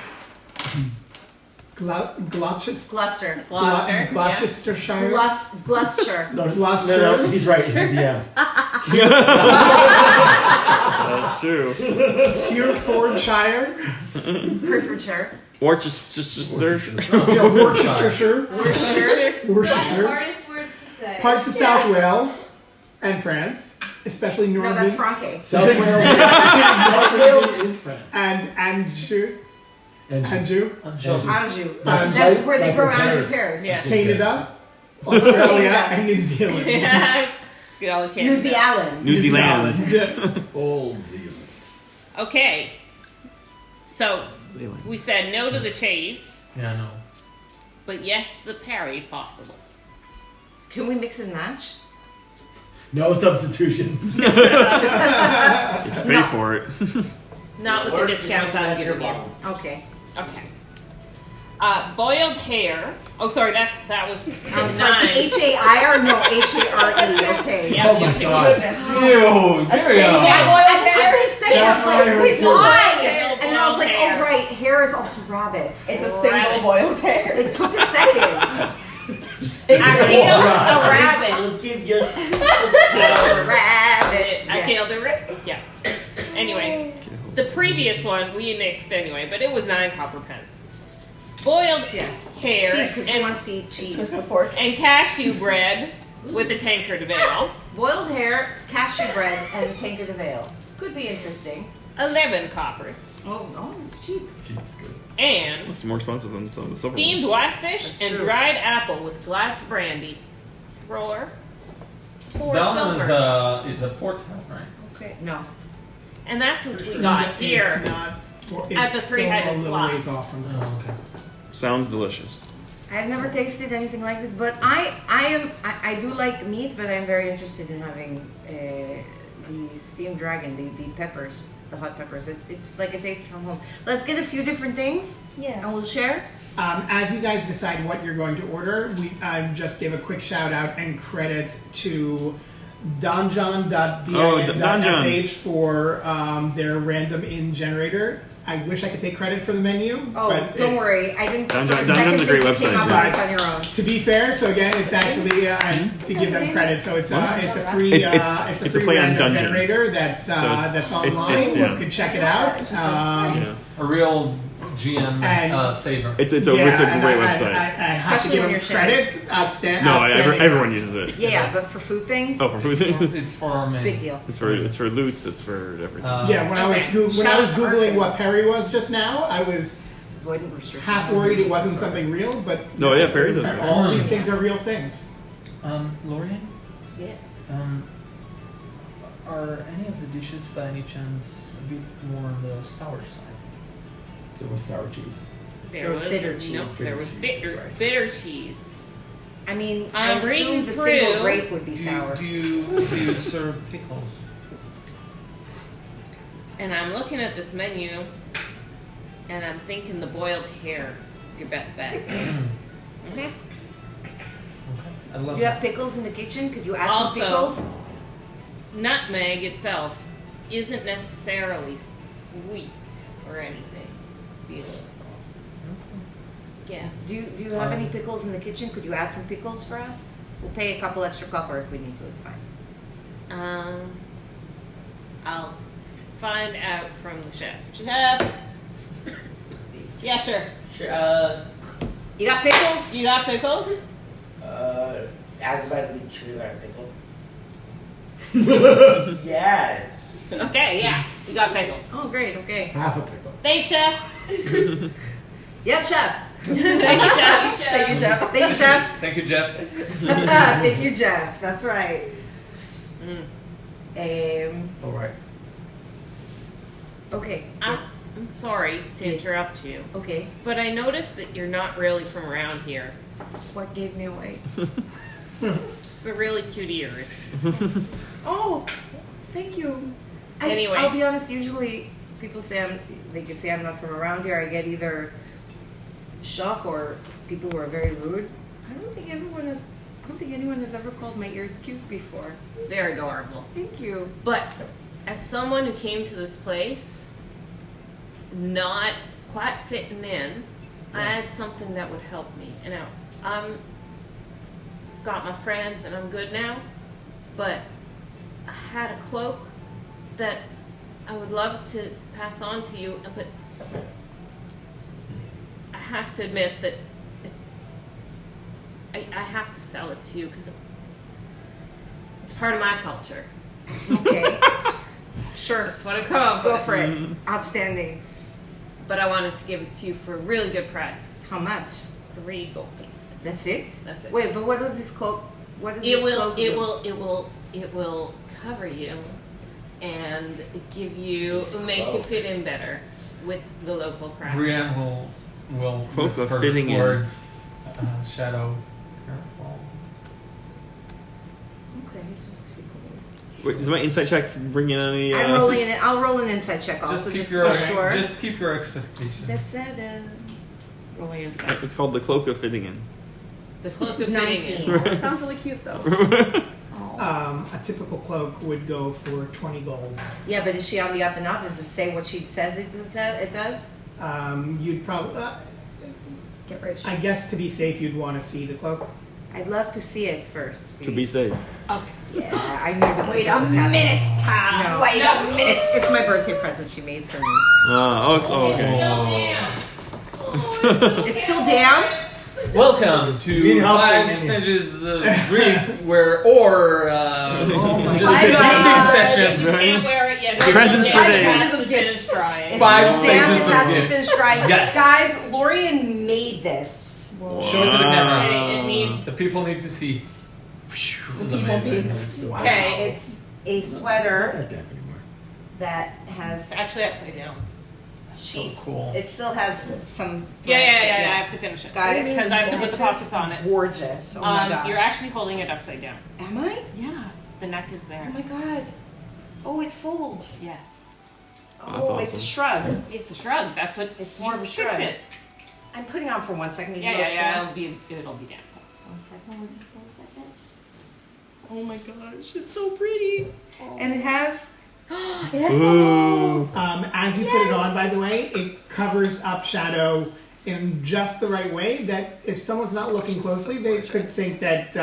Gloucestershire. Gloucester. Gloucestershire. Gloucester. No, Gloucester. no, he's right. He's at the end. That's true. Herefordshire. Herefordshire. Worcestershire. Worcestershire. Worcestershire. Worcestershire. Hardest words to say. Parts of South Wales and France. especially No, Norman. that's Franke. South Wales. North Wales is France. And Anjou. Anjou. Anjou. That's where they like grow with Anjou pears. pears. Yeah. Canada, Australia, and New Zealand. Yeah. Good old New Canada. Zealand. New Zealand. Yeah. Old Zealand. Okay. So we said no to the chase, Yeah, no. but yes to the parry possible. Can we mix and match? No substitutions. Pay for it. Not with the discounts I'm giving you. Okay. Okay. Boiled hare. Oh, sorry, that was I was 9. like H-A-I-R? No, H-A-R-E. Okay. Yeah, Oh my yeah. God. Ew, Miriam. I was saying, That's I was why I like, heard why? too. And I was like, Hair. oh right, hair is also rabbit. It's a Rabbit. single boiled hair. It took a second. I killed a rabbit. I'll give you. Rabbit. I killed a rabbit. Yeah. Anyway, the previous one we nixed anyway, but it was 9 copper pence. Boiled hare Because you want to see cheese. and cashew bread with a tankard of ale. Boiled hair, cashew bread, and a tankard of ale. Could be interesting. 11 coppers. Oh, it's cheap. And It's more expensive than some of the silver steamed ones. whitefish That's and true. dried apple with glass of brandy. Roller. 4 That one silver. is a pork tail, right? Okay. No. And that's what we got here. It's not, it's At the three-headed still a little sloth. ways off from those. Oh, okay. Sounds delicious. I've never tasted anything like this, but I do like meat, but I'm very interested in having the steamed dragon, the peppers, the hot peppers. It's like a taste from home. Let's get a few different things, and we'll share. As you guys decide what you're going to order, I just gave a quick shout out and credit to donjon.bin.sh for their random in generator. I wish I could take credit for the menu. Oh, but don't it's- worry, I didn't. Donjon's a great website, Up yeah. with this on your own. To be fair, so again, it's actually to give them credit. So it's a free It's a free play on random dungeon. generator that's online. yeah. You can check it out. Yeah. A real GM And- saver. It's a and great I website. have to Especially give when them you're sharing. credit. Outstanding. No, everyone uses it. Yeah, but for food things, Oh, for food things? It's for our main. big deal. It's for loots. It's for everything. Yeah, when I was Shout out googling Arthur. what Perry was just now, I was Avoidant restriction. half worried it wasn't something real, but No, yeah, Perry does. all these things are real things. Lorian, Yeah. are any of the dishes by any chance a bit more on the sour side? There was sour cheese. There was bitter cheese. Nope, there was bitter cheese. I mean, I'm I assume reading the through. single grape would be Do sour. you serve pickles? And I'm looking at this menu, and I'm thinking the boiled hare is your best bet. Okay. Okay. I love Do you have pickles in the kitchen? Could you add Also- some pickles? Nutmeg itself isn't necessarily sweet or anything. Be a little salt. Yes. Do you have any pickles in the kitchen? Could you add some pickles for us? We'll pay a couple extra copper if we need to. It's fine. I'll find out from the chef. Chef. Yeah, sure. Sure, You got pickles? You got pickles? as about the tree or pickle. Yes. Okay, yeah, you got pickles. Oh, great. Okay. Half a pickle. Thanks, chef. Yes, chef. Thank you, chef. Thank you, chef. Thank you, chef. Thank you, Jeff. Thank you, Jeff. That's right. All right. Okay. I'm sorry to interrupt you, Okay. but I noticed that you're not really from around here. What gave me away? The really cute ears. Oh, thank you. Anyway. I'll be honest. Usually, people say they can say I'm not from around here. I get either shock or people who are very rude. I don't think anyone has ever called my ears cute before. They're adorable. Thank you. But as someone who came to this place, not quite fitting in, I had something that would help me. And now I'm got my friends and I'm good now, but I had a cloak that I would love to pass on to you, but I have to admit that I have to sell it to you because it's part of my culture. Okay. Sure. That's what I come up Go with. for it. Outstanding. But I wanted to give it to you for a really good price. How much? 3 gold pieces. That's it? That's it. Wait, but what does this cloak? What does It this will. cloak It do? will. It will cover you, and give you make you fit in better with the local crowd. Brienne will Cloak of whisper fitting in. towards Shadow. Careful. Okay, just 3 gold. Wait, is my insight check bringing any? I'm rolling it. I'll roll an insight check also, Just just keep to your be sure. just keep your expectations. That's 7. Rolling insight. It's called the cloak of fitting in. The cloak of fitting in. 19. That sounds really cute though. A typical cloak would go for 20 gold. Yeah, but is she on the up and up? Does it say what she says it does? You'd probably, Get rich. I guess to be safe, you'd want to see the cloak. I'd love to see it first. To be safe. Yeah, I need to see Wait a what's happening. minute, No. Wait a minute. It's my birthday present she made for me. Okay. It's still damp. Welcome Need to help Five getting Stages of Grief, where my gifting God. sessions. Can't wear it yet. Presents for days. Stages of gifts drying. It's Five still damp, stages it of has to gift. finish drying. Yes. Guys, Lorian made this. Show it to the camera. Okay, it needs. The people need to see. The people need. Okay. It's a sweater Not damp anymore. that has It's actually upside down. So cool. It still has some. Yeah. thread, I have to finish it. Guys, Because I have to put the this is pockets on it. Gorgeous. Oh my gosh. You're actually holding it upside down. Am I? Yeah. The neck is Oh there. my god. Oh, it folds. Yes. That's Oh, it's a awesome. shrug. It's a shrug. That's what It's more of a you shrug. picked it. I'm putting on for 1 second. Yeah. It'll be damp. 1 second. 1 second. Oh my gosh, it's so pretty. And it has. It has the holes. As you put it on, by the way, it covers up Shadow in just the right way that if someone's not looking closely, they could think that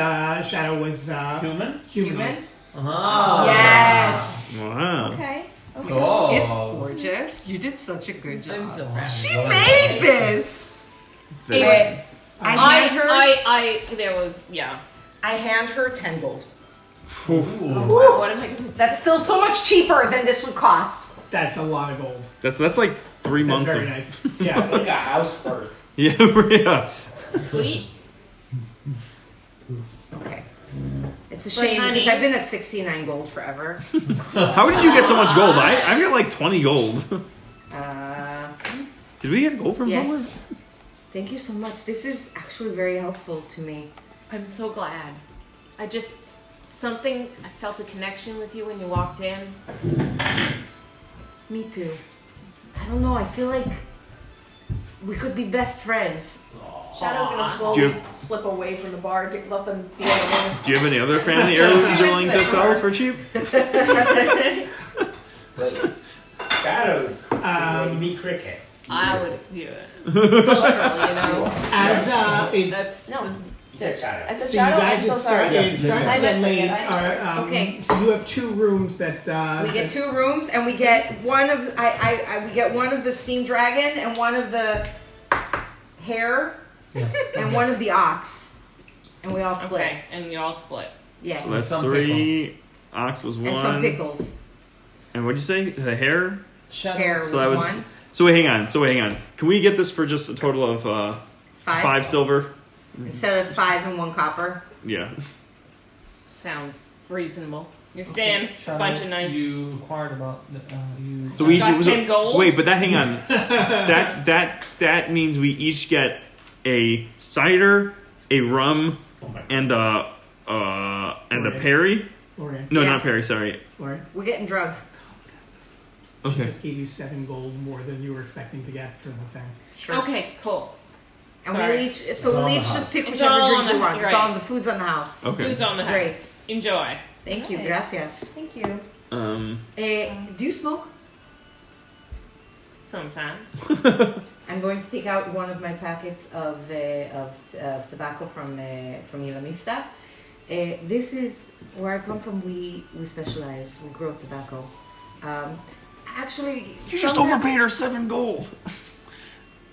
Shadow was Human? Human. Ah. Yes. Wow. Okay. Okay. Oh. It's gorgeous. You did such a good job. I'm so proud. She made this. Anyway, I hand her 10 gold. What am I gonna That's still so much cheaper than this would cost. That's a lot of gold. That's like 3 That's months very of. nice. Yeah. It's like a house worth. Yeah. Sweet. Okay. It's a shame honey- because I've been at 69 gold forever. How did you get so much gold? I've got like 20 gold. Did we get gold from Yes. somewhere? Thank you so much. This is actually very helpful to me. I'm so glad. I felt a connection with you when you walked in. Me too. I don't know. I feel like we could be best friends. Shadow's gonna Do slowly you- slip away from the bar, let them be alone. Do you have any other family heirlooms you're willing to sell for cheap? But shadows. Um, Me cricket. I would do it. Cultural, you know. As it's That's No. You said shadow. I said so you Shadow, guys I'm so it's sorry. it's starting to I get meant late. cricket, I understand. Okay. So you have 2 rooms that We get 2 rooms, and we get one of we get one of the steam dragon and one of the hare Yes. and one of the ox, and we all split. Okay, and you all split. Yeah, So that's Some 3. Ox was 1. and some pickles. And what'd you say? The hair? Hare was, So that was. 1. So wait, hang on. Can we get this for just a total of 5 5 silver? instead of 5 and 1 copper. Yeah. Sounds reasonable. You're staying a Shadow, bunch of nights. You inquired about you. So we Got each 10 gold? Wait, but that hang on. that means we each get a cider, a rum, and a Perry. Lauren, No, Yeah. not Perry. Sorry. Lauren, We're getting drunk. she Okay. just gave you 7 gold more than you were expecting to get for the thing. Sure. Okay, And cool. we'll Sorry. each It's so on we'll the each house. just pick It's whichever all drink on we the- want. It's right. all on the food's on the house. Okay. Food's on the house. Great. Enjoy. Thank you. Nice. Gracias. Thank you. Do you smoke? Sometimes. I'm going to take out one of my packets of tobacco from Ilamista. This is where I come from. We specialize. We grow tobacco. Actually, You just sometimes- overpaid her 7 gold.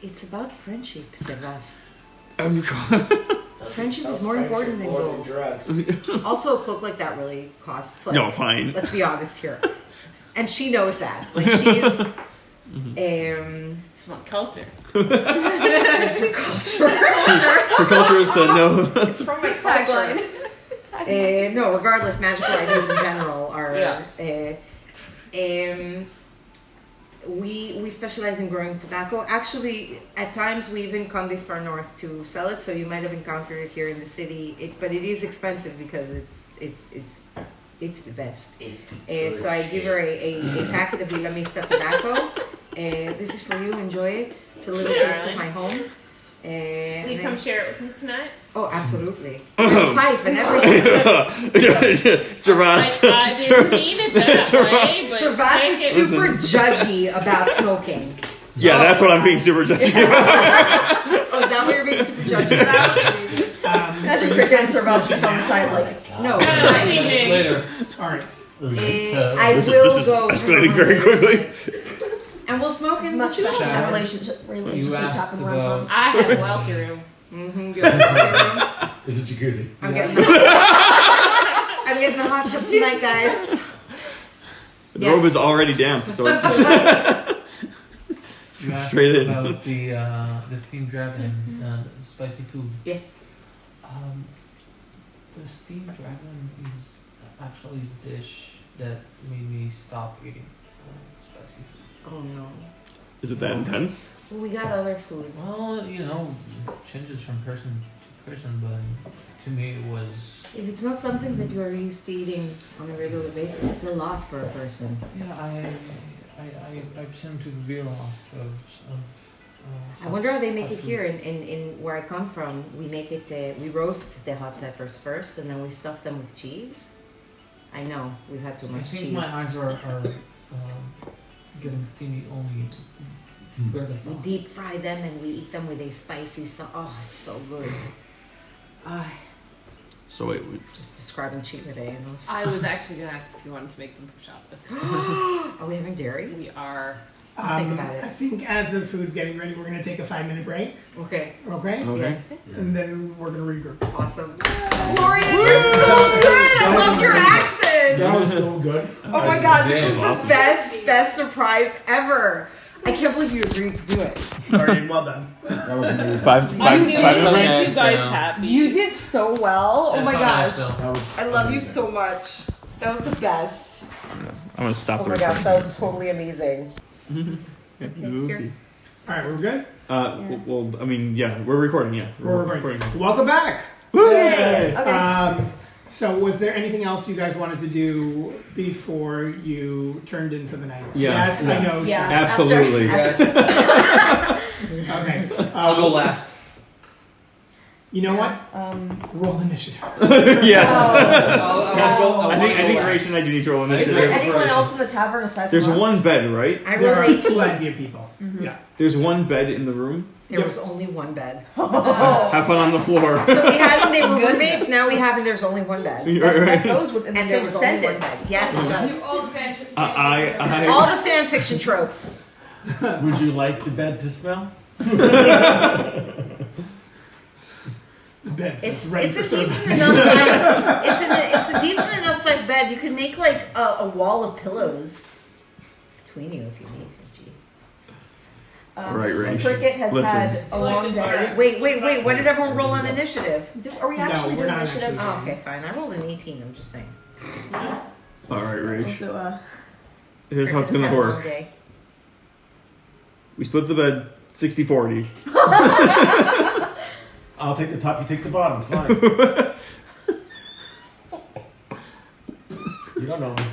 It's about friendship, Sebas. Oh, God. Friendship is more important than gold. drugs. Also, a cloak like that really costs. Like, No, fine. Let's be honest here. And she knows that. Like she's It's my culture. it's her culture. Her culture is to know. It's from my tagline. No, regardless, magical ideas in general are. We specialize in growing tobacco. Actually, at times we even come this far north to sell it. So you might have encountered it here in the city. But it is expensive because it's the best. So I give her a packet of Vietnamese tobacco. This is for you. Enjoy it. It's a little taste of my home. Will you come share it with me tonight? Oh, absolutely. Pipe and everything. Servas. I didn't mean it that way, but Servas take is it. super judgy about smoking. Yeah, that's what I'm being super judgy about. Oh, is that what you're being super judgy about? Imagine Cricket and Servas just on the side like. No. I mean, Later. All right. I This will is go. escalating very quickly. And we'll smoke in Much the faster Shower. relationships You asked happen about. around. I have a wealthy room. Mm-hmm. It's a jacuzzi. I'm getting the hot tub tonight, guys. The robe is already damp, so it's just You asked straight in. about the steamed dragon, spicy food. Yes. The steamed dragon is actually the dish that made me stop eating spicy food. Oh no. Is it that intense? Well, we got other food. Well, changes from person to person, but to me it was. If it's not something that you are used to eating on a regular basis, it's a lot for a person. Yeah, I tend to veer off of. I wonder how they make hot it food. here in where I come from. We make it. We roast the hot peppers first, and then we stuff them with cheese. I know we've had too I much think cheese. my eyes are getting steamy only. We deep fry them and we eat them with a spicy sauce. Oh, it's so good. So wait, Just describing cheat today. I was actually going to ask if you wanted to make them push out this. Are we having dairy? We are. Think about it. I think as the food's getting ready, we're going to take a 5-minute break. Okay. Okay? okay. Yes. And then we're going to regroup. Awesome. Gloria, you're so good. I love your accent. That was so good. Oh my god, this was Awesome. the best surprise ever. I can't believe you agreed to do it. Alright, well done. That was amazing. Five You minute make break? you guys happy. You did so well. Oh my gosh. That was I love you amazing. so much. That was the best. I'm gonna stop Oh the my gosh, recording. that was totally amazing. Movie. Alright, we're good? Well, I mean, yeah, we're recording. Yeah, We're recording. Welcome back! Woo! Okay. So was there anything else you guys wanted to do before you turned in for the night? Yeah. Yes, I know. Yeah. Absolutely. Yes. Okay. I'll go last. You know what? Roll initiative. Yes. I I think Grace and I do need to roll Is initiative. there anyone else in the tavern aside from There's us? one bed, right? I There rolled are 18. plenty of people. Yeah. There's one bed in the room. There was only one bed. Have fun on the floor. So we had and they were Goodness. roommates, now we have and there's only one bed. That goes within the And there same was only one sentence. bed. Yes, it does. All the benches. I All the fan fiction tropes. Would you like the bed to smell? The bed's It's ready it's for a service. decent enough size. It's a decent enough sized bed. You can make like a wall of pillows between you if you need to. Jeez. Right, Rach. Cricket has Listen. had a long day. Wait. What did everyone roll on initiative? Are we actually we're doing not initiative? actually. Oh, okay, fine. I rolled an 18. I'm just saying. All right, Rach. Also, Here's how it's Just gonna had a long work. day. We split the bed 60-40. I'll take the top, you take the bottom. Fine. You don't know me.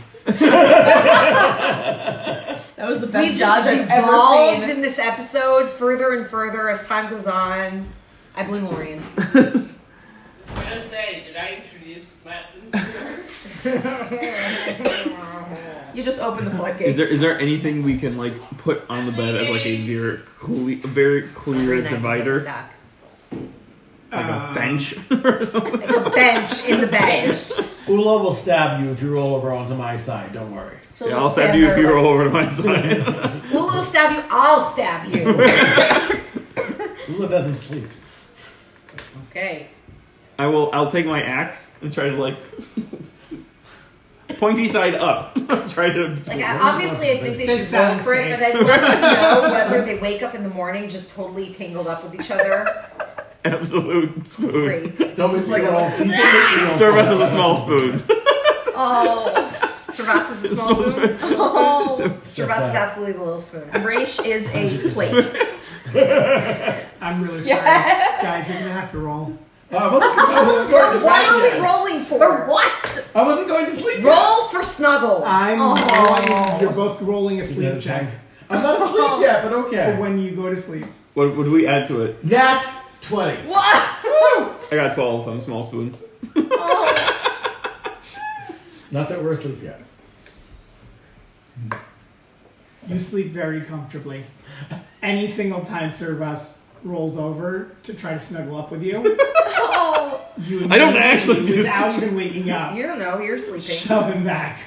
that was the We best just dodge I've ever evolved seen. in this episode further and further as time goes on. I blame Lorian. I'm gonna say, did I introduce Matt into You just opened the floodgates. Is there anything we can like put on the bed as like a very clear divider, Back. like a bench or something? A bench in the bed. Ula will stab you if you roll over onto my side. Don't worry. She'll Yeah, just I'll stab stand you if there you like- roll over to my side. Ula will stab you. I'll stab you. Ula doesn't sleep. Okay. I'll take my axe and try to like pointy side up. Try to Obviously, I think they This should roll sounds for it, safe. but I'd love to know whether they wake up in the morning just totally tangled up with each other. absolute spoon. Great. Don't be like an old Serve us as a small spoon. Oh, Servas is a small spoon. oh. Servas is absolutely the little spoon. Raish is a plate. I'm really sorry. Yeah. Guys, you're going to have to roll. I wasn't going to What are we rolling for? For what? I wasn't going to sleep. Roll for snuggles. I'm rolling. You're both rolling a sleep Is check that I'm not asleep yet, but for okay. when you go to sleep. What would we add to it? Nat 20. What? I got 12 on a small spoon. Not that we're asleep yet. You sleep very comfortably. Any single time Servas rolls over to try to snuggle up with you, Oh. you I don't actually do without even waking up, You don't know, you're sleeping. shove him back.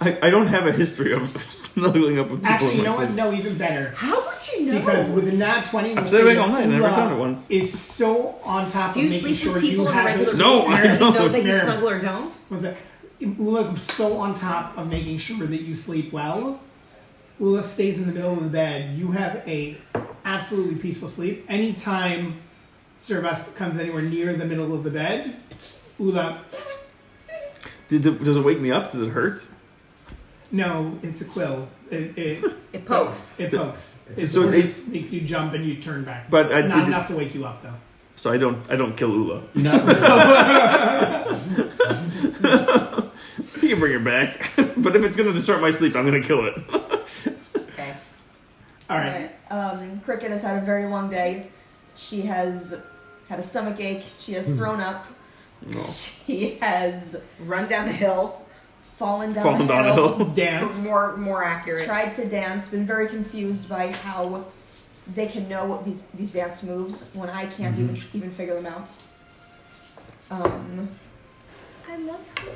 I don't have a history of snuggling up with people. Actually, in you my know what? sleep. No, even better. How would you know? Because with a nat 20, I've we'll stayed say awake all that night. I never Ula done it once. is so on top Do of you making sleep sure with people you on a have regular it. No, basis? I Do you know don't. that you Mary. snuggle or don't? What's that? Ula's so on top of making sure that you sleep well. Ula stays in the middle of the bed. You have a absolutely peaceful sleep. Anytime Servas comes anywhere near the middle of the bed, Ula, Does it wake me up? Does it hurt? no, it's a quill. It pokes. It pokes. It So sort it- of makes you jump and you turn back. But Not enough to wake you up though. So I don't kill Ula. Not really. You can bring her back, but if it's gonna disrupt my sleep, I'm gonna kill it. Okay. All right. Cricket has had a very long day. She has had a stomach ache. She has thrown up. No. She has Run down a hill. fallen down Falling a down a hill. hill. Dance. More accurate. Tried to dance. Been very confused by how they can know what these dance moves when I can't even figure them out. I love her.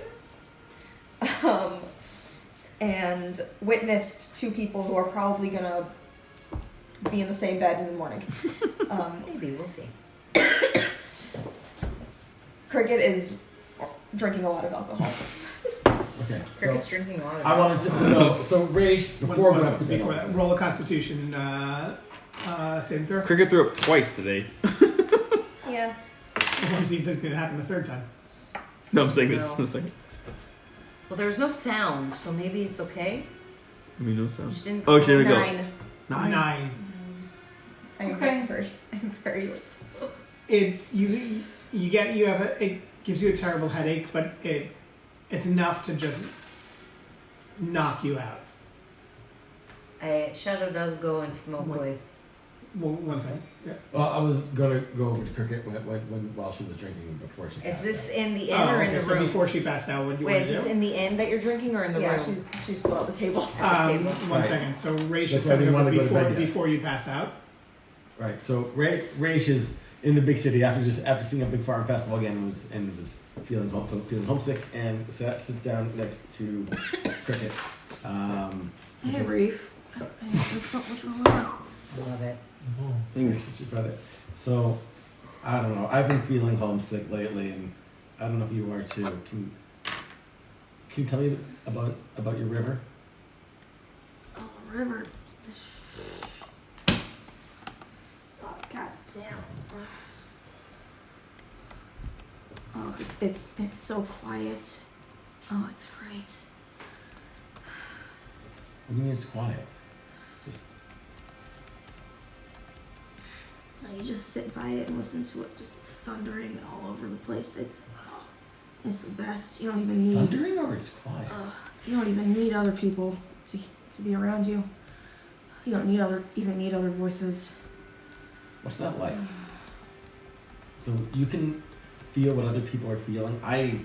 And witnessed two people who are probably gonna be in the same bed in the morning. Maybe, we'll see. Cricket is drinking a lot of alcohol. Okay. Cricket's So drinking a lot of I wanted to. So Raish, before we have to before that, roll a Constitution saving throw. Cricket threw up twice today. Yeah. I want to see if this is going to happen the third time. No, I'm saying this. No. The second. Well, there was no sound, so maybe it's okay. I mean, no sound. She didn't. Oh, here we go. 9. 9. I'm very. It's you have it gives you a terrible headache, but it's enough to just knock you out. Shadow does go and smoke What? with. Well, one second. Yeah. Well, I was gonna go over to Cricket while she was drinking before she. Is passed this out. in the inn or in okay, the so room? before she passed out, what do you Wait, want is to this do? in the inn that you're drinking or in the Yeah, room? she's still at the table. One Right. second. So Raish That's is why I coming didn't over wanna go to bed yet. before you pass out. Right. So Raish is in the big city after seeing a big farm festival again and was feeling homesick and sits down next to Cricket. Hey, Reef. What's going on? Love it. She tried it. So I don't know. I've been feeling homesick lately, and I don't know if you are too. Can you tell me about your river? Oh, the river. Oh, god damn. Oh, it's so quiet. Oh, it's great. What do you mean it's quiet? You just sit by it and listen to it just thundering all over the place. It's the best. You don't even need. Thundering or it's quiet? You don't even need other people to be around you. You don't need other voices. What's that like? So you can feel what other people are feeling. I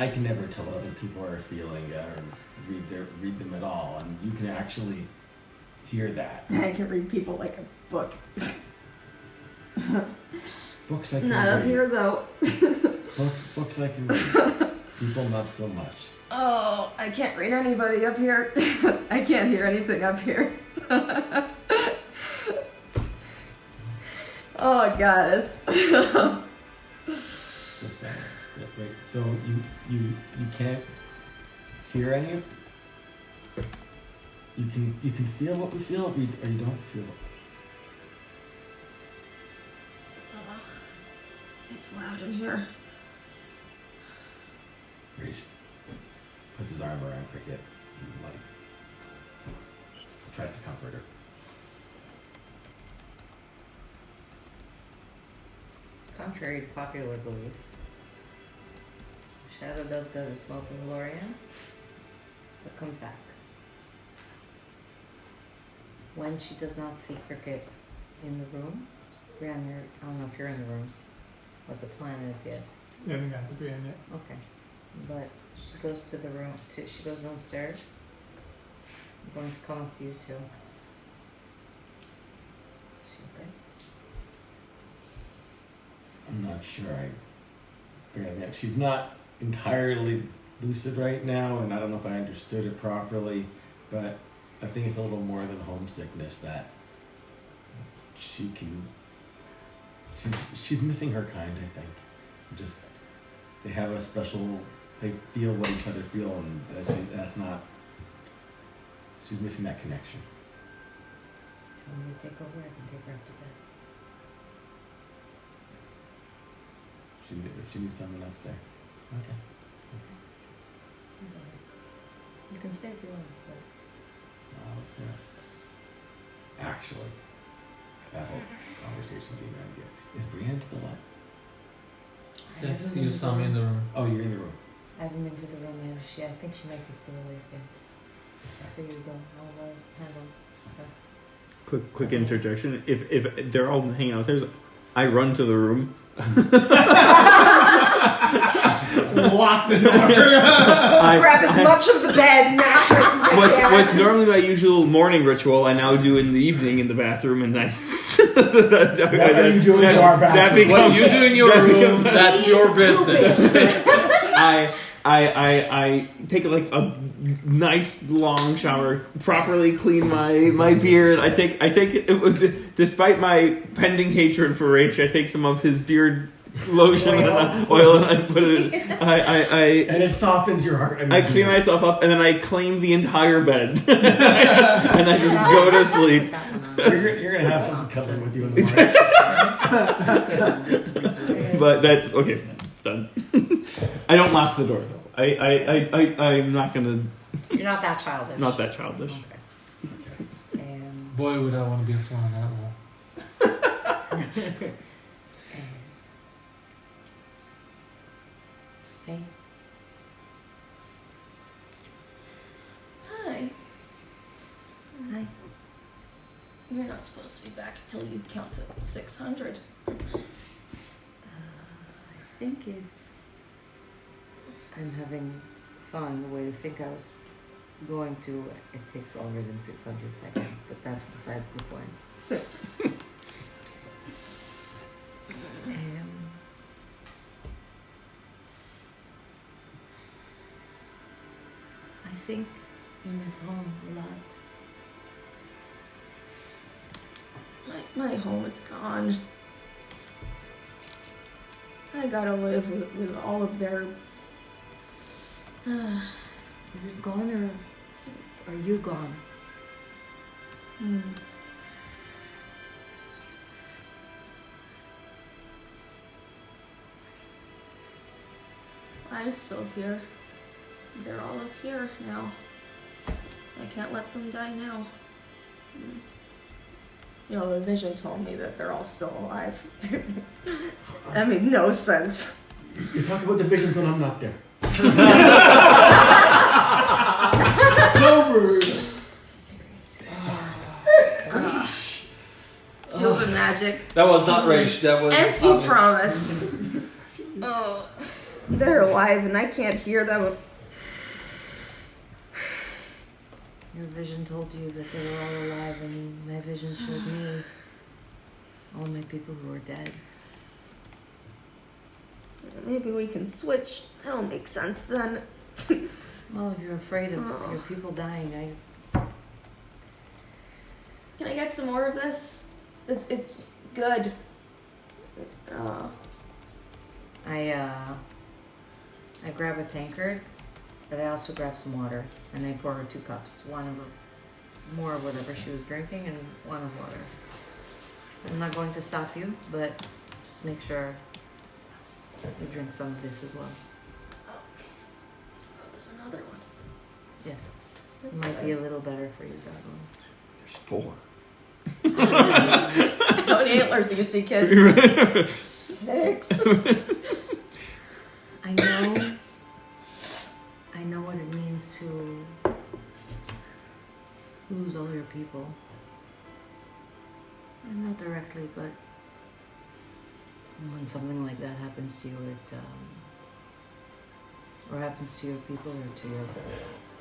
can never tell what other people are feeling or read them at all, and you can actually hear that. I can read people like a book. Books I can Not up read. here though. Books I can read. People not so much. Oh, I can't read anybody up here. I can't hear anything up here. Oh, goddess. So sad. Wait, so you can't hear any of? You can feel what we feel, or you don't feel it. It's loud in here. Rage puts his arm around Cricket and tries to comfort her. Contrary to popular belief, Shadow does go to smoke with Lorian, but comes back. When she does not see Cricket in the room, Brianna, I don't know if you're in the room, what the plan is yet. We haven't got to Brienne yet. Okay. But she goes to the room, she goes downstairs. I'm going to come up to you too. Is she okay? I'm not sure. She's not entirely lucid right now, and I don't know if I understood it properly, but I think it's a little more than homesickness that she's missing her kind, I think. Just, they have a special, they feel what each other feel, and that's not, she's missing that connection. Do you want me to take over? I can take her up to bed. If she needs someone up there. Okay. You can stay if you want, but Let's do it. Actually, that whole conversation being around here. Is Brienne still up? Yes, you saw me in the room. Oh, you're in the room. I haven't been to the room yet. I think she might be still awake, yes. So you go. I'll handle her. Quick interjection. If they're all hanging out upstairs, I run to the room. Lock the door. Grab as much of the bed mattress as I can. What's normally my usual morning ritual, I now do in the evening in the bathroom, and I. What are you doing in our bathroom? What you do in your room, that's your business. I take like a nice long shower, properly clean my beard. I take despite my pending hatred for Rach, I take some of his beard lotion and oil and I put it in. And it softens your heart. I clean myself up and then I claim the entire bed. And I just go to sleep. You're gonna have someone cuddling with you in the morning. But that's okay. Done. I don't lock the door though. I'm not gonna. You're not that childish. Not that childish. Okay. Boy, would I want to be a fly on that wall. Hey. Hi. Hi. You're not supposed to be back until you count to 600. I think I'm having fun. The way to think I was going to, it takes longer than 600 seconds, but that's besides the point. I think you miss home a lot. My home is gone. I gotta live with all of their... Is it gone or are you gone? I'm still here. They're all up here now. I can't let them die now. You know, the vision told me that they're all still alive. That made no sense. You talk about the visions when I'm not there. Stupid magic. That was not rage. That was Empty promise. Oh, they're alive and I can't hear them. Your vision told you that they were all alive, and my vision showed me all my people who were dead. Maybe we can switch. That'll make sense then. Well, if you're afraid of your people dying, Can I get some more of this? It's good. I grab a tankard, but I also grab some water, and I pour her 2 cups. One of more of whatever she was drinking, and one of water. I'm not going to stop you, but just make sure you drink some of this as well. Oh, there's another one. Yes, it might be a little better for you, Godwin. There's 4. How many antlers do you see, kid? 6. I know what it means to lose all your people. And not directly, but when something like that happens to you, or happens to your people, or to your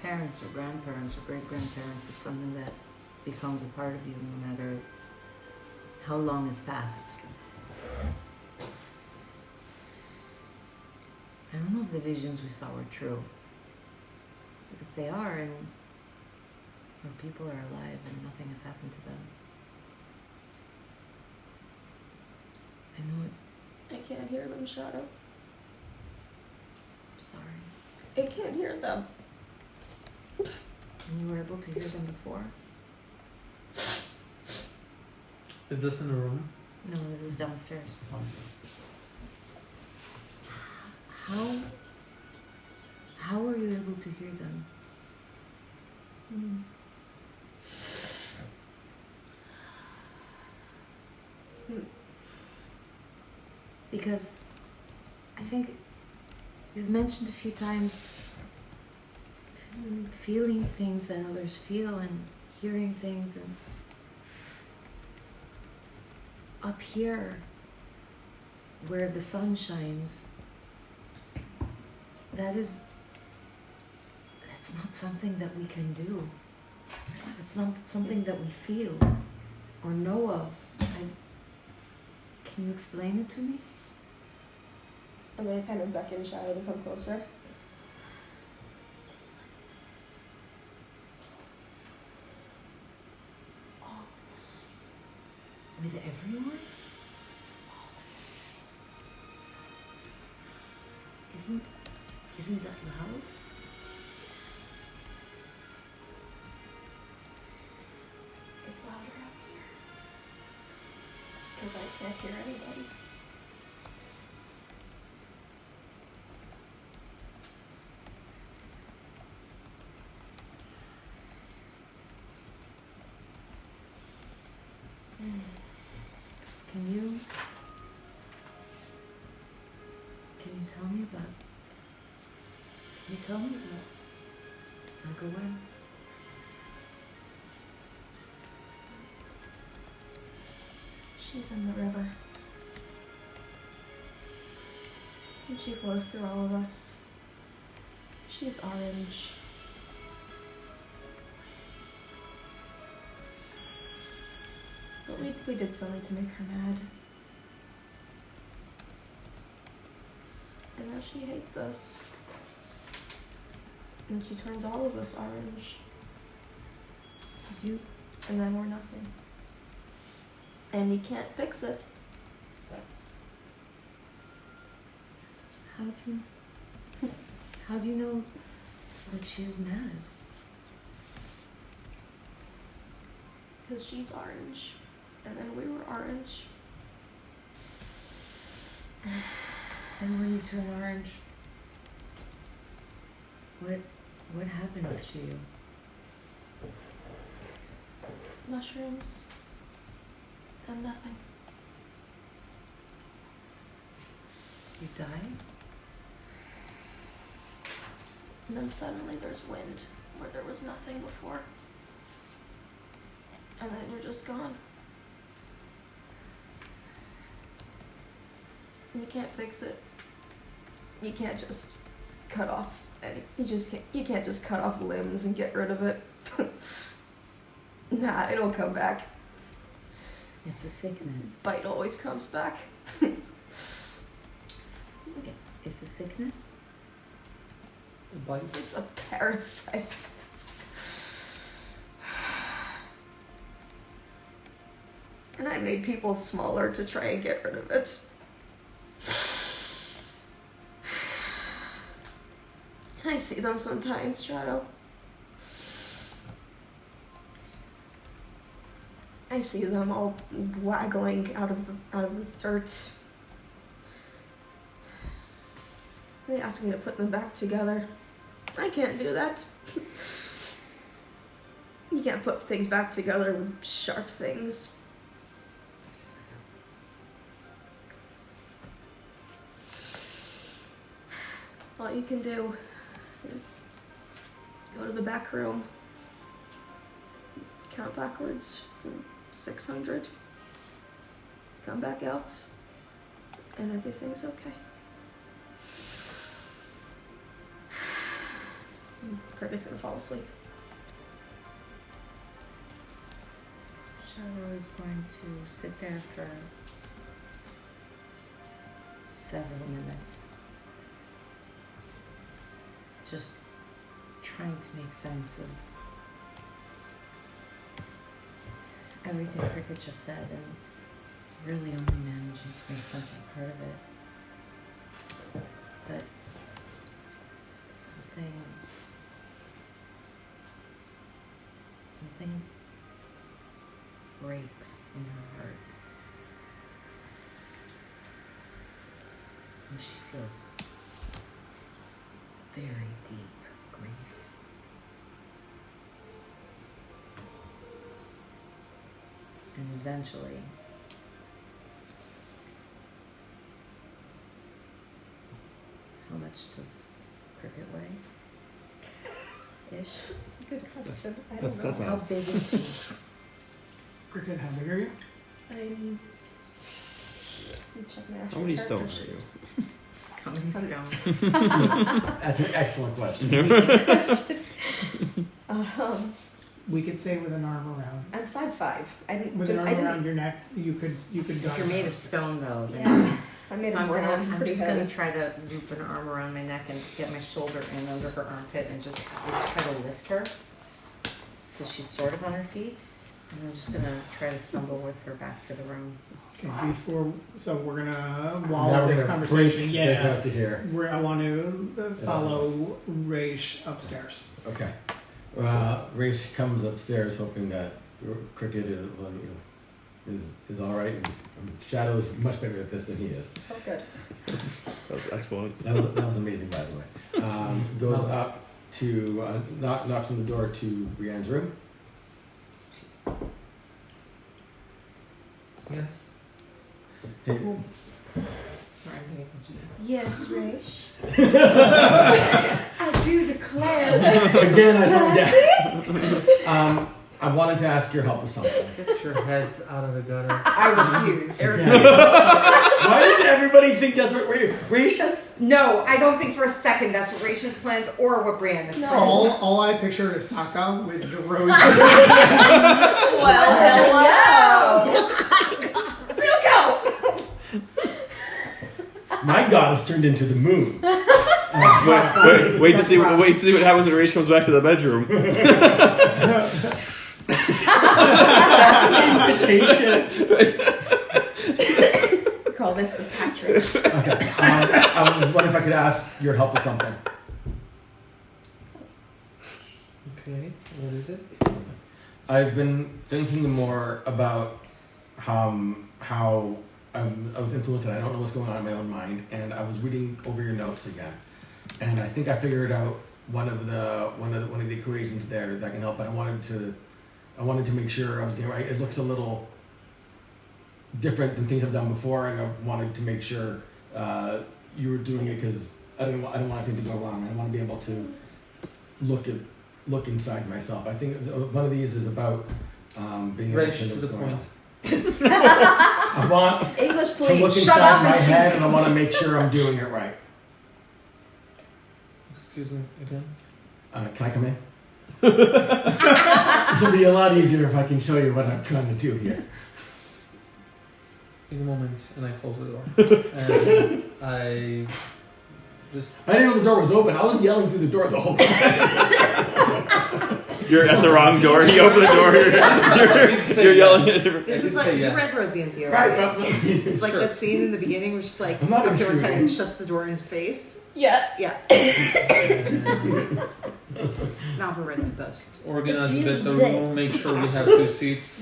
parents, or grandparents, or great-grandparents, it's something that becomes a part of you no matter how long has passed. I don't know if the visions we saw were true. But if they are, and our people are alive and nothing has happened to them, I know it. I can't hear them, Shadow. Sorry. I can't hear them. And you were able to hear them before? Is this in the room? No, this is downstairs. How were you able to hear them? Because I think you've mentioned a few times feeling things that others feel and hearing things, and up here where the sun shines, that's not something that we can do. It's not something that we feel or know of. Can you explain it to me? I'm gonna kind of beckon Shadow to come closer. All the time. With everyone? All the time. Isn't that loud? It's louder up here. Because I can't hear anybody. Can you tell me about Sagawen? She's in the river. And she flows through all of us. She's orange. But we did something to make her mad. And now she hates us. And she turns all of us orange. And then we're nothing. And you can't fix it. How do you know that she's mad? Because she's orange. And then we were orange. And when you turn orange, what happens to you? Mushrooms. And nothing. You die? And then suddenly there's wind where there was nothing before. And then you're just gone. You can't fix it. You can't just cut off you can't just cut off limbs and get rid of it. Nah, it'll come back. It's a sickness. Bite always comes back. Okay. It's a sickness? The bite? It's a parasite. And I made people smaller to try and get rid of it. I see them sometimes, Shadow. I see them all waggling out of the dirt. They ask me to put them back together. I can't do that. You can't put things back together with sharp things. All you can do is go to the back room, count backwards from 600, come back out, and everything's okay. Cricket's gonna fall asleep. Shadow is going to sit there for several minutes, just trying to make sense of everything Cricket just said, and really only managing to make sense of part of it. But something breaks in her heart, and she feels very deep grief. And eventually, how much does Cricket weigh? Ish? It's a good question. I That's don't know. How big is she? Cricket, how big are you? Let me check my actual How many character stones are sheet. you? How many stones? That's an excellent question. We could say with an arm around. I'm 5'5". With an arm around your neck, you could If go. you're made of stone, though, then Yeah. I made so him I'm brown. I'm Pretty just heavy. gonna try to loop an arm around my neck and get my shoulder in under her armpit and just let's try to lift her so she's sort of on her feet. And I'm just gonna try to stumble with her back to the room. Okay, we're gonna Now while we're this gonna conversation, break out to here. I want to follow Raish upstairs. Okay. Race comes upstairs hoping that Cricket is all right. Shadow's much better at this than he is. Oh, good. That was excellent. That was amazing, by the way. Goes up to knocks on the door to Brienne's room. Yes. Hey, Sorry, I'm paying attention. Yes, Raish. I do declare. again, I saw that. I wanted to ask your help with something. Get your heads out of the gutter. I refuse. Why did everybody think that's what Raish has? No, I don't think for a second that's what Rachel's planned or what Brienne has planned. All I picture is Sokka with the rose. Well, Zuko! My goddess turned into the moon. Wait to see what happens when Raish comes back to the bedroom. That's an invitation. Call this the Patrick. Okay. I was wondering if I could ask your help with something. Okay, what is it? I've been thinking more about how I was influenced and I don't know what's going on in my own mind, and I was reading over your notes again, and I think I figured out one of the equations there that can help. But I wanted to make sure I was getting it right. It looks a little different than things I've done before, and I wanted to make sure you were doing it because I didn't want anything to go wrong. I want to be able to look inside myself. I think one of these is about being able Raish, to know to what's the going point. on. I want English, to look please. Shut inside up my and head, speak. and I want to make sure I'm doing it right. Excuse me again. Can I come in? This will be a lot easier if I can show you what I'm trying to do here. In a moment, and I close the door. And I just I didn't know the door was open. I was yelling through the door the whole time. You're at the wrong door. He opened the door. You're yelling at different. This is like you read Rosie and Theo, right? It's like that scene in the beginning where she's like, up to and shuts the door in his face. Yeah. Yeah. Now we're ready to Organize a bit the room. Make sure we have 2 seats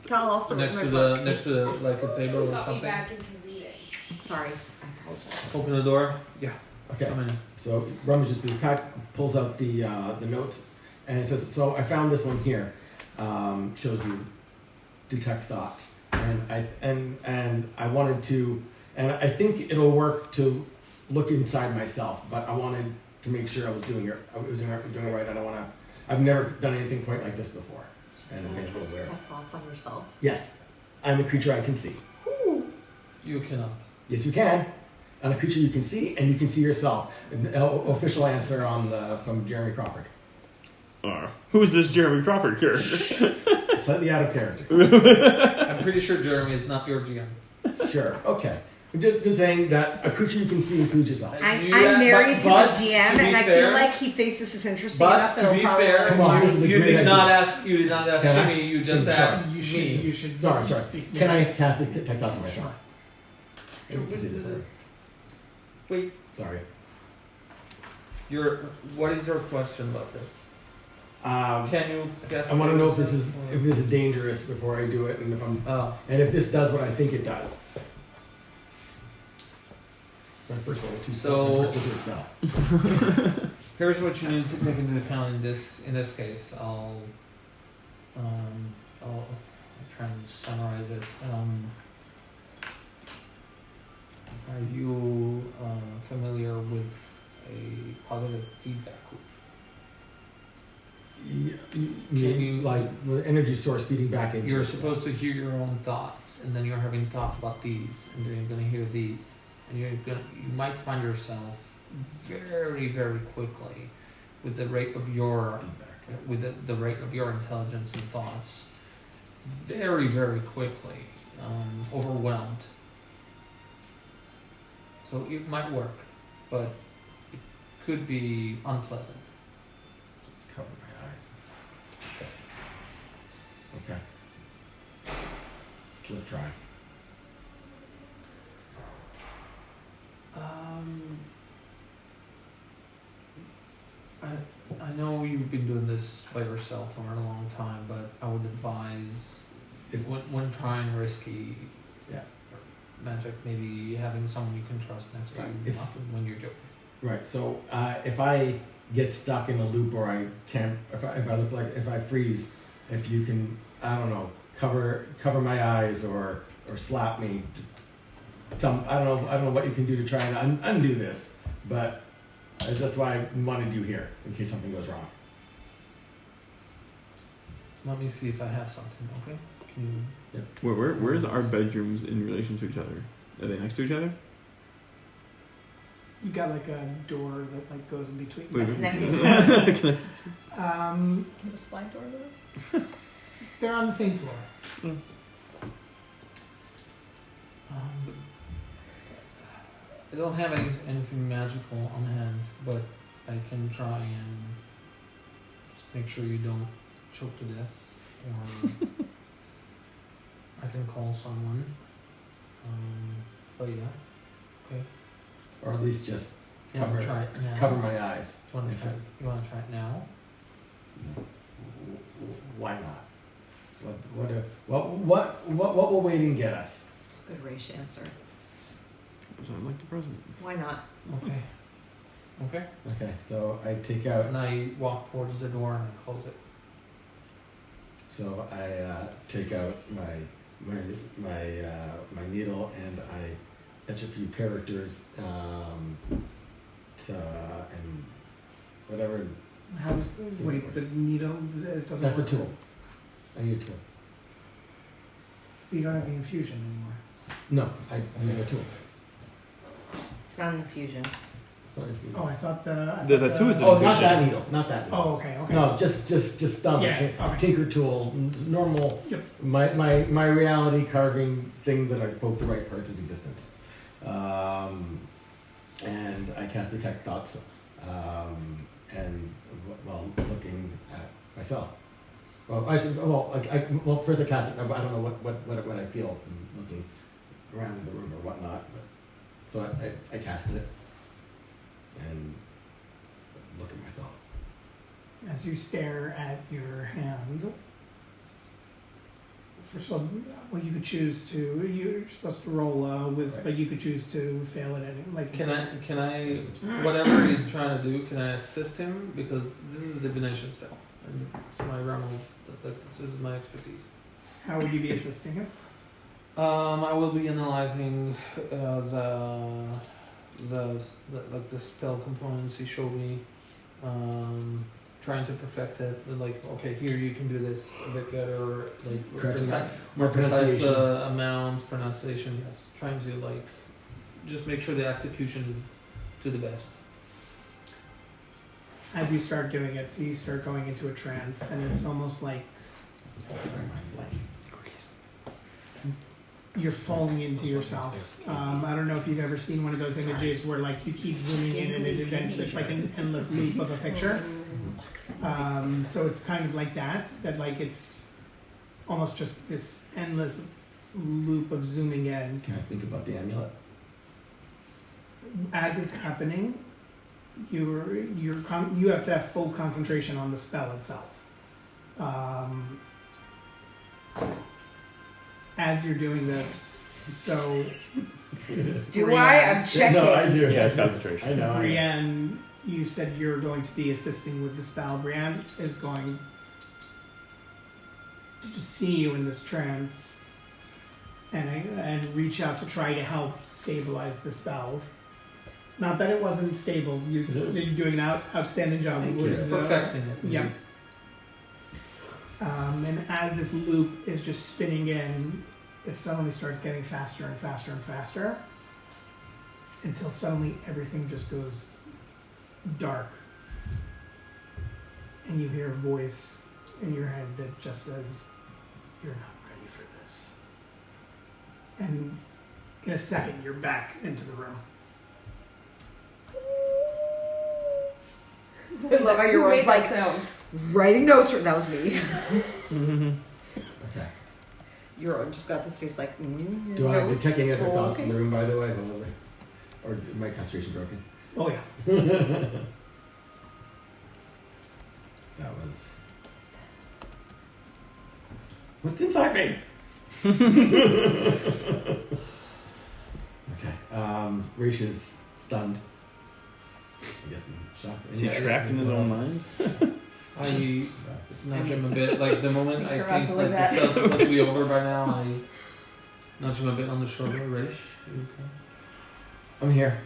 Cal also next to the like a table or something. Sorry, I apologize. Open the door. Yeah. Okay. Come in. So rummages through. Pat pulls out the note, and it says, "So I found this one here. Shows you detect thoughts, and I wanted to, and I think it'll work to look inside myself, but I wanted to make sure I was doing it right. I don't want to. I've never done anything quite like this before, and I'm getting a little weird. Have thoughts on yourself. Yes, I'm a creature I can see. You cannot. Yes, you can. I'm a creature you can see, and you can see yourself. An official answer from Jeremy Crawford. Who's this Jeremy Crawford character? Slightly out of character. I'm pretty sure Jeremy is not your GM. Sure. Okay. Just saying that a creature you can see includes yourself. I'm married to the GM, and I feel like he thinks this is interesting enough that to he'll be probably fair, Come on, this is a you great did not idea. ask. You did not ask Can I? Jimmy. You just Sorry. asked You should. me. You should. Sorry. speak to me. Can I cast the tech thoughts on myself? You can see this one. Wait. Sorry. What is your question about this? Can you? I want to know if this is dangerous before I do it, and if this does what I think it does. My first one, spell. Here's what you need to take into account in this case. I'll try and summarize it. Are you familiar with a positive feedback loop? Like the energy source feeding back into. You're supposed to hear your own thoughts, and then you're having thoughts about these, and then you're going to hear these, and you might find yourself very, very quickly, with the rate of your the rate of your intelligence and thoughts, very, very quickly overwhelmed. So it might work, but it could be unpleasant. Cover my eyes. Okay. Let's try. I know you've been doing this by yourself for a long time, but I would advise when trying risky magic, maybe having someone you can trust next to you when you're joking. Right. So if I get stuck in a loop, or I can't, if I freeze, if you can, I don't know, cover my eyes or slap me. I don't know what you can do to try and undo this, but that's why I wanted you here in case something goes wrong. Let me see if I have something. Okay. Can you? Where's our bedrooms in relation to each other? Are they next to each other? You got like a door that like goes in between. Connected. There's a slide door there. They're on the same floor. I don't have anything magical on hand, but I can try and just make sure you don't choke to death, or I can call someone. But yeah, okay. Or at least just You wanna try it now? cover my eyes. You want to try it now? Why not? What will waiting get us? It's a good race answer. Sound like the president. Why not? Okay. Okay. Okay, so I take out. And I walk towards the door and I close it. So I take out my needle and I etch a few characters, and whatever. What do you put the needle? It doesn't That's a work. tool. I need a tool. You don't have the infusion anymore. No, I need a tool. It's not an infusion. Oh, I thought the. That's who is it? Oh, not that needle. Not that needle. Oh, okay. No, just thumb. Yeah, okay. Tinker tool, normal. Yep. My reality carving thing that I poke the right parts of existence. And I cast detect thoughts, and while looking at myself. Well, first I cast it. I don't know what I feel from looking around in the room or whatnot. But so I casted it and look at myself. As you stare at your hand, for some, well, you could choose to. You're supposed to roll with, but you could choose to fail at any. Like, Can I, whatever he's trying to do, can I assist him? Because this is a divination spell, and it's my realm of, this is my expertise. How would you be assisting him? I will be analyzing the spell components he showed me, trying to perfect it. Like, okay, here you can do this a bit better, like more precise amounts, pronunciation. Yes, trying to like just make sure the execution is to the best. As you start doing it, so you start going into a trance, and it's almost like you're falling into yourself. I don't know if you've ever seen one of those images where like you keep zooming in and it eventually it's like an endless loop of a picture. So it's kind of like that like it's almost just this endless loop of zooming in. Can I think about the amulet? As it's happening, you have to have full concentration on the spell itself. As you're doing this, so do I'm checking. No, I do. Yeah, it's concentration. I know. Brienne, you said you're going to be assisting with the spell. Brienne is going to see you in this trance and reach out to try to help stabilize the spell. Not that it wasn't stable. You're doing an outstanding job. Perfecting it. Yep. And as this loop is just spinning in, it suddenly starts getting faster and faster and faster until suddenly everything just goes dark. And you hear a voice in your head that just says, "You're not ready for this." And in a second, you're back into the room. I love how your words like sound. writing notes. That was me. Okay. Your just got this face like. Do I detect any other thoughts in the room, by the way? Or is my concentration broken? Oh yeah. That was. What's inside me? Okay. Rish is stunned. I guess he's shocked. Is he trapped in his own mind? I nudge him a bit. Like the moment I Mr. think Russell, like like the spell's supposed to be over by now, I nudge him a bit on the shoulder. Rish, you okay? I'm here.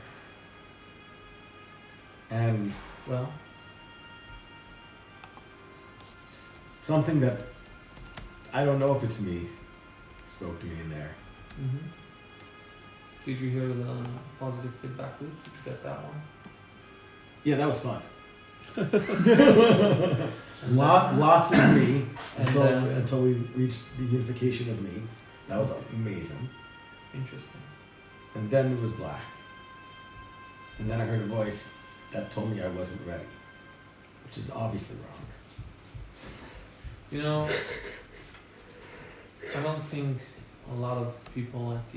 And Well, something that I don't know if it's me spoke to me in there. mm-hmm. Did you hear the positive feedback loop? Did you get that one? Yeah, that was fun. Lots of me until we reached the unification of me. That was amazing. Interesting. And then it was black. And then I heard a voice that told me I wasn't ready, which is obviously wrong. You know, I don't think a lot of people at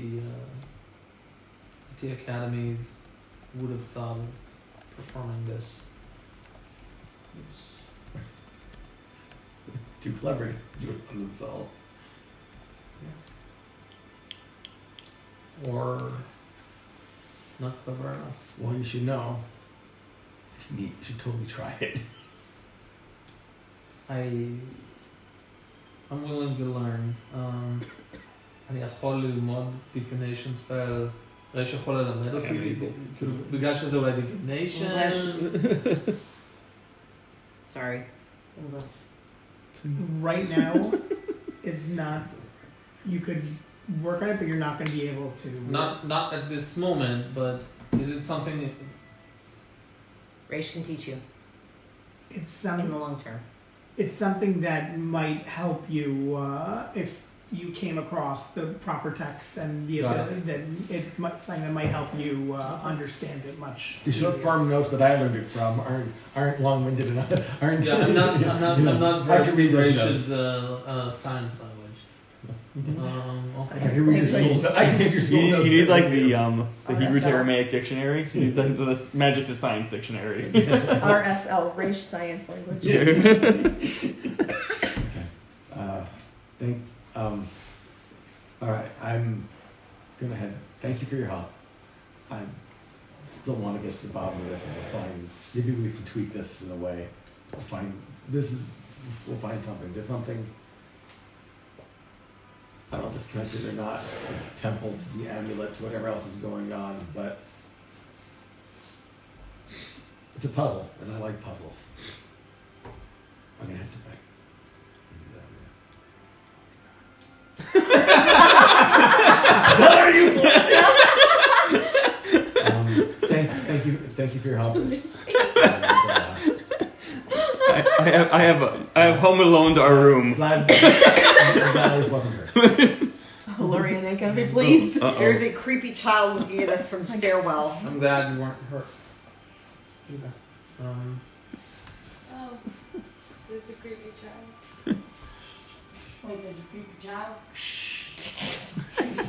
the academies would have thought of performing this. Too clever to do it for themselves. Yes. Or not clever enough. Well, you should know. It's neat. You should totally try it. I'm willing to learn. אני יכול ללמוד divination spell. ראש יכול ללמד אותי, כאילו, בגלל שזה אולי divination. Sorry. English. Right now, it's not. You could work on it, but you're not going to be able to. Not at this moment, but is it something? Raish can teach you It's in the long term. It's something that might help you if you came across the proper text and the Got ability, then it might something that might help you understand it much. The short easier. form notes that I learned it from aren't long winded enough. Aren't Yeah, I'm not I can versed read in those Rach's notes. science language. I can read your soul. I can read your soul. You notes need like very the well. Hebrew to RSL. Aramaic dictionary. So you need the Magic to Science dictionary. RSL, Raish Science Language. All right, I'm gonna head. Thank you for your help. I still want to get to the bottom of this, and we'll find. Maybe we can tweak this in a way. We'll find this. We'll find something. There's something. I don't know if it's connected or not. To the temple, to the amulet, to whatever else is going on, but it's a puzzle, and I like puzzles. I'm gonna have to back. What are you thank you for your help. I have Home Alone to our room. Glad this wasn't her. Lorian ain't gonna be pleased. Uh-oh. There's a creepy child looking at us from the stairwell. I'm glad you weren't hurt. Oh, there's a creepy child. Wait, there's a creepy child?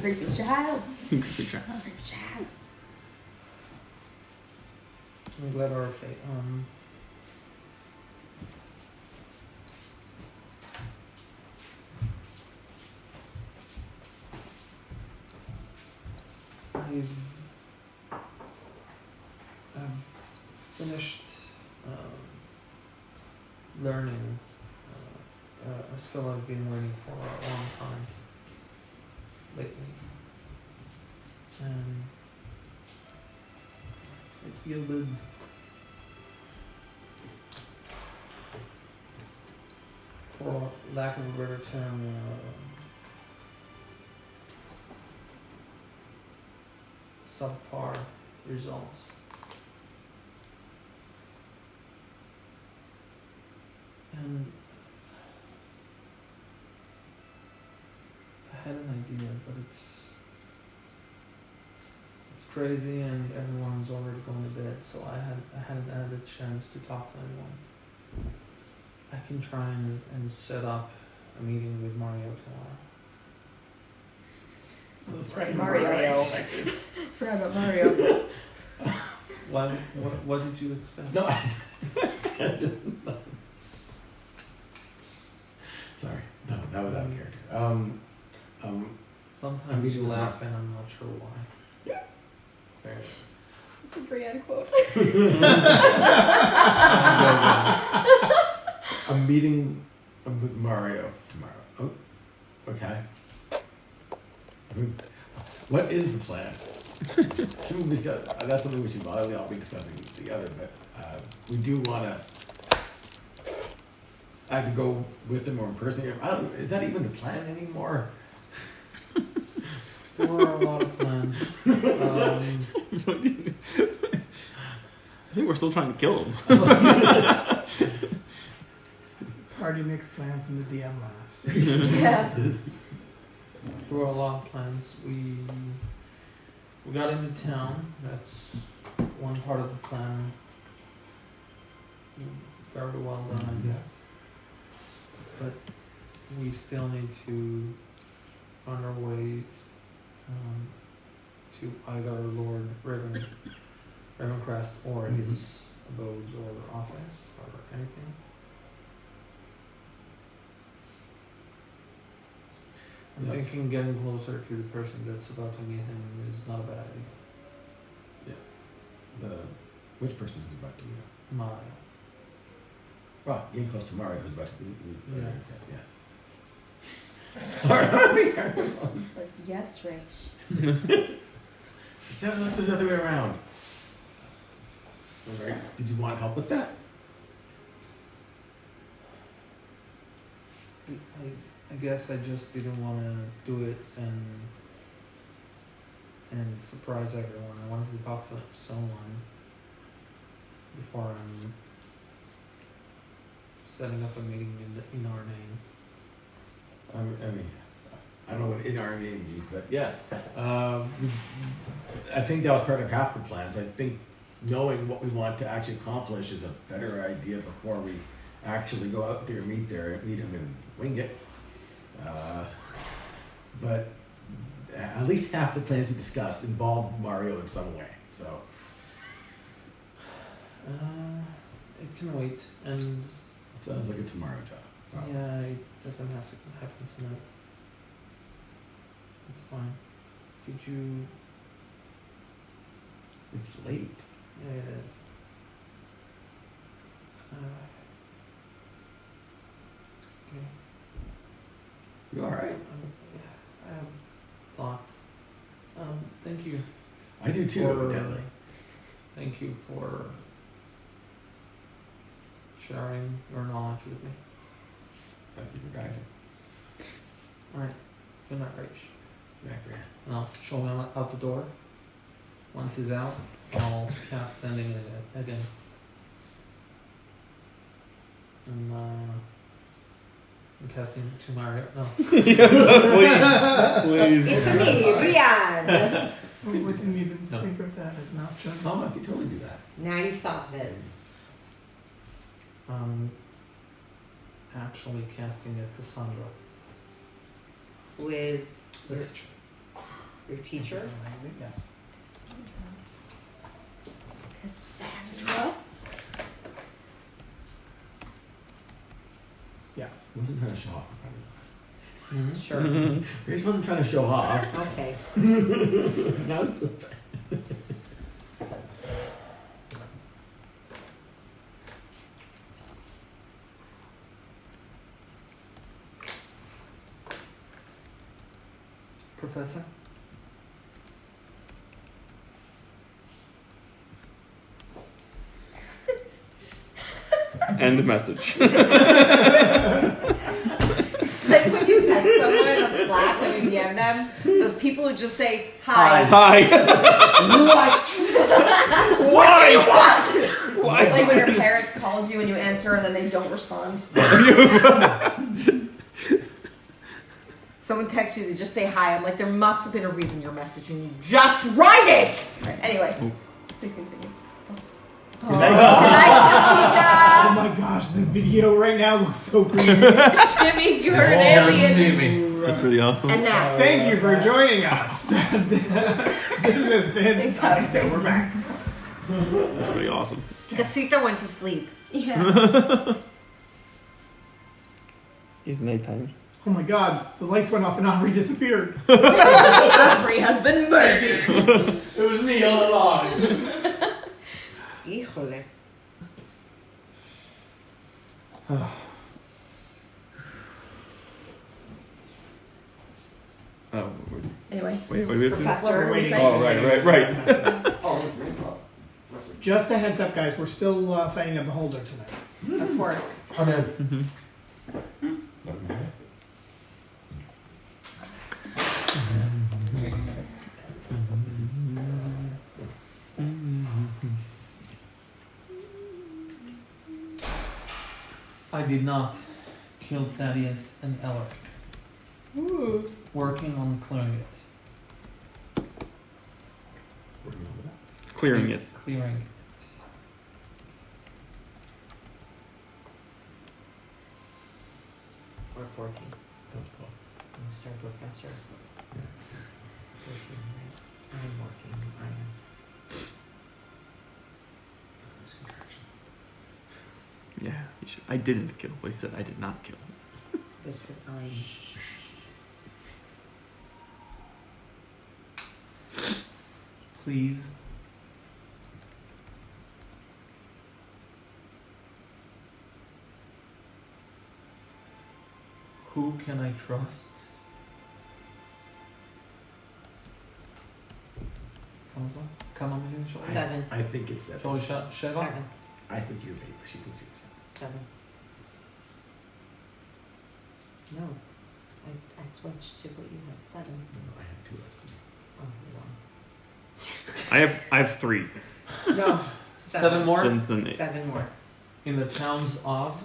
Creepy child. Good try. Creepy child. I'm glad we're okay. I've finished learning a skill I've been waiting for a long time lately. And it yielded for lack of a better term, subpar results. And I had an idea, but it's crazy, and everyone's already gone to bed, so I hadn't had a chance to talk to anyone. I can try and set up a meeting with Mario tomorrow. That's right, Mario. Forgot about Mario. What did you expect? No, I didn't. Sorry, no, that was out of character. Sometimes you laugh and I'm not sure why. Fair. That's a Brianna quote. I'm meeting with Mario tomorrow. Oh, okay. What is the plan? That's something we should probably all be discussing together, but we do want to. I could go with him or in person. Is that even the plan anymore? There were a lot of plans. I think we're still trying to kill him. Party makes plans and the DM laughs. Yeah. There were a lot of plans. We got into town. That's one part of the plan. Very well done, I guess. But we still need to find our way to either Lord Ravencrest or his abodes or office or anything. I'm thinking getting closer to the person that's about to meet him is not a bad idea. Which person is about to meet? Mario. Well, getting close to Mario is about to meet. Yes. Yes, Rach. It's the other way around. All right. Did you want help with that? I guess I just didn't want to do it and surprise everyone. I wanted to talk to someone before I'm setting up a meeting in our name. I mean, I don't know what inarming means, but yes. I think that was part of half the plans. I think knowing what we want to actually accomplish is a better idea before we actually go out there, meet him and wing it. But at least half the plans we discussed involved Mario in some way. So It can wait, and sounds like a tomorrow job. yeah, it doesn't have to happen tonight. It's fine. Could you? It's late. Yeah, it is. Okay. You all right? Yeah, I have thoughts. Thank you. I do too, evidently. Thank you for sharing your knowledge with me. Thank you for guiding. Alright, good night, Rach. Back there. And I'll show him out the door. Once he's out, I'll cast sending it again. And I'm casting to Mario. No. Please. It's me, Brian. We didn't even No. think of that as an option. Oh, I could totally do that. Now you thought of it. Actually casting it to Sandra. Who is Literature. your teacher? Yes. Cassandra. Yeah. Wasn't trying to show off. Mm-hmm. Sure. Rach wasn't trying to show off. Okay. No. Professor? End message. It's like when you text someone on Slack when you DM them, those people who just say hi. Hi. What? Why? It's like when your parents calls you and you answer and then they don't respond. Someone texts you, they just say hi. I'm like, there must have been a reason you're messaging me. Just write it! Right, anyway, please continue. Oh my gosh, the video right now looks so creepy. Shimmy, you heard an alien. That's pretty awesome. And Max. Thank you for joining us. This has been. Okay, we're back. That's pretty awesome. Casita went to sleep. Yeah. It's nighttime. Oh my god, the lights went off and Aubrey disappeared. Aubrey has been murdered. It was me all along. Híjole. Oh, Anyway, wait. Professor. what were we saying? Oh, right. Just a heads up, guys, we're still fighting a beholder tonight. Of course. I'm in. I did not kill Thaddeus and Eller. Working on clearing it. Clearing it. Clearing it. Or 14. That's cool. I'm sorry, Professor. 13, right? I'm working. I am. Yeah, you should. I didn't kill, but he said I did not kill. They said I'm. Please. Who can I trust? Come on, maybe shall 7. I think it's 7. we shut Sheva? 7. I think you're 8, but she thinks you're 7. No. I switched to what you had. 7. 7. No, I have 2 lessons. Oh, I have 3. no. 7 more? Since then, 7 more. In the towns of,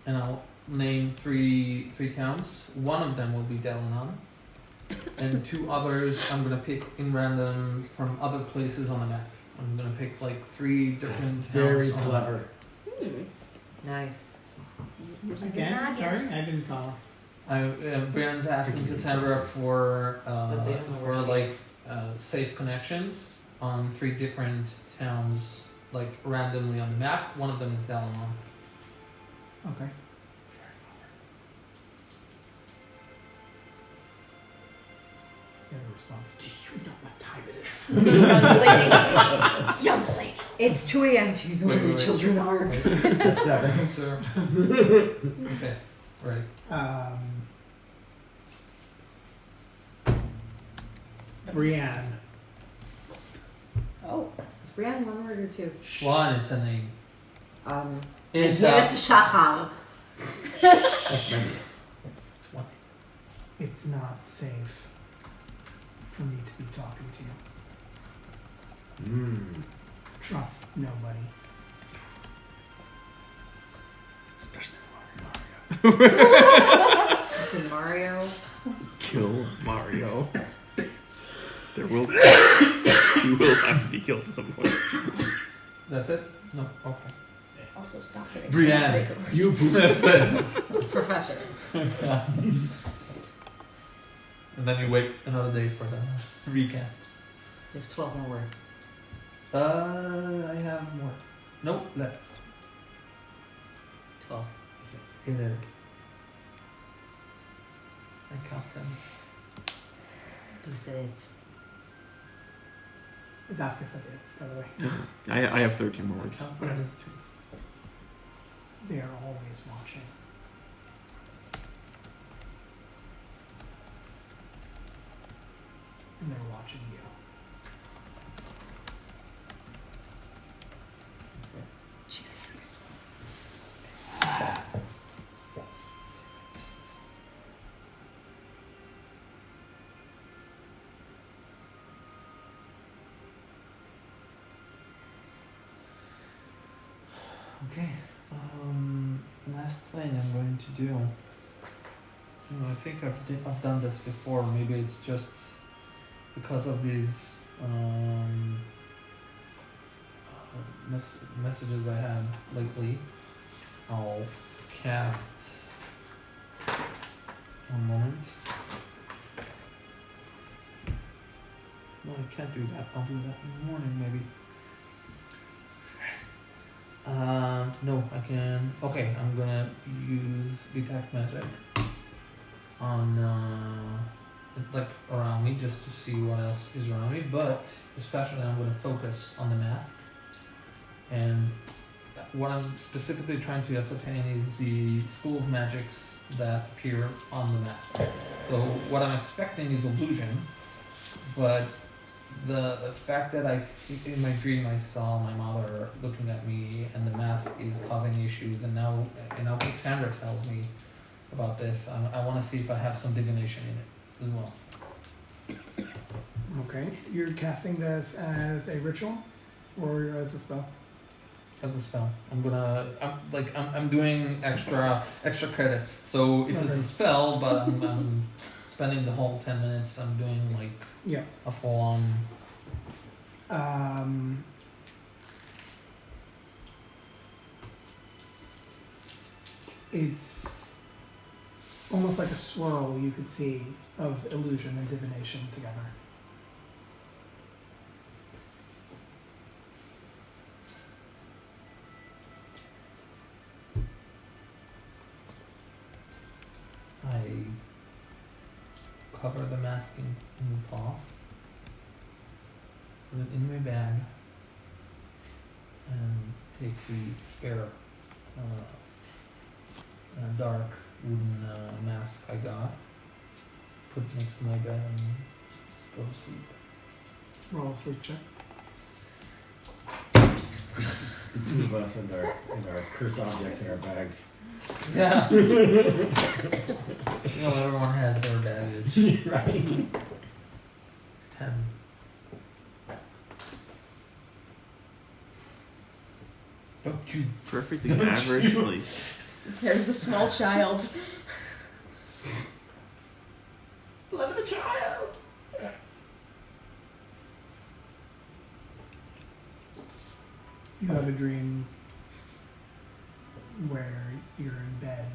and I'll name three towns. One of them will be Delinon. And 2 others I'm gonna pick in random from other places on the map. I'm gonna pick like 3 different towns. Very on the clever. Nice. Again? Sorry, I didn't follow. Brian's asking Cassandra for So they don't know where she like safe connections on 3 different towns, like randomly on the map. One of them is Delinon. Okay. Your response. Do you know what time it is? Young lady. It's 2 a.m. Do you know where the children are? 7. Sir. Okay. Right. Brienne. Oh, is Brienne one word or 2? One, it's a name. It's Shachar. That's nice. It's one. It's not safe for me to be talking to you. Trust nobody. Did Mario? Kill Mario. There will be. You will have to be killed at some point. That's it? No. Okay. Also, stop hitting Brienne, takeovers. you That's it. Professor. Yeah. And then you wait another day for the recast. There's 12 more words. I have more. Nope, less. 12. It is. I count them. Who said Dafka said it's, by the way. I have 13 more words. Count them as 2. They are always watching. And they're watching you. Okay. Last thing I'm going to do. I think I've done this before. Maybe it's just because of these messages I had lately. I'll cast. One moment. No, I can't do that. I'll do that in the morning, maybe. No, I can. Okay, I'm gonna use detect magic on like around me just to see what else is around me. But especially, I'm gonna focus on the mask. And what I'm specifically trying to ascertain is the school of magics that appear on the mask. So what I'm expecting is illusion, but the fact that in my dream I saw my mother looking at me and the mask is causing issues, and now Cassandra tells me about this. I want to see if I have some divination in it as well. Okay. You're casting this as a ritual or as a spell? As a spell. I'm doing extra credits. So it's as a spell, but I'm spending the whole 10 minutes. I'm doing like a full on. It's almost like a swirl you could see of illusion and divination together. I cover the mask in cloth, put it in my bag, and take the spare dark wooden mask I got, put it next to my bed, and go to sleep. Roll a sleep check. The two of us and our cursed objects in our bags. Yeah. Everyone has their baggage. Right. 10. Don't you Perfectly average sleep. There's a small child. Let the child. You have a dream where you're in bed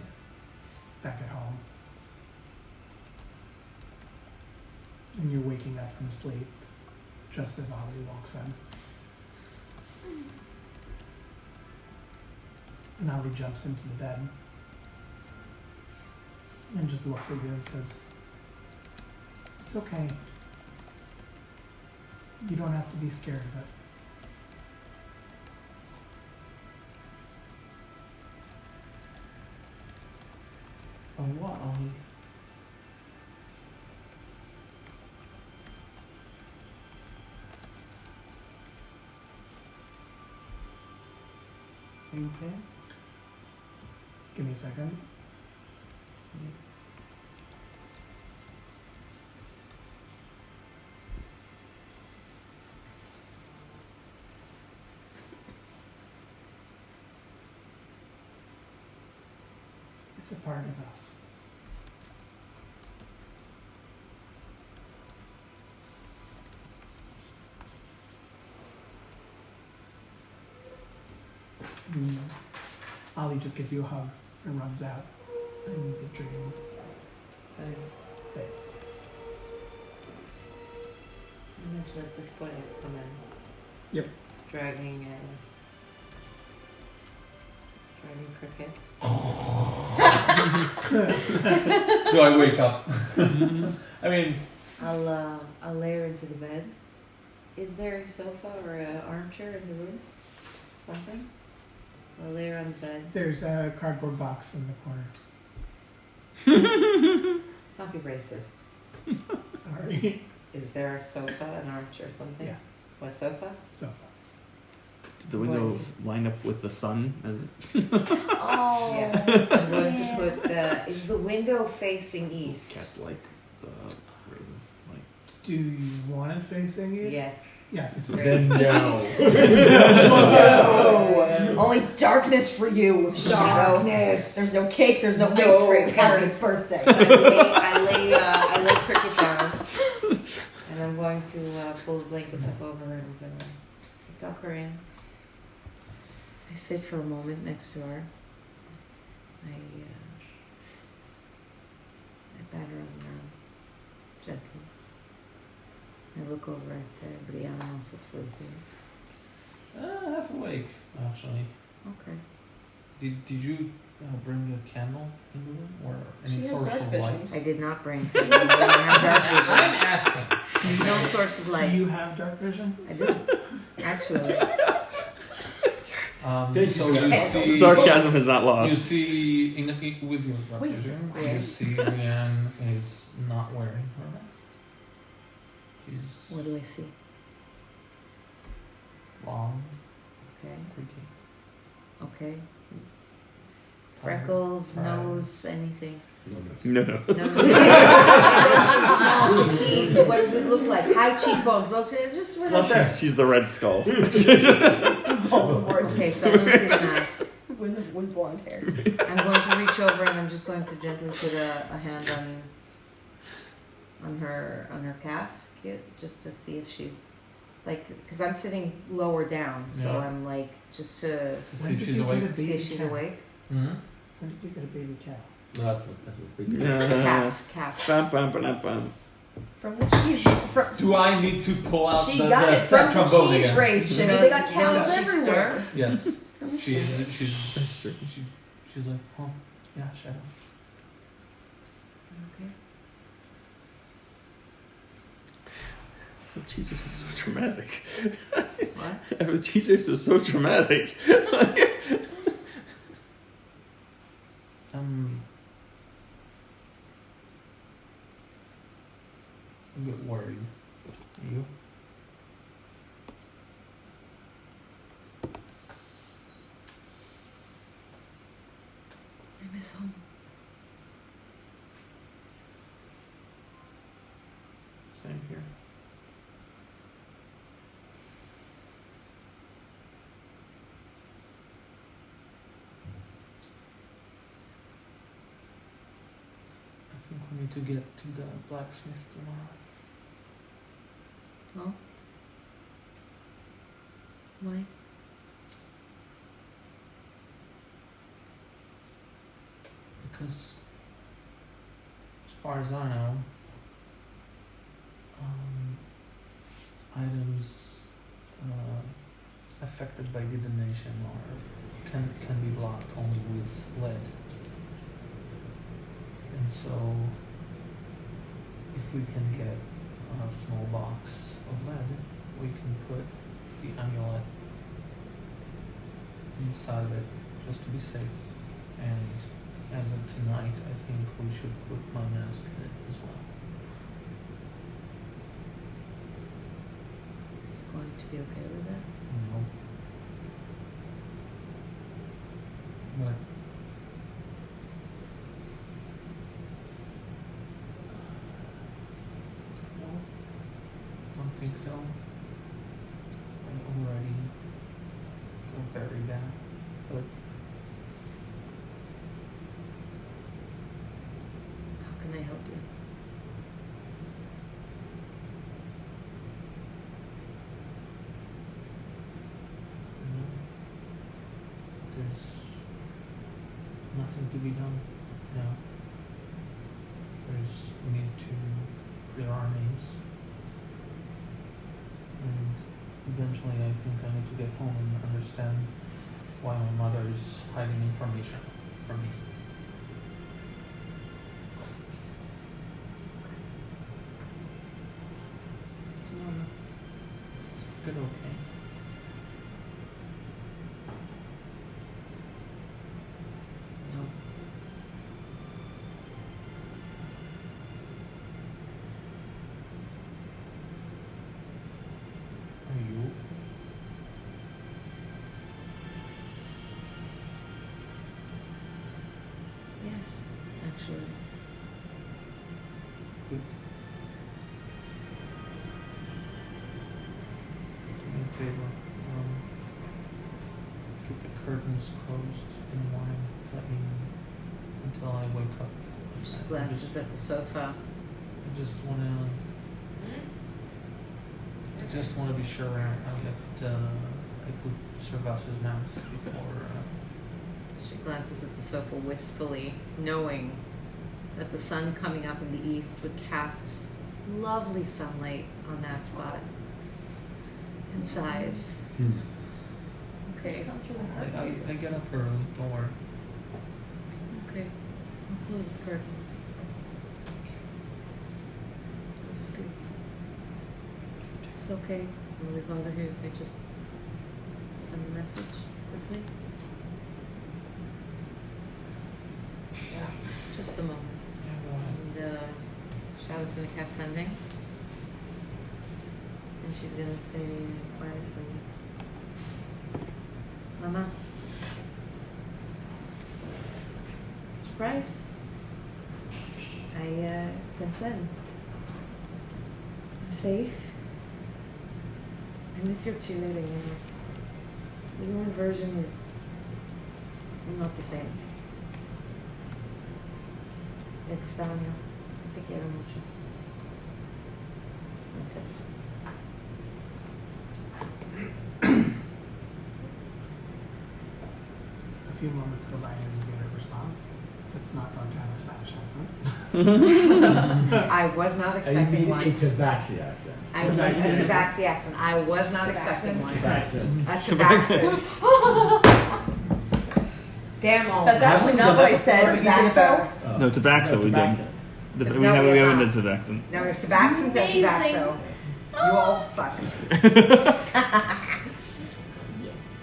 back at home. And you're waking up from sleep just as Ollie walks in. And Ollie jumps into the bed and just looks at you and says, "It's okay. You don't have to be scared of it." Oh, what, Ollie? Are you okay? Give me a second. It's a part of us. Mm. Ollie just gives you a hug and runs out, and the dream fades. Imagine at this point I've come in. Yep. Dragging crickets. Do I wake up? I mean, I'll lay her into the bed. Is there a sofa or an armchair in the room? Something? So I'll lay her on the bed. There's a cardboard box in the corner. Let's not be racist. Sorry. Is there a sofa, an armchair, something? Yeah. What sofa? Sofa. Did the windows line up with the sun? Oh. Yeah. I'm going to put. Is the window facing east? Cats like the raisin. Do you want it facing east? Yeah. Yes, it's Then no. No. Only darkness for you. Darkness. There's no cake. There's no ice cream. Happy birthday. I lay cricket down, and I'm going to pull the blankets up over her, and I'm going to tuck her in. I sit for a moment next to her. I pat her on the arm gently. I look over at everybody else asleep. half awake, actually. Okay. Did you bring a candle in the room or any She has source dark of vision. light? I did not bring. I don't have dark vision. I'm asking. No source of light. Do you have dark vision? I do. Actually. So you see, Sarcasm is not lost. You see, with your dark Wait, vision, you yes. see Leanne is not wearing her mask. She's What do I see? long, Okay. pretty. Okay. Freckles, Pride. nose, anything. No. No. Small, petite. What does it look like? High cheekbones. Look, just really. She's the Red Skull. Okay, so I'm gonna see the mask. With blonde hair. I'm going to reach over and I'm just going to gently put a hand on her calf, just to see if she's like, because I'm sitting lower down, so Yeah. I'm like just to To see if she's awake. see if she's awake. Mm-hmm. When did you get a baby cow? No, that's a big Calf. Bum, bum, bum, bum. From the cheese. Do I need to pull out She the got it sad from the trombone cheese again? race. She Shimmy. knows- They got she cows knows she's everywhere. Yes. From the She's cheese. she's like, oh, yeah, Shadow. Okay. The cheesers are so dramatic. What? The cheesers are so dramatic. I'm a bit worried. Are you? I miss home. Same here. I think when need to get to the blacksmith tomorrow. Oh? Why? Because, as far as I know, items affected by divination can be blocked only with lead. And so, if we can get a small box of lead, we can put the amulet inside of it just to be safe. And as of tonight, I think we should put my mask in it as well. Going to be okay with that? No. But no, don't think so. I already feel very bad, but How can I help you? there's nothing to be done now. We need to clear our names. And eventually I think I need to get home and understand why my mother is hiding information from me. Is it okay? No. Are you? Yes, actually. Good. Do me a favor. Keep the curtains closed in the morning. Let me until I wake up. She glances at the sofa. I just wanna. I just wanna be sure I put Servas's mask before. She glances at the sofa wistfully, knowing that the sun coming up in the east would cast lovely sunlight on that spot. And sighs. Okay. I get up early. Don't worry. Okay. I'll close the curtains. Go to sleep. It's okay. Will it bother you if I just send a message quickly? Yeah. Just a moment. And Shadow's gonna cast sending. And she's gonna say quietly, Mama. Surprise. I can send. I'm safe. I miss your cheerleading years. The human version is not the same. Extraño. Te quiero mucho. That's it. A few moments go by and you get a response. It's not done to have a Spanish accent. I was not I expecting mean one. a tabaxi accent. I mean a tabaxi accent. I was not expecting one. Tabaxi. A tabaxi. Damn all. That's actually not what I said. Tabaxo. No, Tabaxo we did. No, We haven't not. done Tabaxo. Now we have tabaxi and tabaxo. You all suck.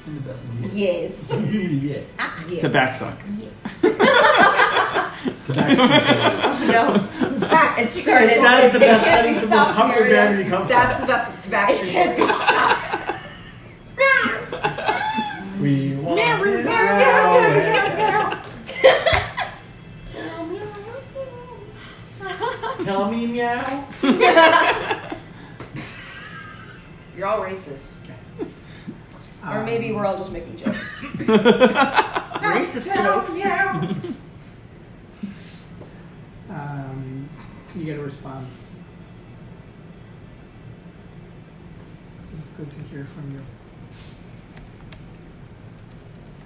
In the best. Yes. Yeah. Yes. Tabaxo. No. It started. That is the It best. can't That be is the most stopped, comfort Marianne. band we come That's the best tabaxi. It can't be stopped. We want it now. Tell me meow. You're all racist. Or maybe we're all just making jokes. Racist jokes. You get a response. It's good to hear from you.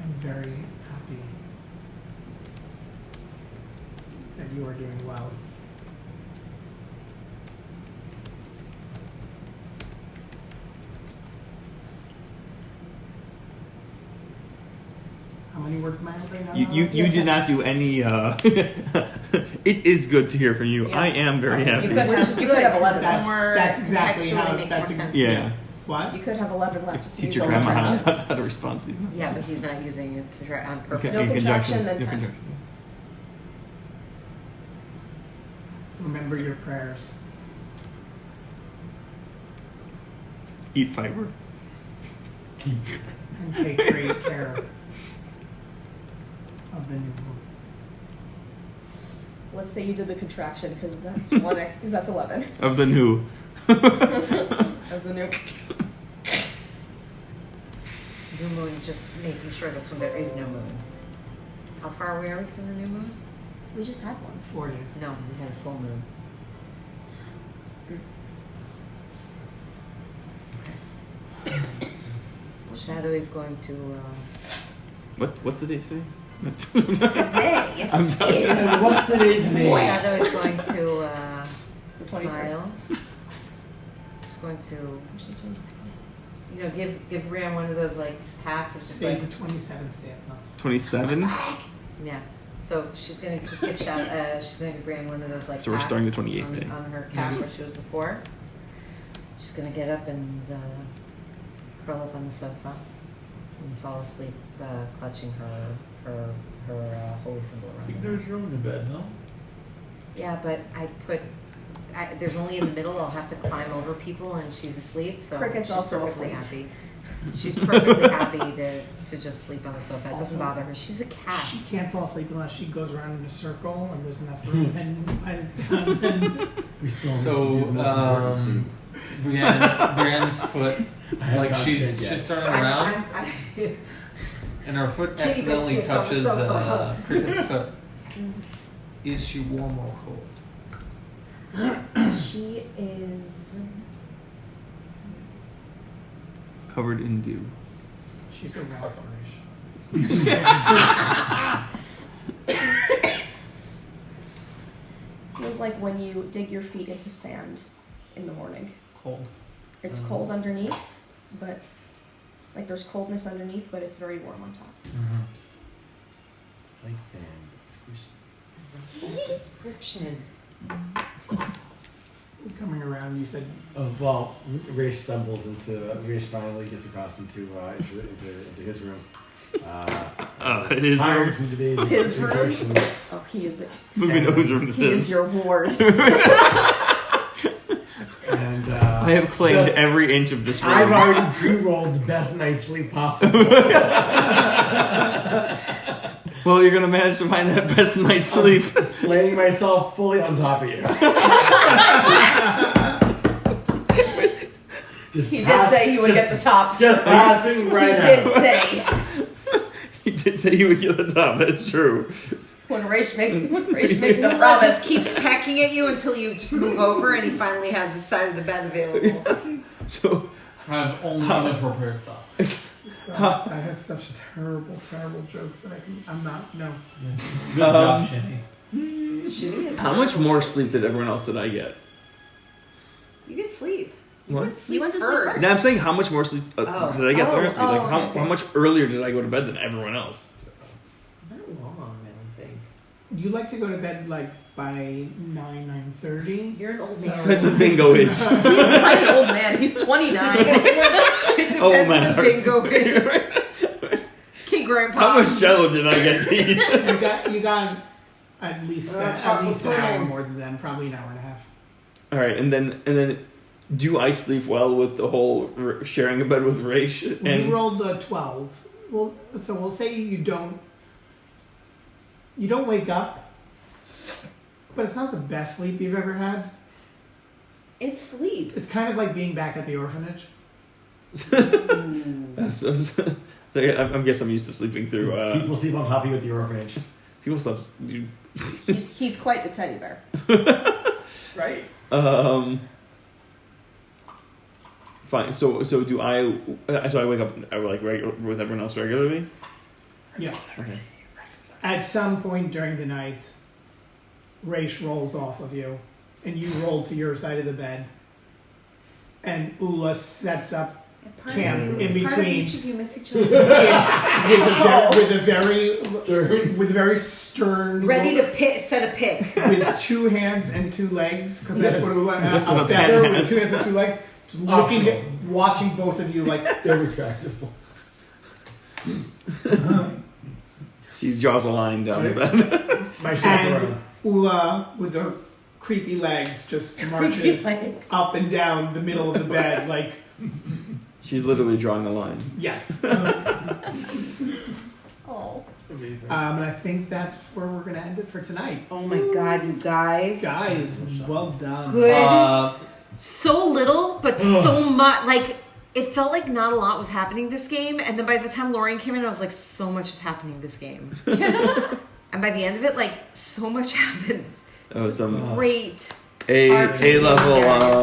I'm very happy that you are doing well. How many words am I right now? You did not do any. It is good to hear from you. Yeah. I am very happy. You could have 11 That's- left. that's exactly textually how- makes that's more ex- sense. Yeah. What? You could have 11 left. if you Teach use your all the grandma contraction. how to respond to these messages. Yeah, but he's not using it on purpose. Okay, No in contraction, conjunctions. then In time. conjunction. Remember your prayers. Eat fiber. And take great care of the new moon. Let's say you did the contraction because that's because that's 11 Of the new. of the new. New moon, just making sure that's when there is no moon. How far away are we from the new moon? We just had one. 4 days. No, we had a full moon. Shadow is going to. What's the date today? Today. I'm joking. And what's today's name? Shadow is going to The 21st. smile. She's going to, give Ram one of those like pats of just Today's like the 27th day of the month. 27. yeah. So she's gonna just give Shadow. She's gonna give Ram one of those like. So we're pats starting the 28th on, day. on her calf where she was before. She's gonna get up and curl up on the sofa and fall asleep, clutching her holy symbol around her. There's room in bed, no? Yeah, but there's only in the middle. I'll have to climb over people, and she's asleep. So Cricket's she's also perfectly a plate. happy. She's perfectly happy to just sleep on the sofa. It doesn't bother her. She's a cat. She can't fall asleep unless she goes around in a circle and there's enough room. Then We still need to So, do the most important scene. Brienne's foot, I haven't like got she's to bed yet. turning around, and her foot Kitty accidentally sleeps on the touches sofa. Cricket's foot. Is she warm or cold? She is. Covered in dew. she's a rock Feels like when you dig your feet into sand in the morning. Cold. It's cold underneath, but like there's coldness underneath, but it's very warm on top. Like sand. Description. Coming around, you said Oh, well, Raish finally gets across into his room. His Tired room. from today's His room? exertion. Oh, he is. Moving whose room this He is is. your ward. And I have claimed just- every inch of this room. I've already pre-rolled the best night's sleep possible. Well, you're gonna manage to find that best night's sleep. Laying myself fully on top of you. Just He did say he would get the top. Just passing right He did out. say. He did say he would get the top. That's true. When Raish makes a Someone promise. just keeps pecking at you until you just move over, and he finally has the side of the bed available. So, I have only inappropriate thoughts. I have such terrible jokes that I'm not. No. Good job, Shinny. how much more sleep did everyone else did I get? You get sleep. What? You went to sleep first. No, I'm saying how much more sleep did I get the rest of you? Like how okay. much earlier did I go to bed than everyone else? Not long, I don't think. You like to go to bed like by 9:30. You're an old So- man. That's what bingo is. He's not an old man. He's 29. It depends Oh, when man. bingo is. Okay, Grandpa. How much Jello did I get to eat? You got at least an hour more than them, probably an hour and a half. All right, and then, do I sleep well with the whole sharing a bed with Raish? We And rolled a 12. Well, so we'll say you don't wake up, but it's not the best sleep you've ever had. It's sleep. It's kind of like being back at the orphanage. I guess I'm used to sleeping through. People sleep on top of you at the orphanage. People sleep. He's quite the teddy bear. Right? Fine. So do I? So I wake up with everyone else regularly. Yeah. Okay. At some point during the night, Raish rolls off of you, and you roll to your side of the bed. And Ula sets up camp in Part of between. each of you miss each other. with a very stern, Ready look, to set a pick. with 2 hands and 2 legs, because that's what Ula, That's what a a feather pen with has. 2 hands and 2 legs, just looking at, watching both of you like. They're retractable. She draws a line down the bed. My And chaperone. Ula, with the creepy legs, just marches up and down the middle of the bed, like, She's literally drawing a line. yes. Oh. Amazing. And I think that's where we're going to end it for tonight. Oh my god, you guys. Guys, well done. Good. So little, but so much. Like, it felt like not a lot was happening this game. And then by the time Lauren came in, I was like, so much is happening this game. And by the end of it, like, so much happens. That was Great. A level.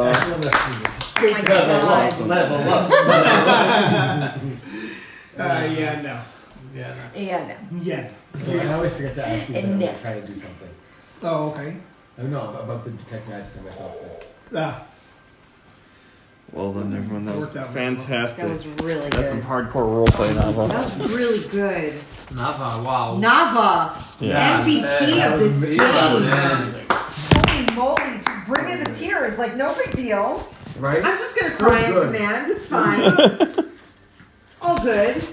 Excellent estimate. Oh my god. Level up. Yeah, no. Yeah. No. Yeah, no. Yeah. So I always forget to ask you when No. I'm trying to do something. Oh, okay. I don't know about the detect magic on myself. Well then, everyone, that was Worked out very well. fantastic. That was really That's some good. hardcore roleplay novel. That was really good. Nava, wow. Nava, Yeah. MVP of this game. Yeah. Holy moly, just bring in the tears, like no big deal. Right? I'm just gonna cry on good. command, it's fine. It's all good.